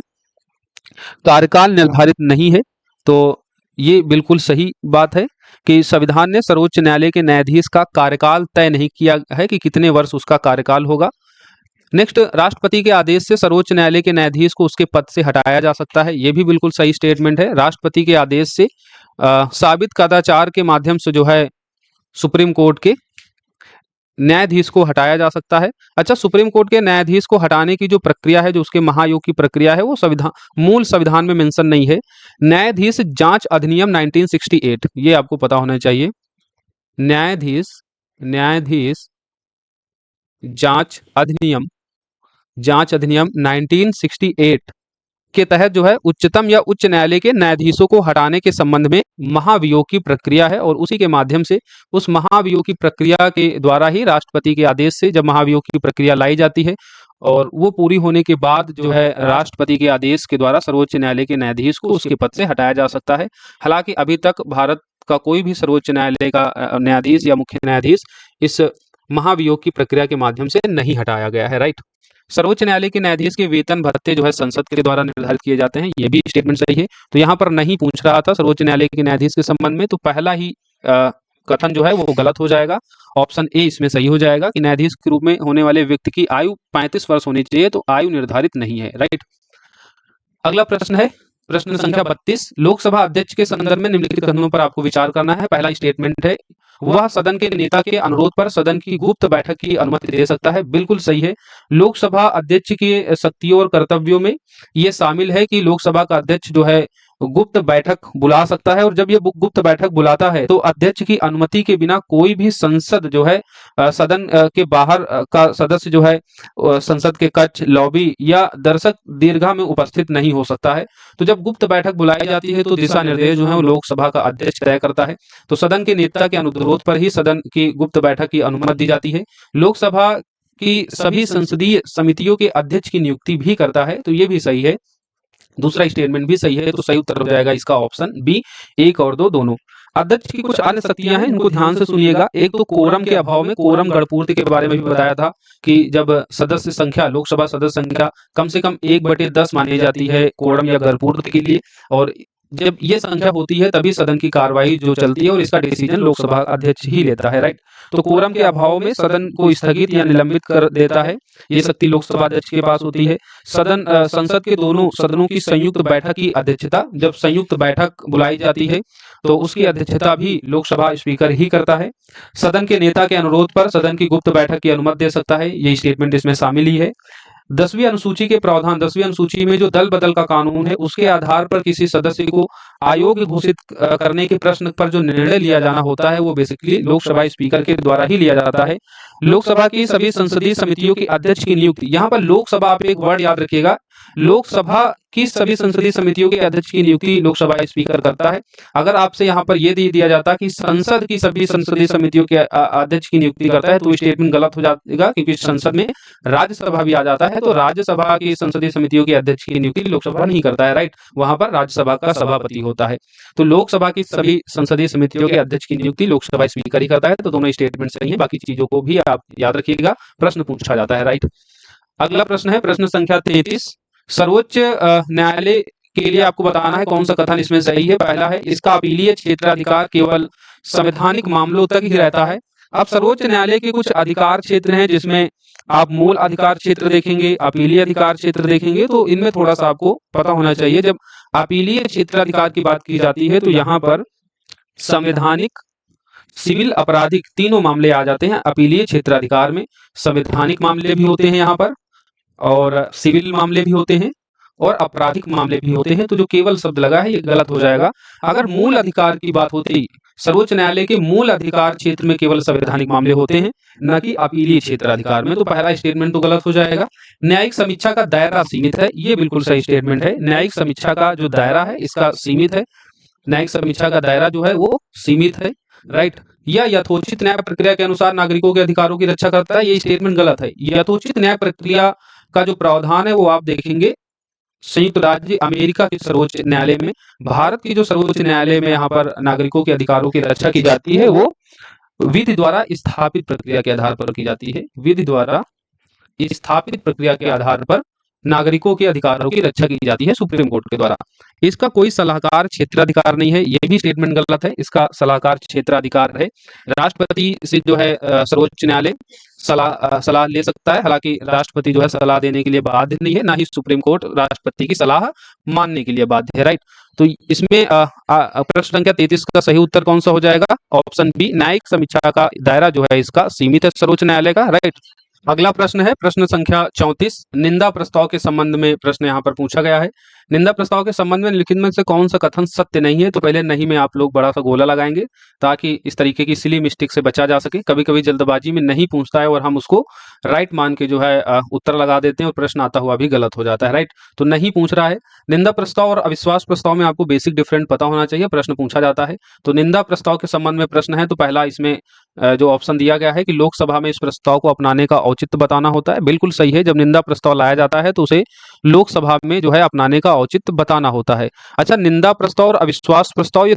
कार्यकाल निर्धारित नहीं है। तो ये बिल्कुल सही बात है कि संविधान ने सर्वोच्च न्यायालय के न्यायाधीश का कार्यकाल तय नहीं किया है कि कितने वर्ष उसका कार्यकाल होगा। नेक्स्ट, राष्ट्रपति के आदेश से सर्वोच्च न्यायालय के न्यायाधीश को उसके पद से हटाया जा सकता है। ये भी बिल्कुल सही स्टेटमेंट है। राष्ट्रपति के आदेश से साबित कदाचार के माध्यम से जो है सुप्रीम कोर्ट के न्यायाधीश को हटाया जा सकता है। अच्छा, सुप्रीम कोर्ट के न्यायाधीश को हटाने की जो प्रक्रिया है, जो उसके महायोग की प्रक्रिया है, वो मूल संविधान में मेंशन नहीं है। न्यायाधीश जांच अधिनियम 1968 ये आपको पता होना चाहिए। न्यायाधीश जांच अधिनियम 1968 के तहत जो है उच्चतम या उच्च न्यायालय के न्यायाधीशों को हटाने के संबंध में महाभियोग की प्रक्रिया है। और उसी के माध्यम से उस महाभियोग की प्रक्रिया के द्वारा ही राष्ट्रपति के आदेश से जब महाभियोग की प्रक्रिया लाई जाती है और वो पूरी होने के बाद जो है राष्ट्रपति के आदेश के द्वारा सर्वोच्च न्यायालय के न्यायाधीश को उसके पद से हटाया जा सकता है। हालांकि अभी तक भारत का कोई भी सर्वोच्च न्यायालय का न्यायाधीश या मुख्य न्यायाधीश इस महाभियोग की प्रक्रिया के माध्यम से नहीं हटाया गया है, राइट। सर्वोच्च न्यायालय के न्यायाधीश के वेतन भत्ते जो है संसद के द्वारा निर्धारित किए जाते हैं, ये भी स्टेटमेंट सही है। तो यहाँ पर नहीं पूछ रहा था सर्वोच्च न्यायालय के न्यायाधीश के संबंध में, तो पहला ही कथन जो है वो गलत हो जाएगा। ऑप्शन ए इसमें सही हो जाएगा कि न्यायाधीश के रूप में होने वाले व्यक्ति की आयु 35 वर्ष होनी चाहिए। तो आयु निर्धारित नहीं है, राइट। अगला प्रश्न है प्रश्न संख्या 32। लोकसभा अध्यक्ष के संदर्भ में निम्नलिखित कथनों पर आपको विचार करना है। पहला स्टेटमेंट है, वह सदन के नेता के अनुरोध पर सदन की गुप्त बैठक की अनुमति दे सकता है। बिल्कुल सही है। लोकसभा अध्यक्ष के शक्तियों और कर्तव्यों में यह शामिल है कि लोकसभा का अध्यक्ष जो है गुप्त बैठक बुला सकता है। और जब यह गुप्त बैठक बुलाता है तो अध्यक्ष की अनुमति के बिना कोई भी संसद जो है सदन के बाहर का सदस्य जो है संसद के कक्ष, लॉबी या दर्शक दीर्घा में उपस्थित नहीं हो सकता है। तो जब गुप्त बैठक बुलाई जाती है तो दिशा निर्देश जो है वो लोकसभा का अध्यक्ष तय करता है। तो सदन के नेता के अनुरोध पर ही सदन की गुप्त बैठक की अनुमति दी जाती है। लोकसभा की सभी संसदीय समितियों के अध्यक्ष की नियुक्ति भी करता है। तो ये भी सही है दूसरा स्टेटमेंट भी सही है, तो सही उत्तर हो जाएगा इसका ऑप्शन बी, 1 और 2 दोनों। अध्यक्ष की कुछ अन्य शक्तियां हैं, इनको ध्यान से सुनिएगा। एक तो कोरम के अभाव में कोरम गणपूर्ति के बारे में भी बताया था कि जब सदस्य संख्या, लोकसभा सदस्य संख्या कम से कम 1/10 मानी जाती है कोरम या गणपूर्ति के लिए, और जब ये संख्या होती है तभी सदन की कार्रवाई जो चलती है और इसका डिसीजन लोकसभा अध्यक्ष ही लेता है, राइट। तो कोरम के अभाव में सदन को स्थगित या निलंबित कर देता है, ये शक्ति लोकसभा अध्यक्ष के पास होती है। संसद के दोनों सदनों की संयुक्त बैठक की अध्यक्षता, जब संयुक्त बैठक बुलाई जाती है तो उसकी अध्यक्षता भी लोकसभा स्पीकर ही करता है। सदन के नेता के अनुरोध पर सदन की गुप्त बैठक की अनुमति दे सकता है, ये स्टेटमेंट इसमें शामिल ही है। 10वीं अनुसूची के प्रावधान, 10वीं अनुसूची में जो दल बदल का कानून है उसके आधार पर किसी सदस्य को अयोग्य घोषित करने के प्रश्न पर जो निर्णय लिया जाना होता है वो बेसिकली लोकसभा स्पीकर के द्वारा ही लिया जाता है। लोकसभा की सभी संसदीय समितियों की अध्यक्ष की नियुक्ति, यहाँ पर लोकसभा, आप एक वर्ड याद रखिएगा, लोकसभा की सभी संसदीय समितियों के अध्यक्ष की नियुक्ति लोकसभा स्पीकर करता है। अगर आपसे यहाँ पर यह दिया जाता कि संसद की सभी संसदीय समितियों के अध्यक्ष की नियुक्ति करता है तो स्टेटमेंट गलत हो जाएगा, क्योंकि संसद में राज्यसभा भी आ जाता है, तो राज्यसभा की संसदीय समितियों के अध्यक्ष की नियुक्ति लोकसभा नहीं करता है, राइट। वहां पर राज्यसभा का सभापति होता है। तो लोकसभा की सभी संसदीय समितियों के अध्यक्ष की नियुक्ति लोकसभा स्पीकर ही करता है। तो दोनों स्टेटमेंट सही है, बाकी चीजों को भी आप याद रखिएगा, प्रश्न पूछा जाता है, राइट। अगला प्रश्न है प्रश्न संख्या 33। सर्वोच्च न्यायालय के लिए आपको बताना है कौन सा कथन इसमें सही है। पहला है, इसका अपीलीय क्षेत्राधिकार केवल संवैधानिक मामलों तक ही रहता है। अब सर्वोच्च न्यायालय के कुछ अधिकार क्षेत्र हैं जिसमें आप मूल अधिकार क्षेत्र देखेंगे, अपीलीय अधिकार क्षेत्र देखेंगे, तो इनमें थोड़ा सा आपको पता होना चाहिए। जब अपीलीय क्षेत्राधिकार की बात की जाती है तो यहाँ पर संवैधानिक, सिविल, आपराधिक तीनों मामले आ जाते हैं अपीलीय क्षेत्राधिकार में। संवैधानिक मामले भी होते हैं यहाँ पर, और सिविल मामले भी होते हैं, और आपराधिक मामले भी होते हैं। तो जो केवल शब्द लगा है ये गलत हो जाएगा। अगर मूल अधिकार की बात होती, सर्वोच्च न्यायालय के मूल अधिकार क्षेत्र में केवल संवैधानिक मामले होते हैं, न कि अपीलीय क्षेत्राधिकार में, तो पहला स्टेटमेंट तो गलत हो जाएगा। न्यायिक समीक्षा का दायरा सीमित है, ये बिल्कुल सही स्टेटमेंट है। न्यायिक समीक्षा का जो दायरा है इसका सीमित है, न्यायिक समीक्षा का दायरा जो है वो सीमित है, राइट। या यथोचित न्याय प्रक्रिया के अनुसार नागरिकों के अधिकारों की रक्षा करता है, ये स्टेटमेंट गलत है। यथोचित न्याय प्रक्रिया का जो प्रावधान है वो आप देखेंगे संयुक्त राज्य अमेरिका के सर्वोच्च न्यायालय में। भारत की जो सर्वोच्च न्यायालय में यहाँ पर नागरिकों के अधिकारों की रक्षा की जाती है वो विधि द्वारा स्थापित प्रक्रिया के आधार पर की जाती है। विधि द्वारा स्थापित प्रक्रिया के आधार पर नागरिकों के अधिकारों की रक्षा की जाती है सुप्रीम कोर्ट के द्वारा। इसका कोई सलाहकार क्षेत्राधिकार नहीं है, ये भी स्टेटमेंट गलत है। इसका सलाहकार क्षेत्राधिकार है। राष्ट्रपति से जो है सर्वोच्च न्यायालय सलाह ले सकता है, हालांकि राष्ट्रपति जो है सलाह देने के लिए बाध्य नहीं है, ना ही सुप्रीम कोर्ट राष्ट्रपति की सलाह मानने के लिए बाध्य है, राइट। तो इसमें प्रश्न संख्या 33 का सही उत्तर कौन सा हो जाएगा? ऑप्शन बी, न्यायिक समीक्षा का दायरा जो है इसका सीमित है सर्वोच्च न्यायालय का, राइट। अगला प्रश्न है प्रश्न संख्या 34। निंदा प्रस्ताव के संबंध में प्रश्न यहाँ पर पूछा गया है। निंदा प्रस्ताव के संबंध में निम्नलिखित में से कौन सा कथन सत्य नहीं है? तो पहले नहीं में आप लोग बड़ा सा गोला लगाएंगे ताकि इस तरीके की सिली मिस्टेक से बचा जा सके। कभी कभी जल्दबाजी में नहीं पूछता है और हम उसको राइट मान के जो है उत्तर लगा देते हैं और प्रश्न आता हुआ भी गलत हो जाता है, राइट। तो नहीं पूछ रहा है। निंदा प्रस्ताव और अविश्वास प्रस्ताव में आपको बेसिक डिफरेंट पता होना चाहिए, प्रश्न पूछा जाता है। तो निंदा प्रस्ताव के संबंध में प्रश्न है तो पहला इसमें जो ऑप्शन दिया गया है कि लोकसभा में इस प्रस्ताव को अपनाने का औचित्य बताना होता है, बिल्कुल सही है। जब निंदा प्रस्ताव लाया जाता है तो उसे लोकसभा में जो है अपनाने का औचित्य बताना होता है। अच्छा, निंदा प्रस्ताव और अविश्वास प्रस्ताव ये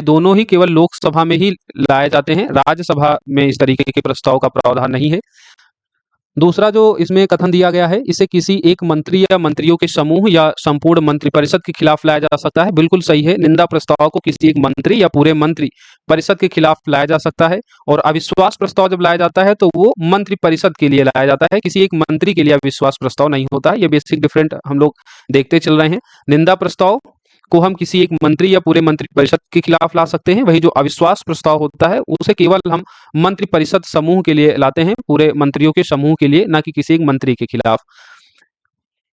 दोनों ही केवल लोकसभा में ही लाए जाते हैं, राज्यसभा में इस तरीके के प्रस्ताव का प्रावधान नहीं है। दूसरा जो इसमें कथन दिया गया है, इसे किसी एक मंत्री या मंत्रियों के समूह या संपूर्ण मंत्रिपरिषद के खिलाफ लाया जा सकता है, बिल्कुल सही है। निंदा प्रस्ताव को किसी एक मंत्री या पूरे मंत्री परिषद के खिलाफ लाया जा सकता है। और अविश्वास प्रस्ताव जब लाया जाता है तो वो मंत्रिपरिषद के लिए लाया जाता है, किसी एक मंत्री के लिए अविश्वास प्रस्ताव नहीं होता है। ये बेसिक डिफरेंट हम लोग देखते चल रहे हैं। निंदा प्रस्ताव को हम किसी एक मंत्री या पूरे मंत्रिपरिषद के खिलाफ ला सकते हैं, वही जो अविश्वास प्रस्ताव होता है उसे केवल हम मंत्रिपरिषद समूह के लिए लाते हैं, पूरे मंत्रियों के समूह के लिए, ना कि किसी एक मंत्री के खिलाफ।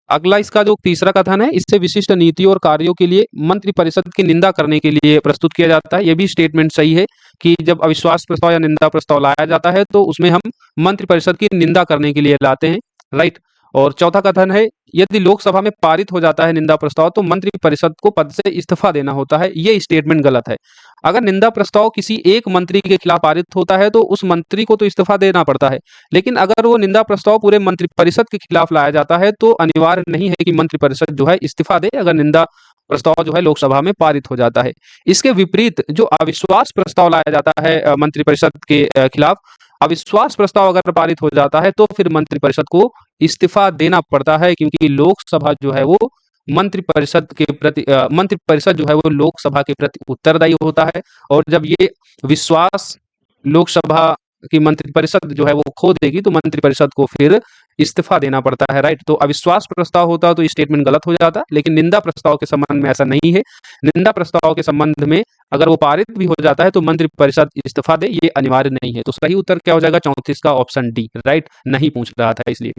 अगला इसका जो तीसरा कथन है, इससे विशिष्ट नीतियों और कार्यों के लिए मंत्रिपरिषद की निंदा करने के लिए प्रस्तुत किया जाता है। यह भी स्टेटमेंट सही है कि जब अविश्वास प्रस्ताव या निंदा प्रस्ताव लाया जाता है तो उसमें हम मंत्रिपरिषद की निंदा करने के लिए लाते हैं, राइट। और चौथा कथन है, यदि लोकसभा में पारित हो जाता है निंदा प्रस्ताव तो मंत्रिपरिषद को पद से इस्तीफा देना होता है। ये स्टेटमेंट गलत है। अगर निंदा प्रस्ताव किसी एक मंत्री के खिलाफ पारित होता है तो उस मंत्री को तो इस्तीफा देना पड़ता है, लेकिन अगर वो निंदा प्रस्ताव पूरे मंत्रिपरिषद के खिलाफ लाया जाता है तो अनिवार्य नहीं है कि मंत्रिपरिषद जो है इस्तीफा दे अगर निंदा प्रस्ताव जो है लोकसभा में पारित हो जाता है। इसके विपरीत जो अविश्वास प्रस्ताव लाया जाता है मंत्रिपरिषद के खिलाफ, अविश्वास प्रस्ताव अगर पारित हो जाता है तो फिर मंत्रिपरिषद को इस्तीफा देना पड़ता है, क्योंकि लोकसभा जो है वो मंत्रिपरिषद जो है वो लोकसभा के प्रति उत्तरदायी होता है। और जब ये विश्वास लोकसभा की मंत्रिपरिषद जो है वो खो देगी तो मंत्रिपरिषद को फिर इस्तीफा देना पड़ता है, राइट। तो अविश्वास प्रस्ताव होता तो स्टेटमेंट गलत हो जाता, लेकिन निंदा प्रस्ताव के संबंध में ऐसा नहीं है। निंदा प्रस्ताव के संबंध में अगर वो पारित भी हो जाता है तो मंत्रिपरिषद इस्तीफा दे, ये अनिवार्य नहीं है। तो सही उत्तर क्या हो जाएगा? 34 का ऑप्शन डी, राइट। नहीं पूछ रहा था इसलिए।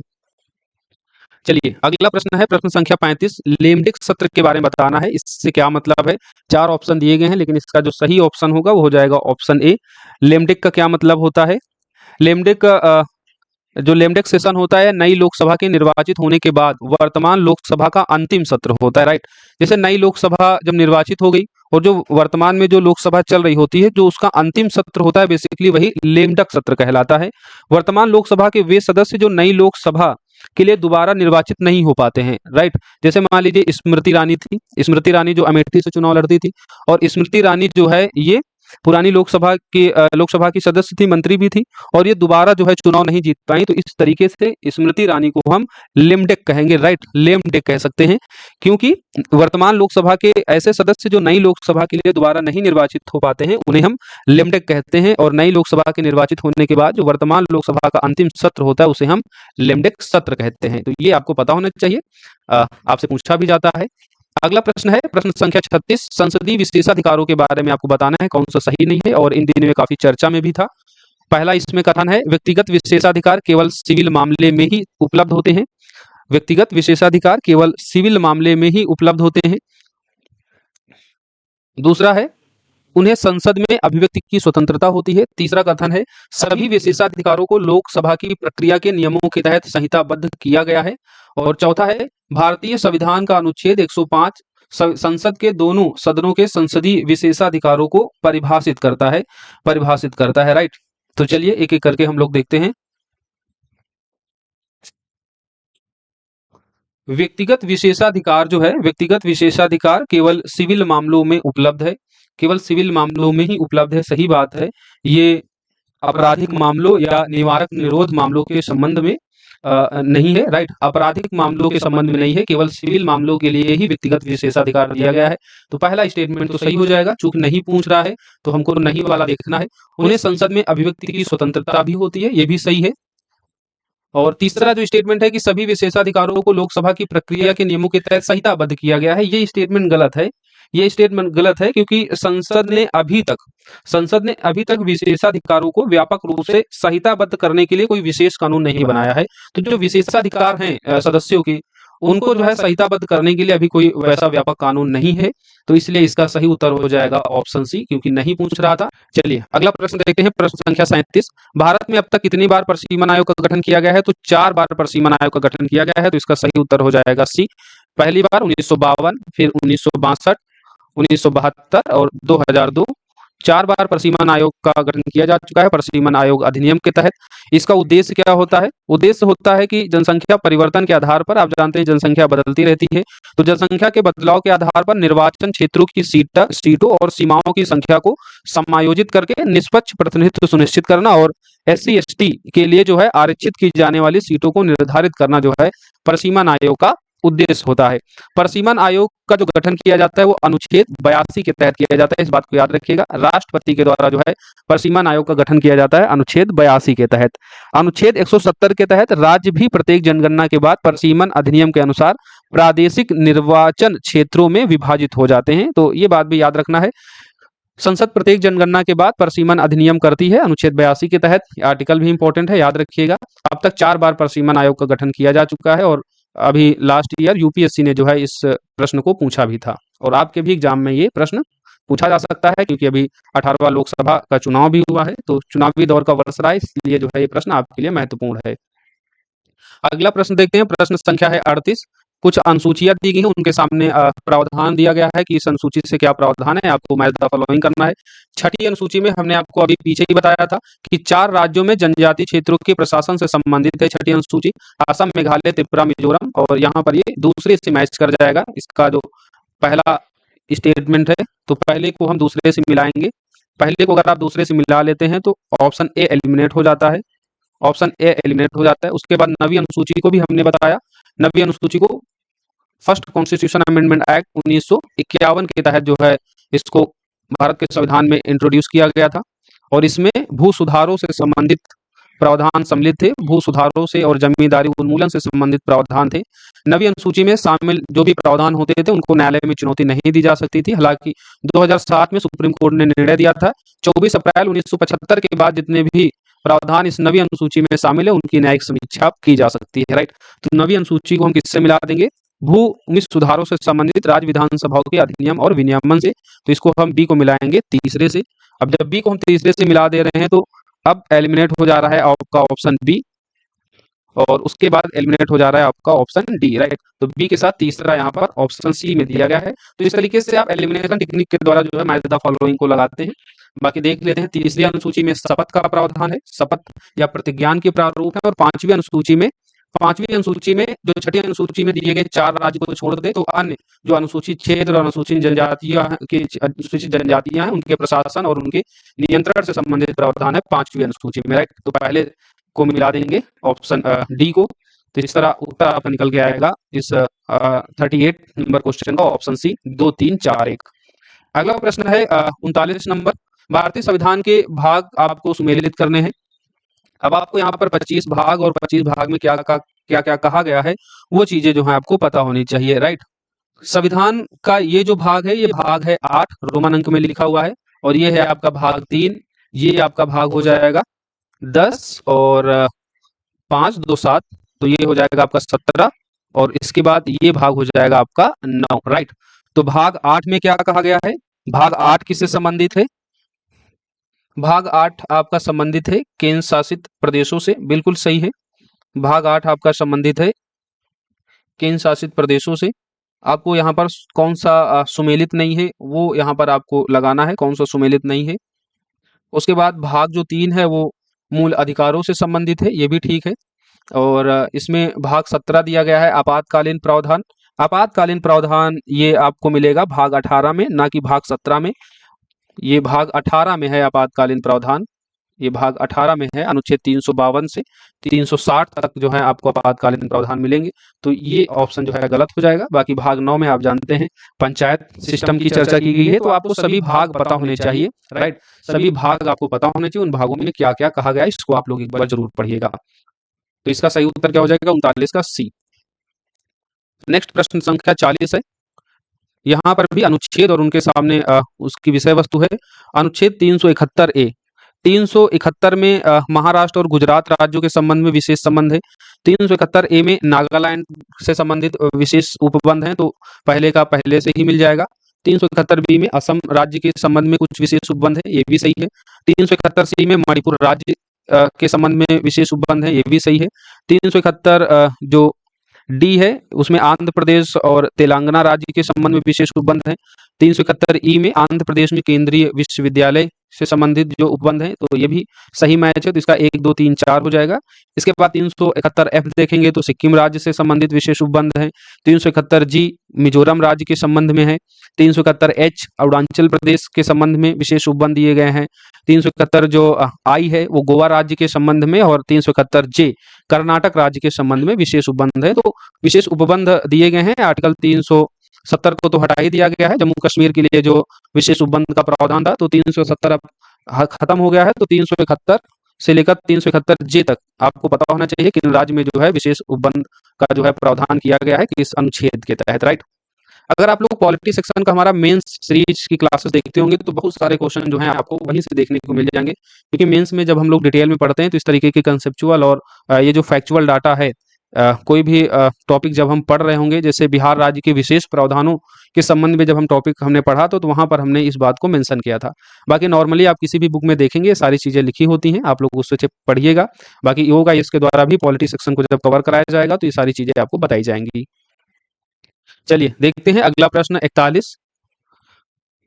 चलिए अगला प्रश्न है प्रश्न संख्या 35, लेमडिक सत्र के बारे में बताना है। इससे क्या मतलब है? 4 ऑप्शन दिए गए हैं, लेकिन इसका जो सही ऑप्शन होगा वो हो जाएगा ऑप्शन ए। लेमडिक का क्या मतलब होता है? लेमडिक जो लेमडिक सेशन होता है नई लोकसभा के निर्वाचित होने के बाद वर्तमान लोकसभा का अंतिम सत्र होता है, राइट। जैसे नई लोकसभा जब निर्वाचित हो गई और जो वर्तमान में जो लोकसभा चल रही होती है, जो उसका अंतिम सत्र होता है बेसिकली वही लेमडक सत्र कहलाता है। वर्तमान लोकसभा के वे सदस्य जो नई लोकसभा के लिए दोबारा निर्वाचित नहीं हो पाते हैं, राइट। जैसे मान लीजिए स्मृति ईरानी थी, स्मृति ईरानी जो अमेठी से चुनाव लड़ती थी, और स्मृति ईरानी जो है ये पुरानी लोकसभा की सदस्य थी, मंत्री भी थी, और ये दोबारा जो है चुनाव नहीं जीत पाई। तो इस तरीके से स्मृति ईरानी को हम लेमडेक कहेंगे, राइट। लेमडेक कह सकते हैं, क्योंकि वर्तमान लोकसभा के ऐसे सदस्य जो नई लोकसभा के लिए दोबारा नहीं निर्वाचित हो पाते हैं उन्हें हम लेमडेक कहते हैं। और नई लोकसभा के निर्वाचित होने के बाद जो वर्तमान लोकसभा का अंतिम सत्र होता है उसे हम लेमडेक सत्र कहते हैं। तो ये आपको पता होना चाहिए, आपसे पूछा भी जाता है। अगला प्रश्न है प्रश्न संख्या 36, संसदीय विशेषाधिकारों के बारे में आपको बताना है कौन सा सही नहीं है, और इन दिनों में काफी चर्चा में भी था। पहला इसमें कथन है, व्यक्तिगत विशेषाधिकार केवल सिविल मामले में ही उपलब्ध होते हैं। व्यक्तिगत विशेषाधिकार केवल सिविल मामले में ही उपलब्ध होते हैं। दूसरा है, उन्हें संसद में अभिव्यक्ति की स्वतंत्रता होती है। तीसरा कथन है, सभी विशेषाधिकारों को लोकसभा की प्रक्रिया के नियमों के तहत संहिताबद्ध किया गया है। और चौथा है, भारतीय संविधान का अनुच्छेद 105 संसद के दोनों सदनों के संसदीय विशेषाधिकारों को परिभाषित करता है, राइट। तो चलिए एक एक करके हम लोग देखते हैं। व्यक्तिगत विशेषाधिकार जो है, व्यक्तिगत विशेषाधिकार केवल सिविल मामलों में उपलब्ध है, केवल सिविल मामलों में ही उपलब्ध है, सही बात है। ये आपराधिक मामलों या निवारक निरोध मामलों के संबंध में नहीं है, राइट। आपराधिक मामलों के संबंध में नहीं है, केवल सिविल मामलों के लिए ही व्यक्तिगत विशेषाधिकार दिया गया है। तो पहला स्टेटमेंट तो सही हो जाएगा, चूंकि नहीं पूछ रहा है तो हमको नहीं वाला देखना है। उन्हें संसद में अभिव्यक्ति की स्वतंत्रता भी होती है, ये भी सही है। और तीसरा जो स्टेटमेंट है कि सभी विशेषाधिकारों को लोकसभा की प्रक्रिया के नियमों के तहत संहिताबद्ध किया गया है, ये स्टेटमेंट गलत है। ये स्टेटमेंट गलत है क्योंकि संसद ने अभी तक विशेषाधिकारों को व्यापक रूप से संहिताबद्ध करने के लिए कोई विशेष कानून नहीं बनाया है। तो जो विशेषाधिकार हैं सदस्यों के, उनको जो है संहिताबद्ध करने के लिए अभी कोई वैसा व्यापक कानून नहीं है। तो इसलिए इसका सही उत्तर हो जाएगा ऑप्शन सी, क्योंकि नहीं पूछ रहा था। चलिए अगला प्रश्न देखते हैं, प्रश्न संख्या 37, भारत में अब तक कितनी बार परिसीमन आयोग का गठन किया गया है? तो 4 बार परिसीमन आयोग का गठन किया गया है। तो इसका सही उत्तर हो जाएगा सी। पहली बार 1952, फिर 1962, 1972 और 2002। 4 बार परिसीमन आयोग का गठन किया जा चुका है परिसीमन आयोग अधिनियम के तहत। इसका उद्देश्य क्या होता है? उद्देश्य होता है कि जनसंख्या परिवर्तन के आधार पर, आप जानते हैं जनसंख्या बदलती रहती है, तो जनसंख्या के बदलाव के आधार पर निर्वाचन क्षेत्रों की सीटों और सीमाओं की संख्या को समायोजित करके निष्पक्ष प्रतिनिधित्व सुनिश्चित करना, और SC ST के लिए जो है आरक्षित की जाने वाली सीटों को निर्धारित करना जो है परिसीमन आयोग का उद्देश्य होता है। परिसीमन आयोग का जो गठन किया जाता है वो अनुच्छेद 82 के तहत किया जाता है, इस बात को याद रखिएगा। राष्ट्रपति के द्वारा जो है परिसीमन आयोग का गठन किया जाता है अनुच्छेद 82 के तहत। अनुच्छेद 170 के तहत राज्य भी प्रत्येक जनगणना के बाद परिसीमन अधिनियम के अनुसार प्रादेशिक निर्वाचन क्षेत्रों में विभाजित हो जाते हैं। तो ये बात भी याद रखना है, संसद प्रत्येक जनगणना के बाद परिसीमन अधिनियम करती है अनुच्छेद 82 के तहत। आर्टिकल भी इंपॉर्टेंट है, याद रखिएगा। अब तक 4 बार परिसीमन आयोग का गठन किया जा चुका है, और अभी लास्ट ईयर UPSC ने जो है इस प्रश्न को पूछा भी था, और आपके भी एग्जाम में ये प्रश्न पूछा जा सकता है, क्योंकि अभी 18वां लोकसभा का चुनाव भी हुआ है, तो चुनावी दौर का वर्ष रहा है, इसलिए जो है ये प्रश्न आपके लिए महत्वपूर्ण है। अगला प्रश्न देखते हैं, प्रश्न संख्या है 38। कुछ अनुसूचियां दी गई हैं, उनके सामने प्रावधान दिया गया है कि इस अनुसूची से क्या प्रावधान है, आपको मैच द फॉलोइंग करना है। छठी अनुसूची में हमने आपको अभी पीछे ही बताया था कि 4 राज्यों में जनजातीय क्षेत्रों के प्रशासन से संबंधित है छठी अनुसूची, असम, मेघालय, त्रिपुरा, मिजोरम, और यहाँ पर ये दूसरे से मैच कर जाएगा। इसका जो पहला स्टेटमेंट है, तो पहले को हम दूसरे से मिलाएंगे। पहले को अगर आप दूसरे से मिला लेते हैं तो ऑप्शन ए एलिमिनेट हो जाता है, ऑप्शन ए एलिमिनेट हो जाता है। उसके बाद नवी अनुसूची को भी हमने बताया, नवी अनुसूची को फर्स्ट कॉन्स्टिट्यूशन अमेंडमेंट एक्ट 1951 के तहत जो है इसको भारत के संविधान में इंट्रोड्यूस किया गया था, और इसमें भू सुधारों से संबंधित प्रावधान सम्मिलित थे। भू सुधारों से और जमींदारी उन्मूलन से संबंधित प्रावधान थे। नवी अनुसूची में शामिल जो भी प्रावधान होते थे उनको न्यायालय में चुनौती नहीं दी जा सकती थी। हालांकि 2007 में सुप्रीम कोर्ट ने निर्णय दिया था 24 अप्रैल 1975 के बाद जितने भी प्रावधान इस नवी अनुसूची में शामिल है उनकी न्यायिक समीक्षा की जा सकती है। राइट, तो नवी अनुसूची को हम किससे मिला देंगे? भूमि सुधारों से संबंधित राज्य विधानसभाओं के अधिनियम और विनियमन से। तो इसको हम बी को मिलाएंगे तीसरे से। अब जब बी को हम तीसरे से मिला दे रहे हैं तो अब एलिमिनेट हो जा रहा है आपका ऑप्शन बी, और उसके बाद एलिमिनेट हो जा रहा है आपका ऑप्शन डी। राइट, तो बी के साथ तीसरा यहाँ पर ऑप्शन सी में दिया गया है। तो इस तरीके से आप एलिमिनेशन टेक्निक के द्वारा जो है मैच द फॉलोइंग को लगाते हैं। बाकी देख लेते हैं, तीसरी अनुसूची में शपथ का प्रावधान है, शपथ या प्रतिज्ञान के प्रारूप है। और पांचवी अनुसूची में जो छठी अनुसूची में दिए गए 4 राज्य को छोड़ दे तो अन्य जो अनुसूचित क्षेत्र और अनुसूचित जनजातियां हैं उनके प्रशासन और उनके नियंत्रण से संबंधित प्रावधान है पांचवी अनुसूची में। राइट, तो पहले को मिला देंगे ऑप्शन डी को। तो इस तरह उत्तर आपका निकल के आएगा इस 38 नंबर क्वेश्चन का ऑप्शन सी 2, 3, 4, 1। अगला प्रश्न है 39 नंबर। भारतीय संविधान के भाग आपको सुमेलित करने हैं। अब आपको यहाँ पर 25 भाग और 25 भाग में क्या क्या कहा गया है वो चीजें जो है आपको पता होनी चाहिए। राइट, संविधान का ये जो भाग है ये भाग है 8, रोमन अंक में लिखा हुआ है, और ये है आपका भाग 3, ये आपका भाग हो जाएगा 10, और 5, 2, 7, तो ये हो जाएगा आपका 17, और इसके बाद ये भाग हो जाएगा आपका 9। राइट, तो भाग 8 में क्या कहा गया है? भाग 8 किससे संबंधित है? भाग 8 आपका संबंधित है केंद्र शासित प्रदेशों से। बिल्कुल सही है, भाग 8 आपका संबंधित है केंद्र शासित प्रदेशों से। आपको यहाँ पर कौन सा सुमेलित नहीं है वो यहाँ पर आपको लगाना है, कौन सा सुमेलित नहीं है। उसके बाद भाग जो 3 है वो मूल अधिकारों से संबंधित है, ये भी ठीक है। और इसमें भाग 17 दिया गया है आपातकालीन प्रावधान। आपातकालीन प्रावधान ये आपको मिलेगा भाग 18 में, ना कि भाग 17 में। ये भाग 18 में है आपातकालीन प्रावधान, ये भाग 18 में है। अनुच्छेद 352 से 360 तक जो है आपको आपातकालीन प्रावधान मिलेंगे। तो ये ऑप्शन जो है गलत हो जाएगा। बाकी भाग 9 में आप जानते हैं पंचायत सिस्टम की चर्चा की गई है, तो आपको सभी भाग पता होने चाहिए। राइट, सभी भाग आपको पता होने चाहिए, उन भागों में क्या क्या कहा गया है इसको आप लोग एक बार जरूर पढ़िएगा। तो इसका सही उत्तर क्या हो जाएगा? 39 का सी। नेक्स्ट प्रश्न संख्या 40 है। यहाँ पर भी अनुच्छेद और उनके सामने उसकी विषय वस्तु है। अनुच्छेद 371 ए। 371 में महाराष्ट्र और गुजरात राज्यों के संबंध में विशेष संबंध है। 371 ए में नागालैंड से संबंधित विशेष उपबंध हैं, तो पहले का पहले से ही मिल जाएगा। 371 बी में असम राज्य के संबंध में कुछ विशेष उपबंध है, ये भी सही है। 371 सी में मणिपुर राज्य के संबंध में विशेष उपबंध है, ये भी सही है। 371 जो डी है उसमें आंध्र प्रदेश और तेलंगाना राज्य के संबंध में विशेष उपबंध है। 371 ई में आंध्र प्रदेश में केंद्रीय विश्वविद्यालय से संबंधित जो उपबंध है, तो ये भी सही मैच है। तो इसका 1, 2, 3, 4 हो जाएगा। इसके बाद 371 एफ देखेंगे तो सिक्किम राज्य से संबंधित विशेष उपबंध है। 371 जी मिजोरम राज्य के संबंध में है। 371 एच अरुणाचल प्रदेश के संबंध में विशेष उपबंध दिए गए हैं। 371 जो आई है वो गोवा राज्य के संबंध में, और 371 जे कर्नाटक राज्य के संबंध में विशेष उपबंध है। तो विशेष उपबंध दिए गए हैं। आर्टिकल 370 को तो हटा ही दिया गया है, जम्मू कश्मीर के लिए जो विशेष उपबंध का प्रावधान था, तो 370 अब खत्म हो गया है। तो 371 से लेकर 371 जे तक आपको पता होना चाहिए कि राज्य में जो है विशेष उपबंध का जो है प्रावधान किया गया है किस अनुच्छेद के तहत। राइट, अगर आप लोग पॉलिटी सेक्शन का हमारा मेंस सीरीज की क्लासेस देखते होंगे तो बहुत सारे क्वेश्चन जो हैं आपको वहीं से देखने को मिल जाएंगे, क्योंकि मेंस में जब हम लोग डिटेल में पढ़ते हैं तो इस तरीके के कंसेप्चुअल और ये जो फैक्चुअल डाटा है कोई भी टॉपिक जब हम पढ़ रहे होंगे, जैसे बिहार राज्य के विशेष प्रावधानों के संबंध में जब हम टॉपिक हमने पढ़ा तो वहाँ पर हमने इस बात को मेंशन किया था। बाकी नॉर्मली आप किसी भी बुक में देखेंगे, ये सारी चीज़ें लिखी होती हैं, आप लोग उससे पढ़िएगा। बाकी योगा इसके द्वारा भी पॉलिटी सेक्शन को जब कवर कराया जाएगा तो ये सारी चीज़ें आपको बताई जाएंगी। चलिए देखते हैं अगला प्रश्न 41।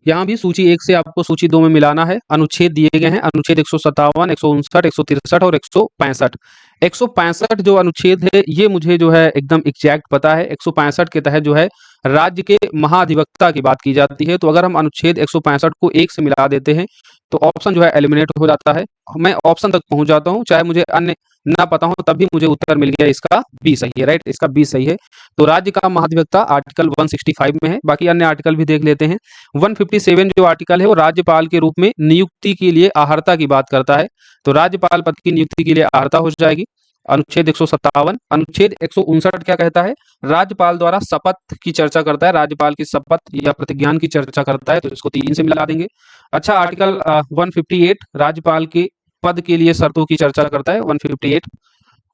यहाँ भी सूची 1 से आपको सूची 2 में मिलाना है। अनुच्छेद दिए गए हैं, अनुच्छेद 157, 159, 163 और 165। 165 जो अनुच्छेद है ये मुझे जो है एकदम एग्जैक्ट पता है। 165 के तहत जो है राज्य के महाधिवक्ता की बात की जाती है। तो अगर हम अनुच्छेद 165 को 1 से मिला देते हैं तो ऑप्शन जो है एलिमिनेट हो जाता है। मैं ऑप्शन तक पहुंच जाता हूं, चाहे मुझे अन्य ना पता हो तब भी मुझे उत्तर मिल गया, इसका बी सही है। राइट, इसका बी सही है। तो राज्य का महाधिवक्ता आर्टिकल 165 में है। बाकी अन्य आर्टिकल भी देख लेते हैं। 157 जो आर्टिकल है वो राज्यपाल के रूप में नियुक्ति के लिए आहर्ता की बात करता है। तो राज्यपाल पद की नियुक्ति के लिए आहर्ता हो जाएगी। अनुच्छेद 157। अनुच्छेद 159 क्या कहता है? राज्यपाल द्वारा शपथ की चर्चा करता है, राज्यपाल की शपथ या प्रतिज्ञान की चर्चा करता है, तो इसको 3 से मिला देंगे। अच्छा, आर्टिकल 158 राज्यपाल के पद के लिए शर्तों की चर्चा करता है, 158।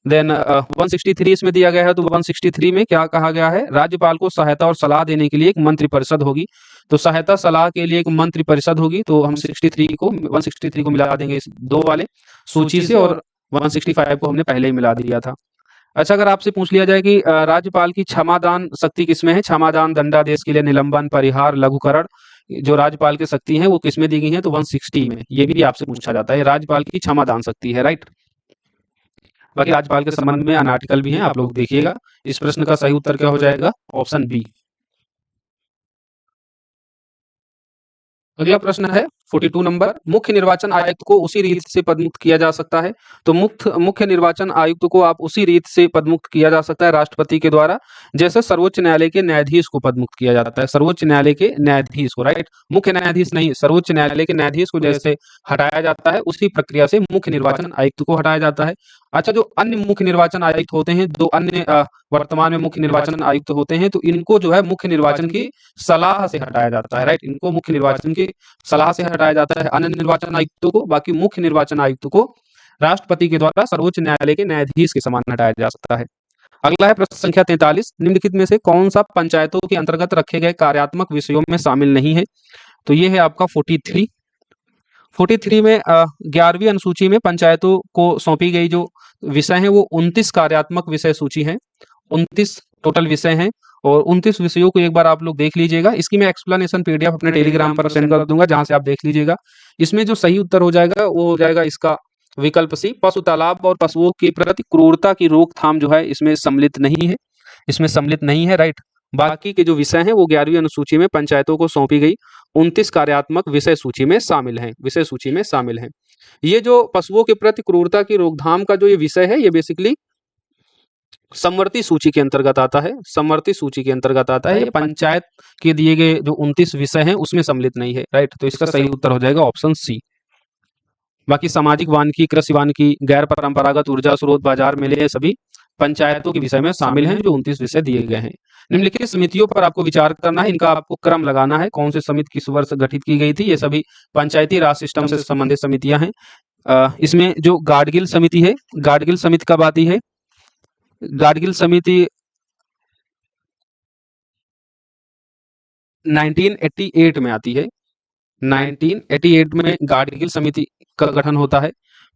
देन 163 इसमें दिया गया है। तो 163 में क्या कहा गया है? राज्यपाल को सहायता और सलाह देने के लिए एक मंत्री परिषद होगी। तो सहायता सलाह के लिए एक मंत्री परिषद होगी। तो हम 163 को मिला देंगे इस दो वाले सूची से, और 165 को हमने पहले ही मिला दिया था। अच्छा, अगर आपसे पूछ लिया जाए कि राज्यपाल की क्षमादान शक्ति किसमें है? क्षमादान, दंडादेश के लिए निलंबन, परिहार, लघुकरण, जो राज्यपाल की शक्ति है वो किसमें दी गई है? तो 160 में। ये भी आपसे पूछा जाता है, राज्यपाल की क्षमादान शक्ति है। राइट। बाकी राज्यपाल के संबंध में अन्य आर्टिकल भी हैं, आप लोग देखिएगा। इस प्रश्न का सही उत्तर क्या हो जाएगा? Option B. अगला प्रश्न है 42 नंबर। मुख्य निर्वाचन आयुक्त को उसी रीत से पदमुक्त किया जा सकता है। तो मुख्य निर्वाचन आयुक्त को आप उसी रीत से पदमुक्त किया जा सकता है राष्ट्रपति के द्वारा, जैसे सर्वोच्च न्यायालय के न्यायाधीश को पदमुक्त किया जाता है। सर्वोच्च न्यायालय के न्यायाधीश को, राइट, मुख्य न्यायाधीश नहीं, सर्वोच्च न्यायालय के न्यायाधीश को जैसे हटाया जाता है उसी प्रक्रिया से मुख्य निर्वाचन आयुक्त को हटाया जाता है। अच्छा, जो अन्य मुख्य निर्वाचन आयुक्त होते हैं, दो अन्य वर्तमान में मुख्य निर्वाचन आयुक्त होते हैं, तो इनको जो है मुख्य निर्वाचन की सलाह से हटाया जाता है। राइट, इनको मुख्य निर्वाचन की सलाह से हटाया जाता है अन्य निर्वाचन आयुक्तों को। बाकी मुख्य निर्वाचन आयुक्त को राष्ट्रपति के द्वारा सर्वोच्च न्यायालय के न्यायाधीश के समान हटाया जा सकता है। अगला है प्रश्न संख्या 43। निम्नलिखित में से कौन सा पंचायतों के अंतर्गत रखे गए कार्यात्मक विषयों में शामिल नहीं है? तो ये है आपका 43 में 11वीं अनुसूची में पंचायतों को सौंपी गई जो विषय है वो 29 कार्यात्मक विषय सूची है। 29 टोटल विषय हैं और 29 विषयों को एक बार आप लोग देख लीजिएगा। इसकी मैं एक्सप्लेनेशन पीडीएफ अपने टेलीग्राम पर सेंड कर दूंगा, जहां से आप देख लीजिएगा। इसमें जो सही उत्तर हो जाएगा वो हो जाएगा इसका विकल्प सी। पशु तालाब और पशुओं के प्रति क्रूरता की रोकथाम जो है इसमें सम्मिलित नहीं है, इसमें सम्मिलित नहीं है। राइट, बाकी के जो विषय हैं वो 11वीं अनुसूची में पंचायतों को सौंपी गई 29 कार्यात्मक विषय सूची में शामिल हैं, विषय सूची में शामिल हैं। ये जो पशुओं के प्रति क्रूरता की रोकथाम का जो ये विषय है ये बेसिकली समवर्ती सूची के अंतर्गत आता है, समवर्ती सूची के अंतर्गत आता है। ये पंचायत के दिए गए जो 29 विषय हैं उसमें सम्मिलित नहीं है। राइट, तो इसका सही उत्तर हो जाएगा ऑप्शन सी। बाकी सामाजिक वानिकी, कृषि वानिकी, गैर परंपरागत ऊर्जा स्रोत, बाजार मेले, ये सभी पंचायतों के विषय में शामिल हैं जो 29 विषय दिए गए हैं। निम्नलिखित समितियों पर आपको विचार करना है, इनका आपको क्रम लगाना है, कौन से समिति किस वर्ष गठित की गई थी। ये सभी पंचायती राज सिस्टम से संबंधित समितियां हैं। इसमें जो गाडगिल समिति है, गाडगिल समिति कब आती है? गाडगिल समिति 1988 में आती है। 1988 में गाडगिल समिति का गठन होता है।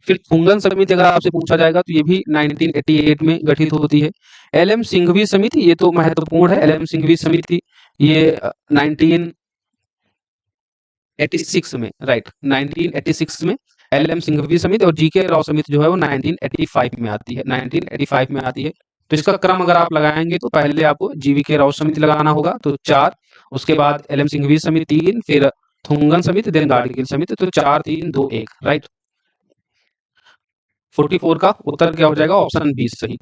फिर पुंगन समिति अगर आपसे पूछा जाएगा तो ये भी 1988 में गठित होती है। एलएम सिंघवी समिति, ये तो महत्वपूर्ण है, एलएम सिंघवी समिति ये 1986 में, राइट, 1986 में एलएम सिंघवी समिति, और जीके राव समिति जो है वो 1985 में आती है, 1985 में आती है। तो इसका क्रम अगर आप लगाएंगे तो पहले आपको जीवीके राव समिति लगाना होगा, तो 4, उसके बाद एलएम सिंघवी समिति 3, फिर थुंगन समिति, देन गाडगिल समिति, तो 4 3 2 1। राइट, 44 का उत्तर क्या हो जाएगा? ऑप्शन बी सही।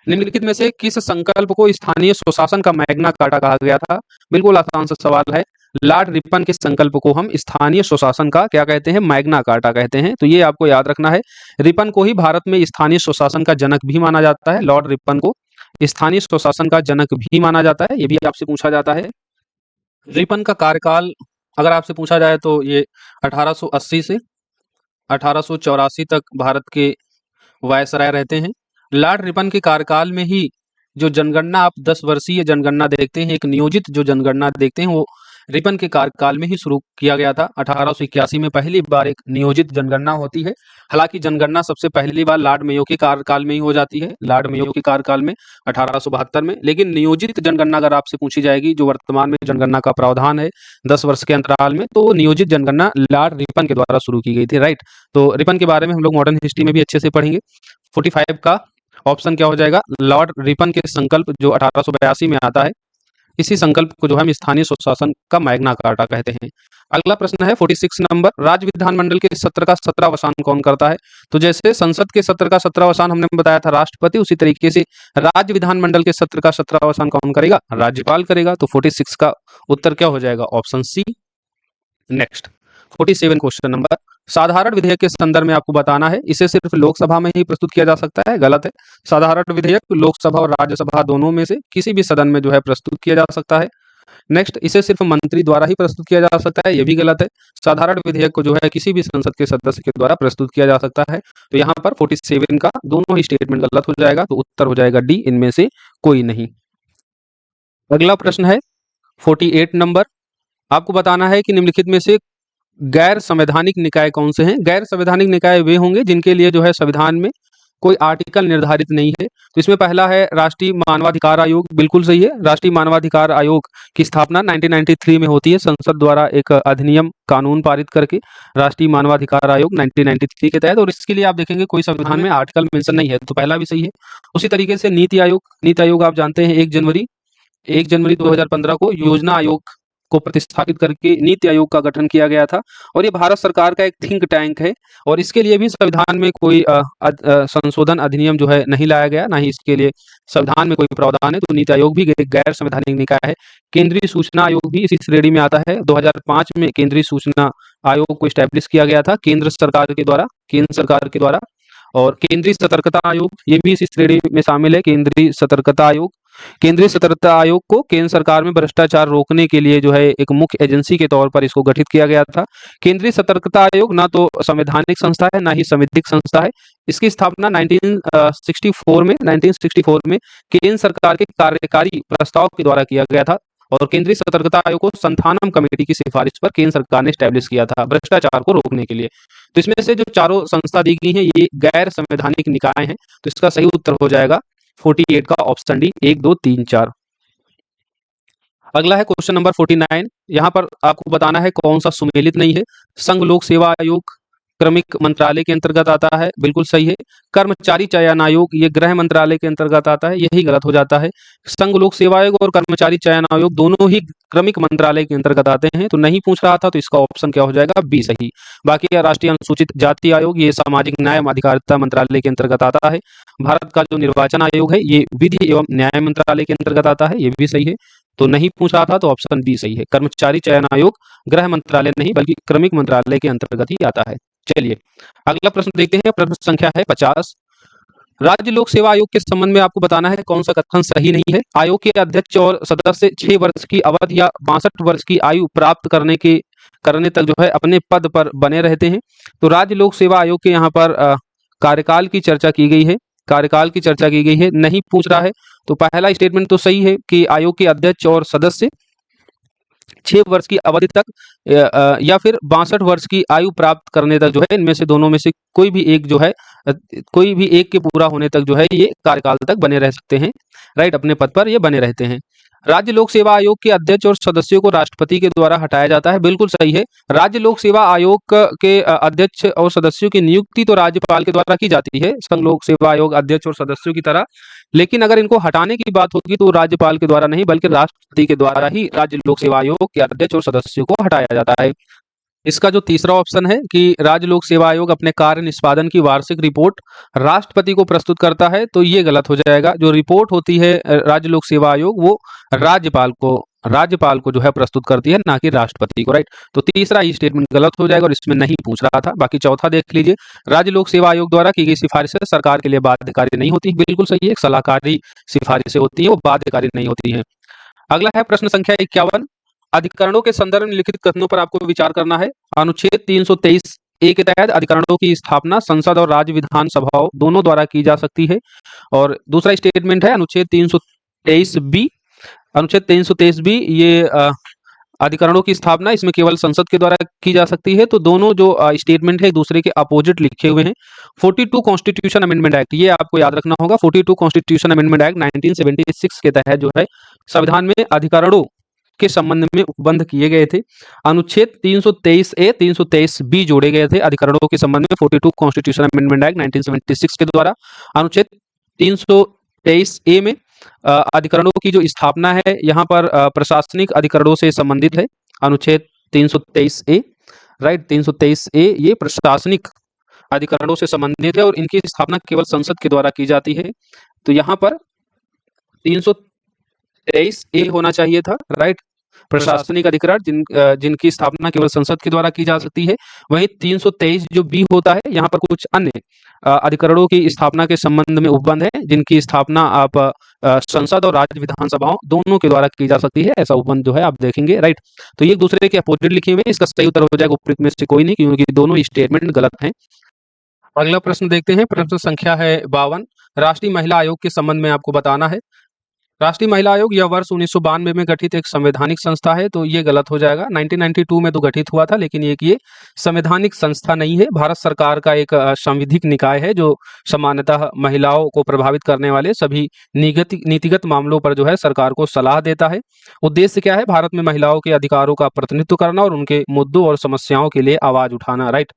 निम्नलिखित में से किस संकल्प को स्थानीय स्वशासन का मैग्ना कार्टा कहा गया था? बिल्कुल आसान सा सवाल है। लॉर्ड रिपन के संकल्प को हम स्थानीय स्वशासन का क्या कहते हैं? मैग्ना कार्टा कहते हैं। तो ये आपको याद रखना है। रिपन को ही भारत में स्थानीय स्वशासन का जनक भी माना जाता है। लॉर्ड रिपन को स्थानीय स्वशासन का जनक भी माना जाता है, ये भी आपसे पूछा जाता है। रिपन का कार्यकाल अगर आपसे पूछा जाए तो ये 1880 से 1884 तक भारत के वायसराय रहते हैं। लॉर्ड रिपन के कार्यकाल में ही जो जनगणना, आप 10 वर्षीय जनगणना देखते हैं, एक नियोजित जो जनगणना देखते हैं, वो रिपन के कार्यकाल में ही शुरू किया गया था। 1881 में पहली बार एक नियोजित जनगणना होती है। हालांकि जनगणना सबसे पहली बार लॉर्ड मेयो के कार्यकाल में ही हो जाती है, लॉर्ड मेयो के कार्यकाल में 1872 में। लेकिन नियोजित जनगणना अगर आपसे पूछी जाएगी, जो वर्तमान में जनगणना का प्रावधान है 10 वर्ष के अंतराल में, तो नियोजित जनगणना लॉर्ड रिपन के द्वारा शुरू की गई थी, राइट। तो रिपन के बारे में हम लोग मॉडर्न हिस्ट्री में भी अच्छे से पढ़ेंगे। 45 का ऑप्शन क्या हो जाएगा? लॉर्ड रिपन के संकल्प जो 1882 में आता है, इसी संकल्प को जो है हम स्थानीय स्वशासन का मैग्ना कार्टा कहते हैं। अगला प्रश्न है 46 नंबर, राज्य विधानमंडल के सत्र का 17वां कौन करता है? तो जैसे संसद के सत्र का 17वां हमने बताया था राष्ट्रपति, उसी तरीके से राज्य विधानमंडल के सत्र का 17वां कौन करेगा? राज्यपाल करेगा। तो 46 का उत्तर क्या हो जाएगा? Option C. Next 47 question number, साधारण विधेयक के संदर्भ में आपको बताना है, इसे सिर्फ लोकसभा में ही प्रस्तुत किया जा सकता है। गलत है। साधारण विधेयक लोकसभा और राज्यसभा दोनों में से किसी भी सदन में जो है प्रस्तुत किया जा सकता है। नेक्स्ट, इसे सिर्फ मंत्री द्वारा ही प्रस्तुत किया जा सकता है, यह भी गलत है। साधारण विधेयक को जो है किसी भी संसद के सदस्य के द्वारा प्रस्तुत किया जा सकता है। तो यहाँ पर 47 का दोनों ही स्टेटमेंट गलत हो जाएगा, तो उत्तर हो जाएगा डी, इनमें से कोई नहीं। अगला प्रश्न है 48 नंबर, आपको बताना है कि निम्नलिखित में से गैर संवैधानिक निकाय कौन से हैं? गैर संवैधानिक निकाय वे होंगे जिनके लिए जो है संविधान में कोई आर्टिकल निर्धारित नहीं है। तो इसमें पहला है राष्ट्रीय मानवाधिकार आयोग, बिल्कुल सही है। राष्ट्रीय मानवाधिकार आयोग की स्थापना 1993 में होती है, संसद द्वारा एक अधिनियम कानून पारित करके राष्ट्रीय मानवाधिकार आयोग 1993 के तहत। और इसके लिए आप देखेंगे कोई संविधान में आर्टिकल मेंशन नहीं है, तो पहला भी सही है। उसी तरीके से नीति आयोग, नीति आयोग आप जानते हैं 1 जनवरी 2015 को योजना आयोग को प्रतिस्थापित करके नीति आयोग का गठन किया गया था। और ये भारत सरकार का एक थिंक टैंक है, और इसके लिए भी संविधान में कोई संशोधन अधिनियम जो है नहीं लाया गया, ना ही इसके लिए संविधान में कोई प्रावधान है। तो नीति आयोग भी एक गैर संवैधानिक निकाय है। केंद्रीय सूचना आयोग भी इसी श्रेणी में आता है। 2005 में केंद्रीय सूचना आयोग को स्टैब्लिश किया गया था केंद्र सरकार के द्वारा। और केंद्रीय सतर्कता आयोग, ये भी इसी श्रेणी में शामिल है, केंद्रीय सतर्कता आयोग। केंद्रीय सतर्कता आयोग को केंद्र सरकार में भ्रष्टाचार रोकने के लिए जो है एक मुख्य एजेंसी के तौर पर इसको गठित किया गया था। केंद्रीय सतर्कता आयोग ना तो संवैधानिक संस्था है, ना ही संवैधानिक संस्था है। इसकी स्थापना 1964 में केंद्र सरकार के कार्यकारी प्रस्ताव के द्वारा किया गया था। और केंद्रीय सतर्कता आयोग को संथानम कमेटी की सिफारिश पर केंद्र सरकार ने स्टैब्लिश किया था भ्रष्टाचार को रोकने के लिए। तो इसमें से जो चारों संस्था दी गई हैं ये गैर संवैधानिक निकाय हैं। तो इसका सही उत्तर हो जाएगा 48 का ऑप्शन डी, 1 2 3 4। अगला है क्वेश्चन नंबर 49, यहाँ पर आपको बताना है कौन सा सुमेलित नहीं है। संघ लोक सेवा आयोग क्रमिक मंत्रालय के अंतर्गत आता है, बिल्कुल सही है। कर्मचारी चयन आयोग ये गृह मंत्रालय के अंतर्गत आता है, यही गलत हो जाता है। संघ लोक सेवा आयोग और कर्मचारी चयन आयोग दोनों ही क्रमिक मंत्रालय के अंतर्गत आते हैं, तो नहीं पूछ रहा था, तो इसका ऑप्शन क्या हो जाएगा? बी सही। बाकी राष्ट्रीय अनुसूचित जाति आयोग ये सामाजिक न्याय एवं अधिकारिता मंत्रालय के अंतर्गत आता है। भारत का जो निर्वाचन आयोग है ये विधि एवं न्याय मंत्रालय के अंतर्गत आता है, ये भी सही है। तो नहीं पूछ रहा था, तो ऑप्शन बी सही है। कर्मचारी चयन आयोग गृह मंत्रालय नहीं बल्कि क्रमिक मंत्रालय के अंतर्गत ही आता है। चलिए अगला प्रश्न देखते हैं, प्रश्न संख्या है 50। राज्य लोक सेवा आयोग के संबंध में आपको बताना है कौन सा कथन सही नहीं है। आयोग के अध्यक्ष और सदस्य 6 वर्ष की अवधि या 62 वर्ष की आयु प्राप्त करने तक जो है अपने पद पर बने रहते हैं। तो राज्य लोक सेवा आयोग के यहाँ पर कार्यकाल की चर्चा की गई है, नहीं पूछ रहा है। तो पहला स्टेटमेंट तो सही है कि आयोग के अध्यक्ष और सदस्य 6 वर्ष की अवधि तक या फिर 62 वर्ष की आयु प्राप्त करने तक जो है, इनमें से दोनों में से कोई भी एक के पूरा होने तक जो है ये कार्यकाल तक बने रह सकते हैं, राइट, अपने पद पर ये बने रहते हैं। राज्य लोक सेवा आयोग के अध्यक्ष और सदस्यों को राष्ट्रपति के द्वारा हटाया जाता है, बिल्कुल सही है। राज्य लोक सेवा आयोग के अध्यक्ष और सदस्यों की नियुक्ति तो राज्यपाल के द्वारा की जाती है, संघ लोक सेवा आयोग अध्यक्ष और सदस्यों की तरह। लेकिन अगर इनको हटाने की बात होगी तो राज्यपाल के द्वारा नहीं बल्कि राष्ट्रपति के द्वारा ही राज्य लोक सेवा आयोग के अध्यक्ष और सदस्यों को हटाया जाता है। इसका जो तीसरा ऑप्शन है कि राज्य लोक सेवा आयोग अपने कार्य निष्पादन की वार्षिक रिपोर्ट राष्ट्रपति को प्रस्तुत करता है, तो ये गलत हो जाएगा। जो रिपोर्ट होती है राज्य लोक सेवा आयोग वो राज्यपाल को जो है प्रस्तुत करती है, ना कि राष्ट्रपति को, राइट। तो तीसरा ये स्टेटमेंट गलत हो जाएगा और इसमें नहीं पूछ रहा था। बाकी चौथा देख लीजिए, राज्य लोक सेवा आयोग द्वारा की गई सिफारिशें सरकार के लिए बाध्यकारी नहीं होती, बिल्कुल सही है। एक सलाहकारी सिफारिशें होती है, वो बाध्यकारी नहीं होती है। अगला है प्रश्न संख्या 51, अधिकरणों के संदर्भ में लिखित कथनों पर आपको विचार करना है। अनुच्छेद 323 ए के तहत अधिकरणों की स्थापना संसद और राज्य विधानसभाओं दोनों द्वारा की जा सकती है। और दूसरा स्टेटमेंट है अनुच्छेद 323 बी। अनुच्छेद 323 बी ये अधिकरणों की स्थापना इसमें केवल संसद के द्वारा की जा सकती है। तो दोनों जो स्टेटमेंट है एक दूसरे के अपोजिट लिखे हुए हैं। 42 कॉन्स्टिट्यूशन अमेंडमेंट एक्ट, ये आपको याद रखना होगा। 42 कॉन्स्टिट्यूशन अमेंडमेंट एक्ट 1976 के तहत जो है संविधान में अधिकरणों के संबंध में उपबंध किए गए थे। अनुच्छेद 323 ए 323 बी जोड़े गए थे अधिकरणों के संबंध में 42 कॉन्स्टिट्यूशन अमेंडमेंट एक्ट 1976 के द्वारा। अनुच्छेद 323 ए में अधिकरणों की जो स्थापना है यहाँ पर प्रशासनिक अधिकरणों से संबंधित है। अनुच्छेद 323 ए, राइट, 323 ए ये प्रशासनिक अधिकरणों से संबंधित है और इनकी स्थापना केवल संसद के द्वारा की जाती है। तो यहाँ पर 323 ए होना चाहिए था, राइट, प्रशासनिक अधिकरण जिनकी स्थापना केवल संसद के द्वारा की जा सकती है। वहीं 323 जो बी होता है यहाँ पर कुछ अन्य अधिकरणों की स्थापना के संबंध में उपबंध है जिनकी स्थापना आप संसद और राज्य विधानसभाओं दोनों के द्वारा की जा सकती है। ऐसा उपबंध जो है आप देखेंगे, राइट। तो ये एक दूसरे के अपोजिट लिखे हुए हैं। इसका सही उत्तर हो जाएगा उपयुक्त में से कोई नहीं, क्योंकि दोनों स्टेटमेंट गलत हैं। अगला प्रश्न देखते हैं। प्रश्न संख्या है 52। राष्ट्रीय महिला आयोग के संबंध में आपको बताना है। राष्ट्रीय महिला आयोग यह वर्ष 1992 में गठित एक संवैधानिक संस्था है, तो ये गलत हो जाएगा। 1992 में तो गठित हुआ था, लेकिन ये संवैधानिक संस्था नहीं है। भारत सरकार का एक संविधिक निकाय है जो सामान्यतः महिलाओं को प्रभावित करने वाले सभी नीतिगत मामलों पर जो है सरकार को सलाह देता है। उद्देश्य क्या है? भारत में महिलाओं के अधिकारों का प्रतिनिधित्व करना और उनके मुद्दों और समस्याओं के लिए आवाज उठाना, राइट।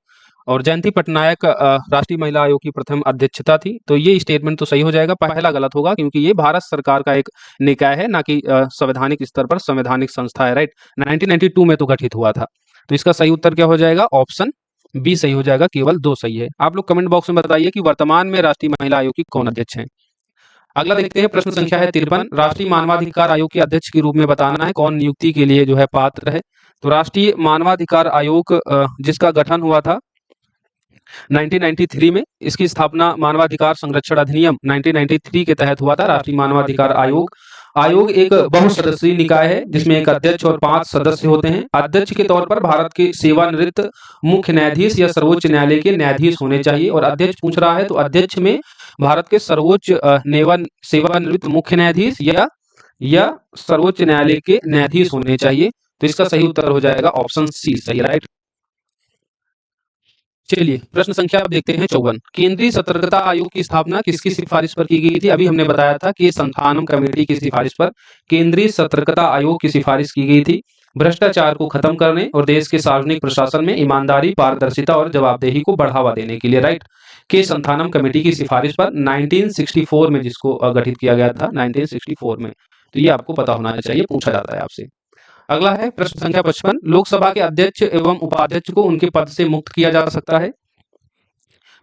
और जयंती पटनायक राष्ट्रीय महिला आयोग की प्रथम अध्यक्षता थी। तो ये स्टेटमेंट तो सही हो जाएगा, पहला गलत होगा क्योंकि ये भारत सरकार का एक निकाय है, ना कि संवैधानिक स्तर पर संवैधानिक संस्था है, राइट। 1992 में तो गठित हुआ था। तो इसका सही उत्तर क्या हो जाएगा? ऑप्शन बी सही हो जाएगा। केवल 2 सही है। आप लोग कमेंट बॉक्स में बताइए कि वर्तमान में राष्ट्रीय महिला आयोग की कौन अध्यक्ष है। अगला देखते हैं। प्रश्न संख्या है 53। राष्ट्रीय मानवाधिकार आयोग के अध्यक्ष के रूप में बताना है कौन नियुक्ति के लिए जो है पात्र है। तो राष्ट्रीय मानवाधिकार आयोग जिसका गठन हुआ था 1993 में, इसकी स्थापना मानवाधिकार संरक्षण अधिनियम 1993 के तहत हुआ था। राष्ट्रीय मानवाधिकार आयोग एक बहुसदस्यीय निकाय है जिसमें एक अध्यक्ष और 5 सदस्य होते हैं। अध्यक्ष के तौर पर भारत के सेवानिवृत्त मुख्य न्यायाधीश या सर्वोच्च न्यायालय के न्यायाधीश होने चाहिए। और अध्यक्ष पूछ रहा है तो अध्यक्ष में भारत के सर्वोच्च सेवानिवृत्त मुख्य न्यायाधीश या सर्वोच्च न्यायालय के न्यायाधीश होने चाहिए। तो इसका सही उत्तर हो जाएगा ऑप्शन सी सही, राइट। चलिए प्रश्न संख्या आप देखते हैं 54। केंद्रीय सतर्कता आयोग की स्थापना किसकी सिफारिश पर की गई थी? अभी हमने बताया था कि संथानम कमेटी की सिफारिश पर केंद्रीय सतर्कता आयोग की सिफारिश की गई थी भ्रष्टाचार को खत्म करने और देश के सार्वजनिक प्रशासन में ईमानदारी, पारदर्शिता और जवाबदेही को बढ़ावा देने के लिए, राइट। के संथानम कमेटी की सिफारिश पर 1964 में जिसको गठित किया गया था 1964 में। तो ये आपको पता होना चाहिए, पूछा जाता है आपसे। अगला है प्रश्न संख्या 55। लोकसभा के अध्यक्ष एवं उपाध्यक्ष को उनके पद से मुक्त किया जा सकता है।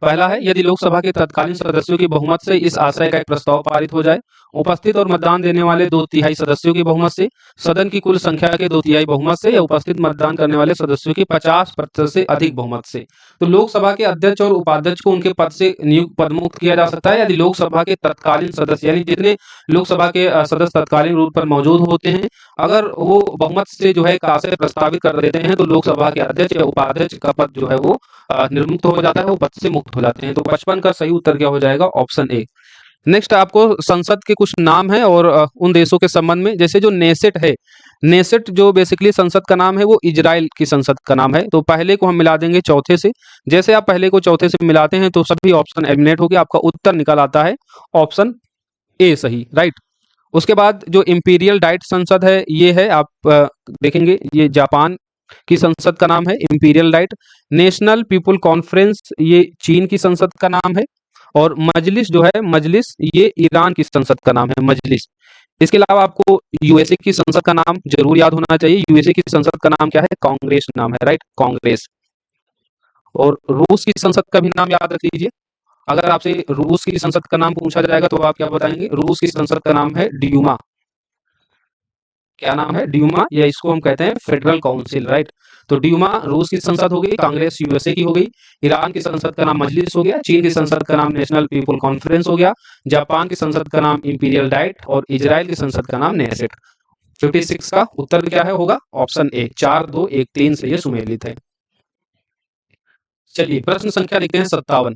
पहला है यदि लोकसभा के तत्कालीन सदस्यों की बहुमत से इस आशय का एक प्रस्ताव पारित हो जाए, उपस्थित और मतदान देने वाले 2/3 सदस्यों की बहुमत से, सदन की कुल संख्या के 2/3 बहुमत से या उपस्थित मतदान करने वाले सदस्यों की 50% से अधिक बहुमत से। तो लोकसभा के अध्यक्ष और उपाध्यक्ष को उनके पद से पद मुक्त किया जा सकता है यदि लोकसभा के तत्कालीन सदस्य, यानी जितने लोकसभा के सदस्य तत्कालीन रूप पर मौजूद होते हैं, अगर वो बहुमत से जो है एक आशय प्रस्तावित कर देते हैं तो लोकसभा के अध्यक्ष या उपाध्यक्ष का पद जो है वो निर्मुक्त हो जाता है, वो पद से मुक्त हो जाते हैं। तो 55 का सही उत्तर क्या हो जाएगा? Option A. नेक्स्ट आपको संसद के कुछ नाम है और उन देशों के संबंध में, जैसे जो नेसेट है, नेसेट जो बेसिकली संसद का नाम है वो इजराइल की संसद का नाम है। तो पहले को हम मिला देंगे चौथे से। जैसे आप पहले को चौथे से मिलाते हैं तो सभी ऑप्शन एलिमिनेट हो गया, आपका उत्तर निकल आता है ऑप्शन ए सही, राइट। उसके बाद जो इंपीरियल डाइट संसद है ये है, आप देखेंगे ये जापान की संसद का नाम है imperial diet. National people conference ये चीन की संसद का नाम है। और मजलिस जो है, मजलिस ये ईरान की संसद का नाम है, मजलिस। इसके अलावा आपको यूएसए की संसद का नाम जरूर याद होना चाहिए। यूएसए की संसद का नाम क्या है? कांग्रेस नाम है, राइट, कांग्रेस। और रूस की संसद का भी नाम याद रख लीजिए। अगर आपसे रूस की संसद का नाम पूछा जाएगा तो आप क्या बताएंगे? रूस की संसद का नाम है ड्यूमा। क्या नाम है? ड्यूमा, या इसको हम कहते हैं फेडरल काउंसिल, राइट। तो ड्यूमा रूस की संसद हो गई, कांग्रेस यूएसए की हो गई, ईरान की संसद का नाम मजलिस हो गया, चीन की संसद का नाम नेशनल पीपुल कॉन्फ्रेंस हो गया, जापान की संसद का नाम इंपीरियल डाइट और इजराइल की संसद का नाम नेसेट। 56 का उत्तर क्या है? होगा ऑप्शन ए। 4, 2, 1, 3 से ये सुमेलित है। चलिए प्रश्न संख्या लिखते हैं 57।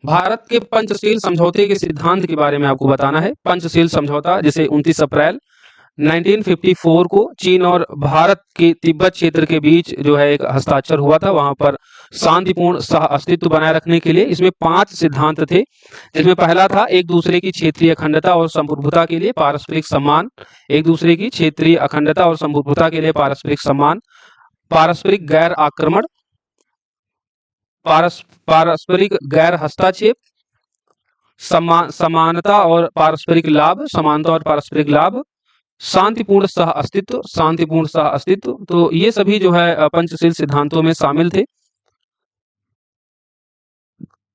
भारत के पंचशील समझौते के सिद्धांत के बारे में आपको बताना है। पंचशील समझौता जिसे 29 अप्रैल 1954 को चीन और भारत के तिब्बत क्षेत्र के बीच जो है एक हस्ताक्षर हुआ था, वहां पर शांतिपूर्ण सह अस्तित्व बनाए रखने के लिए इसमें 5 सिद्धांत थे, जिसमें पहला था एक दूसरे की क्षेत्रीय अखंडता और संप्रभुता के लिए पारस्परिक सम्मान। एक दूसरे की क्षेत्रीय अखंडता और संप्रभुता के लिए पारस्परिक सम्मान, पारस्परिक गैर आक्रमण, पारस्परिक गैर हस्तक्षेप, समानता और पारस्परिक लाभ, समानता और पारस्परिक लाभ, शांतिपूर्ण सह अस्तित्व, शांतिपूर्ण सह अस्तित्व। तो ये सभी जो है पंचशील सिद्धांतों में शामिल थे।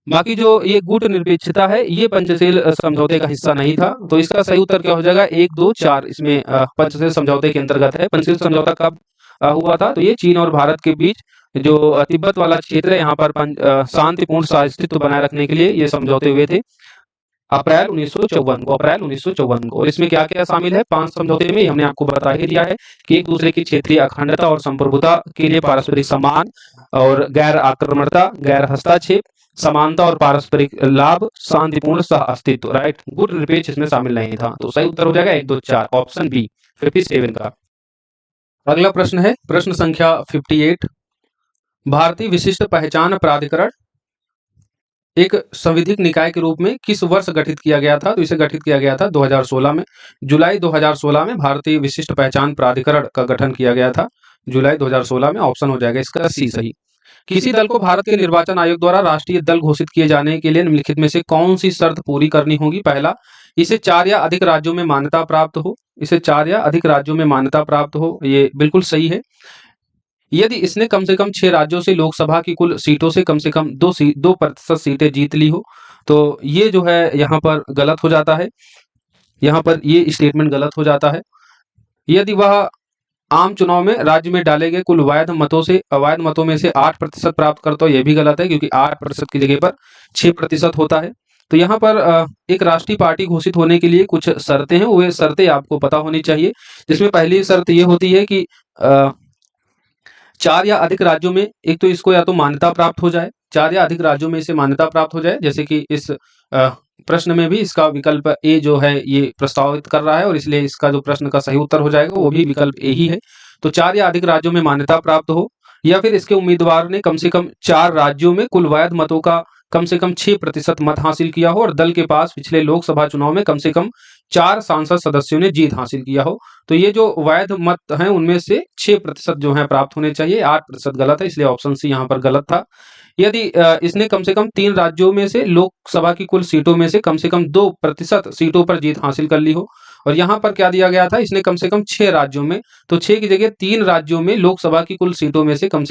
बाकी जो ये गुट निरपेक्षता है ये पंचशील समझौते का हिस्सा नहीं था। तो इसका सही उत्तर क्या हो जाएगा, 1, 2, 4 इसमें पंचशील समझौते के अंतर्गत है। पंचशील समझौता कब हुआ था, तो ये चीन और भारत के बीच जो तिब्बत वाला क्षेत्र है यहाँ पर शांतिपूर्ण सह अस्तित्व बनाए रखने के लिए ये समझौते हुए थे अप्रैल 1954 को, अप्रैल 1954 को। और इसमें क्या क्या शामिल है 5 समझौते में, हमने आपको बता ही दिया है कि एक दूसरे की क्षेत्रीय अखंडता और संप्रभुता के लिए पारस्परिक सम्मान और गैर आक्रमणता, गैर हस्तक्षेप, समानता और पारस्परिक लाभ, शांतिपूर्ण सह अस्तित्व। राइट, गुट निरपेक्ष इसमें शामिल नहीं था। तो सही उत्तर हो जाएगा 1, 2, 4 ऑप्शन बी 57 का। अगला प्रश्न है प्रश्न संख्या 58। भारतीय विशिष्ट पहचान प्राधिकरण एक संविधिक निकाय के रूप में किस वर्ष गठित किया गया था, तो इसे गठित किया गया था 2016 में। जुलाई 2016 में भारतीय विशिष्ट पहचान प्राधिकरण का गठन किया गया था, जुलाई 2016 में। ऑप्शन हो जाएगा इसका सी सही। किसी दल को भारत के निर्वाचन आयोग द्वारा राष्ट्रीय दल घोषित किए जाने के लिए निम्नलिखित में से कौन सी शर्त पूरी करनी होगी। पहला, इसे 4 या अधिक राज्यों में मान्यता प्राप्त हो, इसे 4 या अधिक राज्यों में मान्यता प्राप्त हो, ये बिल्कुल सही है। यदि इसने कम से कम 6 राज्यों से लोकसभा की कुल सीटों से कम 2% सीटें जीत ली हो, तो ये जो है यहाँ पर गलत हो जाता है, यहाँ पर ये स्टेटमेंट गलत हो जाता है। यदि वह आम चुनाव में राज्य में डाले गए कुल वैध मतों से अवैध मतों में से 8% प्राप्त करता हो, यह भी गलत है, क्योंकि 8% की जगह पर 6% होता है। तो यहाँ पर एक राष्ट्रीय पार्टी घोषित होने के लिए कुछ शर्तें हैं, वो शर्तें आपको पता होनी चाहिए। जिसमें पहली शर्त ये होती है कि 4 या अधिक राज्यों में एक तो इसको या तो मान्यता प्राप्त हो जाए, 4 या अधिक राज्यों में इसे मान्यता प्राप्त हो जाए, जैसे कि इस प्रश्न में भी इसका विकल्प ए जो है ये प्रस्तावित कर रहा है, और इसलिए इसका जो प्रश्न का सही उत्तर हो जाएगा वो भी विकल्प ए ही है। तो 4 या अधिक राज्यों में मान्यता प्राप्त हो, या फिर इसके उम्मीदवार ने कम से कम 4 राज्यों में कुल वैध मतों का कम से कम 6% मत हासिल किया हो, और दल के पास पिछले लोकसभा चुनाव में कम से कम 4 सांसद सदस्यों ने जीत हासिल किया हो। तो ये जो वैध मत हैं उनमें से 6% जो है प्राप्त होने चाहिए, 8% गलत है, इसलिए ऑप्शन सी यहाँ पर गलत था। यदि इसने कम से कम 3 राज्यों में से लोकसभा की कुल सीटों में से कम 2% सीटों पर जीत हासिल कर ली हो, और यहाँ पर क्या दिया गया था, इसने कम से कम 6 राज्यों में, तो 6 की जगह 3 राज्यों में लोकसभा की कुल सीटों में से कम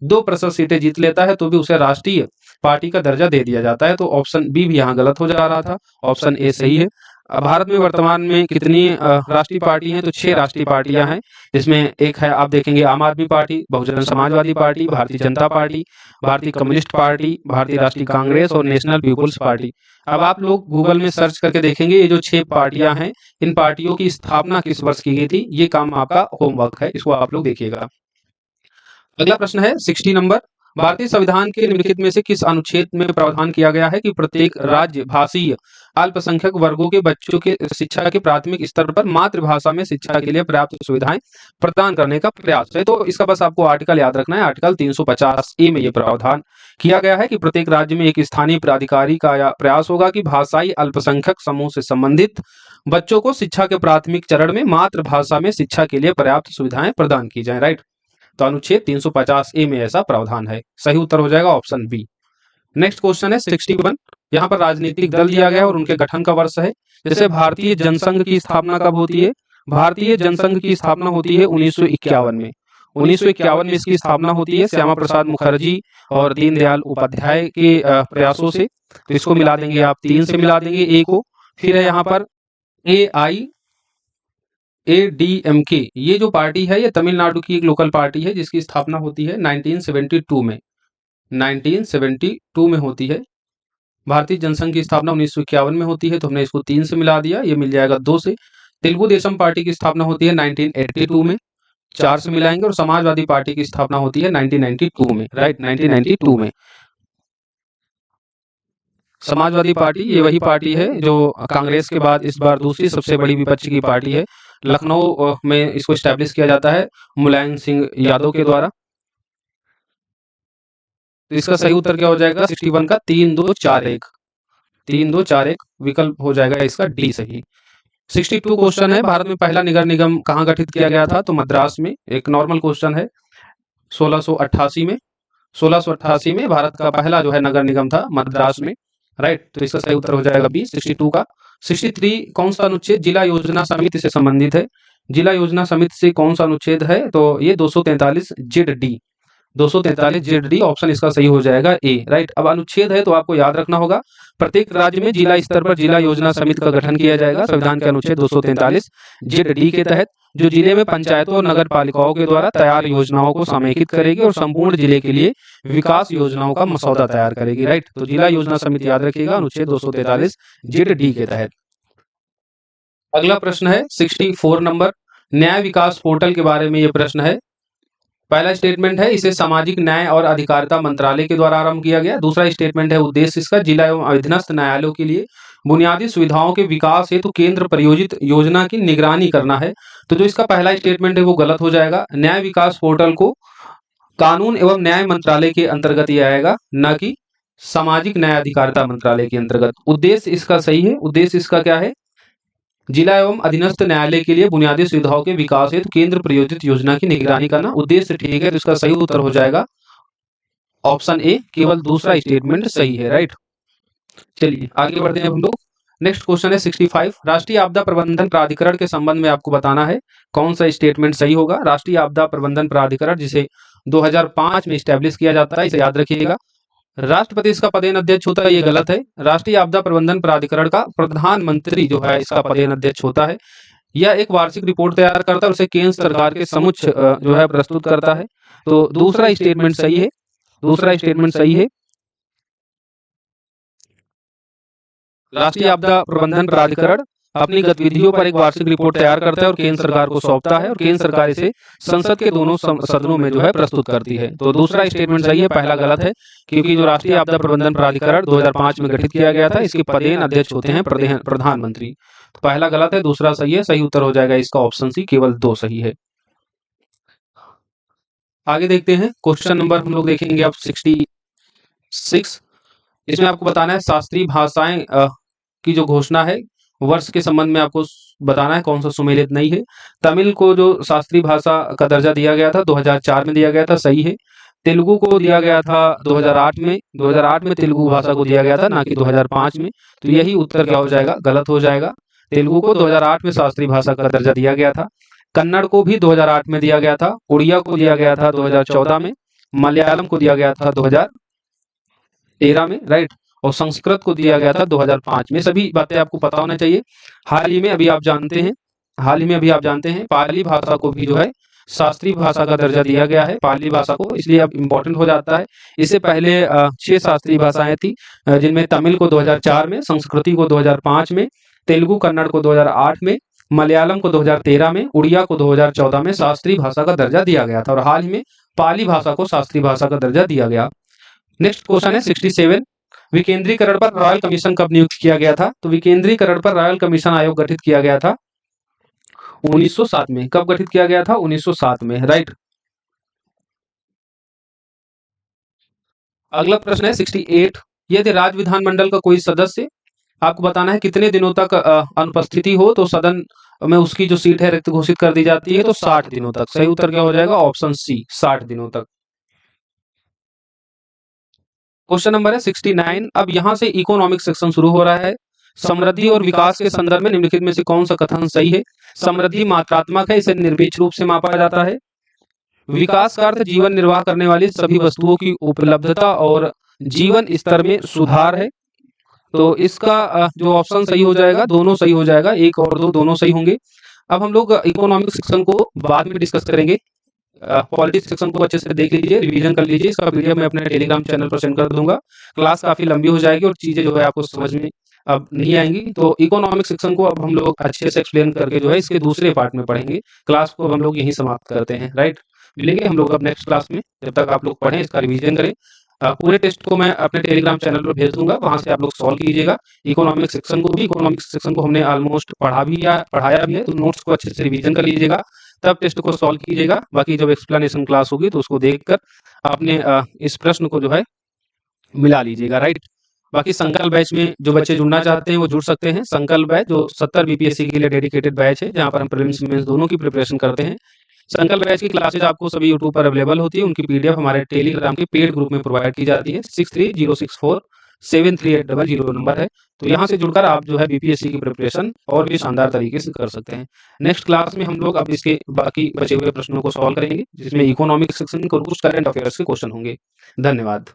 2% सीटें जीत लेता है, तो भी उसे राष्ट्रीय पार्टी का दर्जा दे दिया जाता है। तो ऑप्शन बी भी यहाँ गलत हो जा रहा था, ऑप्शन ए सही है। भारत में वर्तमान में कितनी राष्ट्रीय पार्टी हैं, तो 6 राष्ट्रीय पार्टियां हैं, जिसमें एक है आप देखेंगे आम आदमी party, Bahujan Samajwadi party, Bharatiya Janata party, भारतीय कम्युनिस्ट पार्टी, भारतीय राष्ट्रीय कांग्रेस और नेशनल पीपुल्स पार्टी। अब आप लोग गूगल में सर्च करके देखेंगे ये जो 6 पार्टियां हैं, इन पार्टियों की स्थापना किस वर्ष की गई थी, ये काम आपका होमवर्क है, इसको आप लोग देखिएगा। अगला प्रश्न है 60 नंबर। भारतीय संविधान के निम्नलिखित में से किस अनुच्छेद में प्रावधान किया गया है कि प्रत्येक राज्य भाषीय अल्पसंख्यक वर्गों के बच्चों के शिक्षा के प्राथमिक स्तर पर मातृभाषा में शिक्षा के लिए पर्याप्त सुविधाएं प्रदान करने का प्रयास है। तो इसका बस आपको आर्टिकल याद रखना है, आर्टिकल 350 ए में यह प्रावधान किया गया है कि प्रत्येक राज्य में एक स्थानीय प्राधिकारी का प्रयास होगा कि भाषाई अल्पसंख्यक समूह से संबंधित बच्चों को शिक्षा के प्राथमिक चरण में मातृभाषा में शिक्षा के लिए पर्याप्त सुविधाएं प्रदान की जाए। राइट, तो अनुच्छेद 350 ए में ऐसा प्रावधान है। सही उत्तर हो जाएगा ऑप्शन बी। नेक्स्ट क्वेश्चन है 61। यहाँ पर राजनीतिक दल दिया गया और उनके गठन का वर्ष है। जैसे भारतीय जनसंघ की स्थापना कब होती है, भारतीय जनसंघ की स्थापना होती है 1951 में। 1951 में इसकी स्थापना होती है श्यामा प्रसाद मुखर्जी और दीनदयाल उपाध्याय के प्रयासों से। तो इसको मिला देंगे आप, 3 से मिला देंगे ए को। फिर है यहाँ पर ADMK, ये जो पार्टी है ये तमिलनाडु की एक लोकल पार्टी है जिसकी स्थापना होती है 1972 में, 1972 में होती है। भारतीय जनसंघ की स्थापना 1951 में होती है, तो हमने इसको 3 से मिला दिया, ये मिल जाएगा 2 से। तेलुगु देशम पार्टी की स्थापना होती है 1982 में, 4 से मिलाएंगे, और समाजवादी पार्टी की स्थापना होती है 1992 में। राइट, 1992 में। समाजवादी पार्टी ये वही पार्टी है जो कांग्रेस के बाद इस बार दूसरी सबसे बड़ी विपक्ष की पार्टी है। लखनऊ में इसको स्टैब्लिश किया जाता है मुलायम सिंह यादव के द्वारा। तो इसका सही उत्तर क्या हो जाएगा 61 का 3241, 3241 विकल्प हो जाएगा इसका डी सही। 62 क्वेश्चन है, भारत में पहला नगर निगम कहाँ गठित किया गया था? तो मद्रास में। एक नॉर्मल क्वेश्चन है, 1688 में। 1688 में भारत का पहला जो है नगर निगम था मद्रास में, राइट। तो इसका सही उत्तर हो जाएगा बी 62 का। 63 कौन सा अनुच्छेद जिला योजना समिति से संबंधित है? जिला योजना समिति से कौन सा अनुच्छेद है? तो ये 243 Z D, 243 Z D option इसका सही हो जाएगा ए, राइट। अब अनुच्छेद है तो आपको याद रखना होगा, प्रत्येक राज्य में जिला स्तर पर जिला योजना समिति का गठन किया जाएगा संविधान के अनुच्छेद 243 जेड डी के तहत, जो जिले में पंचायतों और नगर पालिकाओं के द्वारा तैयार योजनाओं को समेकित करेगी और संपूर्ण जिले के लिए विकास योजनाओं का मसौदा तैयार करेगी, राइट। तो जिला योजना समिति याद रखिएगा अनुच्छेद 243 जेड डी के तहत। अगला प्रश्न है 64 नंबर, न्याय विकास पोर्टल के बारे में ये प्रश्न है। पहला स्टेटमेंट है इसे सामाजिक न्याय और अधिकारिता मंत्रालय के द्वारा आरंभ किया गया। दूसरा स्टेटमेंट है उद्देश्य इसका जिला एवं अधीनस्थ न्यायालयों के लिए बुनियादी सुविधाओं के विकास हेतु केंद्र प्रायोजित योजना की निगरानी करना है। तो जो इसका पहला स्टेटमेंट है वो गलत हो जाएगा। न्याय विकास पोर्टल को कानून एवं न्याय मंत्रालय के अंतर्गत ही आएगा, न कि सामाजिक न्याय अधिकारिता मंत्रालय के अंतर्गत। उद्देश्य इसका सही है, उद्देश्य इसका क्या है? जिला एवं अधीनस्थ न्यायालय के लिए बुनियादी सुविधाओं के विकास हेतु केंद्र प्रायोजित योजना की निगरानी करना। उद्देश्य ठीक है, तो इसका सही उत्तर हो जाएगा ऑप्शन ए, केवल दूसरा स्टेटमेंट सही है, राइट। चलिए आगे बढ़ते हैं हम लोग। नेक्स्ट क्वेश्चन है 65, राष्ट्रीय आपदा प्रबंधन प्राधिकरण के संबंध में आपको बताना है कौन सा स्टेटमेंट सही होगा। राष्ट्रीय आपदा प्रबंधन प्राधिकरण जिसे 2005 में स्टैब्लिश किया जाता है, इसे याद रखिएगा। राष्ट्रपति इसका पदेन अध्यक्ष होता है, ये गलत है। राष्ट्रीय आपदा प्रबंधन प्राधिकरण का प्रधानमंत्री जो है इसका पदेन अध्यक्ष होता है। यह एक वार्षिक रिपोर्ट तैयार करता है, उसे केंद्र सरकार के समक्ष जो है प्रस्तुत करता है। तो दूसरा स्टेटमेंट सही है, दूसरा स्टेटमेंट सही है। राष्ट्रीय आपदा प्रबंधन प्राधिकरण अपनी गतिविधियों पर एक वार्षिक रिपोर्ट तैयार करता है और केंद्र सरकार को सौंपता है, और केंद्र सरकार इसे संसद के दोनों सदनों में जो है प्रस्तुत करती है। तो दूसरा स्टेटमेंट सही है, पहला गलत है, क्योंकि जो राष्ट्रीय आपदा प्रबंधन प्राधिकरण 2005 में गठित किया गया था, इसके पदेन अध्यक्ष होते हैं प्रधानमंत्री। तो पहला गलत है, दूसरा सही है। सही उत्तर हो जाएगा इसका ऑप्शन सी, केवल 2 सही है। आगे देखते हैं क्वेश्चन नंबर हम लोग देखेंगे अब 66। इसमें आपको बताना है शास्त्रीय भाषाएं की जो घोषणा है वर्ष के संबंध में आपको बताना है कौन सा सुमेलित नहीं है। तमिल को जो शास्त्रीय भाषा का दर्जा दिया गया था 2004 में दिया गया था, सही है। तेलुगु को दिया गया था 2008 में, 2008 में तेलुगु भाषा को दिया गया था, ना कि 2005 में। तो यही उत्तर क्या हो जाएगा? गलत हो जाएगा। तेलुगु को 2008 में शास्त्रीय भाषा का दर्जा दिया गया था। कन्नड़ को भी 2008 में दिया गया था। उड़िया को दिया गया था 2014 में। मलयालम को दिया गया था 2013 में, राइट। और संस्कृत को दिया गया था 2005 में। सभी बातें आपको पता होना चाहिए। हाल ही में अभी आप जानते हैं पाली भाषा को भी जो है शास्त्रीय भाषा का दर्जा दिया गया है, पाली भाषा को, इसलिए अब इम्पोर्टेंट हो जाता है। इससे पहले 6 शास्त्रीय भाषाएं थी, जिनमें तमिल को 2004 में, संस्कृति को 2005 में, तेलुगु कन्नड़ को 2008 में, मलयालम को 2013 में, उड़िया को 2014 में शास्त्रीय भाषा का दर्जा दिया गया था, और हाल ही में पाली भाषा को शास्त्रीय भाषा का दर्जा दिया गया। नेक्स्ट क्वेश्चन है 67, विकेंद्रीकरण पर रॉयल कमीशन कब नियुक्त किया गया था? तो विकेंद्रीकरण पर रॉयल कमीशन आयोग गठित किया गया था 1907 में। कब गठित किया गया था? 1907 में, राइट। अगला प्रश्न है 68, यदि राज्य विधानमंडल का कोई सदस्य, आपको बताना है कितने दिनों तक अनुपस्थिति हो तो सदन में उसकी जो सीट है रिक्त घोषित कर दी जाती है? तो 60 दिनों तक। सही उत्तर क्या हो जाएगा? ऑप्शन सी, 60 दिनों तक। क्वेश्चन नंबर है 69, अब यहां से इकोनॉमिक सेक्शन शुरू हो रहा है। समृद्धि और विकास के संदर्भ में निम्नलिखित में से कौन सा कथन सही है? समृद्धि मात्रात्मक है, इसे निरपेक्ष रूप से मापा जाता है। विकास का अर्थ जीवन निर्वाह करने वाली सभी वस्तुओं की उपलब्धता और जीवन स्तर में सुधार है। तो इसका जो ऑप्शन सही हो जाएगा, दोनों सही हो जाएगा, 1 और 2 दोनों सही होंगे। अब हम लोग इकोनॉमिक सेक्शन को बाद में डिस्कस करेंगे। पॉलिटिक्स सेक्शन को अच्छे से देख लीजिए, रिवीजन कर लीजिए। इसका वीडियो मैं अपने टेलीग्राम चैनल पर सेंड कर दूंगा। क्लास काफी लंबी हो जाएगी और चीजें जो है आपको समझ में अब नहीं आएंगी। तो इकोनॉमिक सेक्शन को अब हम लोग अच्छे से एक्सप्लेन करके जो है इसके दूसरे पार्ट में पढ़ेंगे। क्लास को अब हम लोग यहीं समाप्त करते हैं, राइट। मिलेंगे हम लोग अब नेक्स्ट क्लास में। जब तक आप लोग पढ़ें, इसका रिवीजन करें। पूरे टेस्ट को मैं अपने टेलीग्राम चैनल पर भेज दूंगा, वहां से आप लोग सॉल्व कीजिएगा। इकोनॉमिक सेक्शन को हमने ऑलमोस्ट पढ़ाया भी है, तो नोट्स को अच्छे से रिवीजन कर लीजिएगा, तब टेस्ट को सॉल्व कीजिएगा। बाकी जब एक्सप्लेनेशन क्लास होगी तो उसको देखकर आपने इस प्रश्न को जो है मिला लीजिएगा, राइट। बाकी संकल्प बैच में जो बच्चे जुड़ना चाहते हैं वो जुड़ सकते हैं। संकल्प बैच जो 70 बीपीएससी के लिए डेडिकेटेड बैच है, जहां पर हम प्रीलिम्स मेंस दोनों की प्रिपरेशन करते हैं। संकल्प बैच की क्लासेज आपको सभी यूट्यूब पर अवेलेबल होती है, उनकी पीडीएफ हमारे टेलीग्राम के पेड ग्रुप में प्रोवाइड की जाती है। 6306473800 नंबर है, तो यहाँ से जुड़कर आप जो है बीपीएससी की प्रिपरेशन और भी शानदार तरीके से कर सकते हैं। नेक्स्ट क्लास में हम लोग अब इसके बाकी बचे हुए प्रश्नों को सॉल्व करेंगे, जिसमें इकोनॉमिक सेक्शन और कुछ करंट अफेयर्स के क्वेश्चन होंगे। धन्यवाद।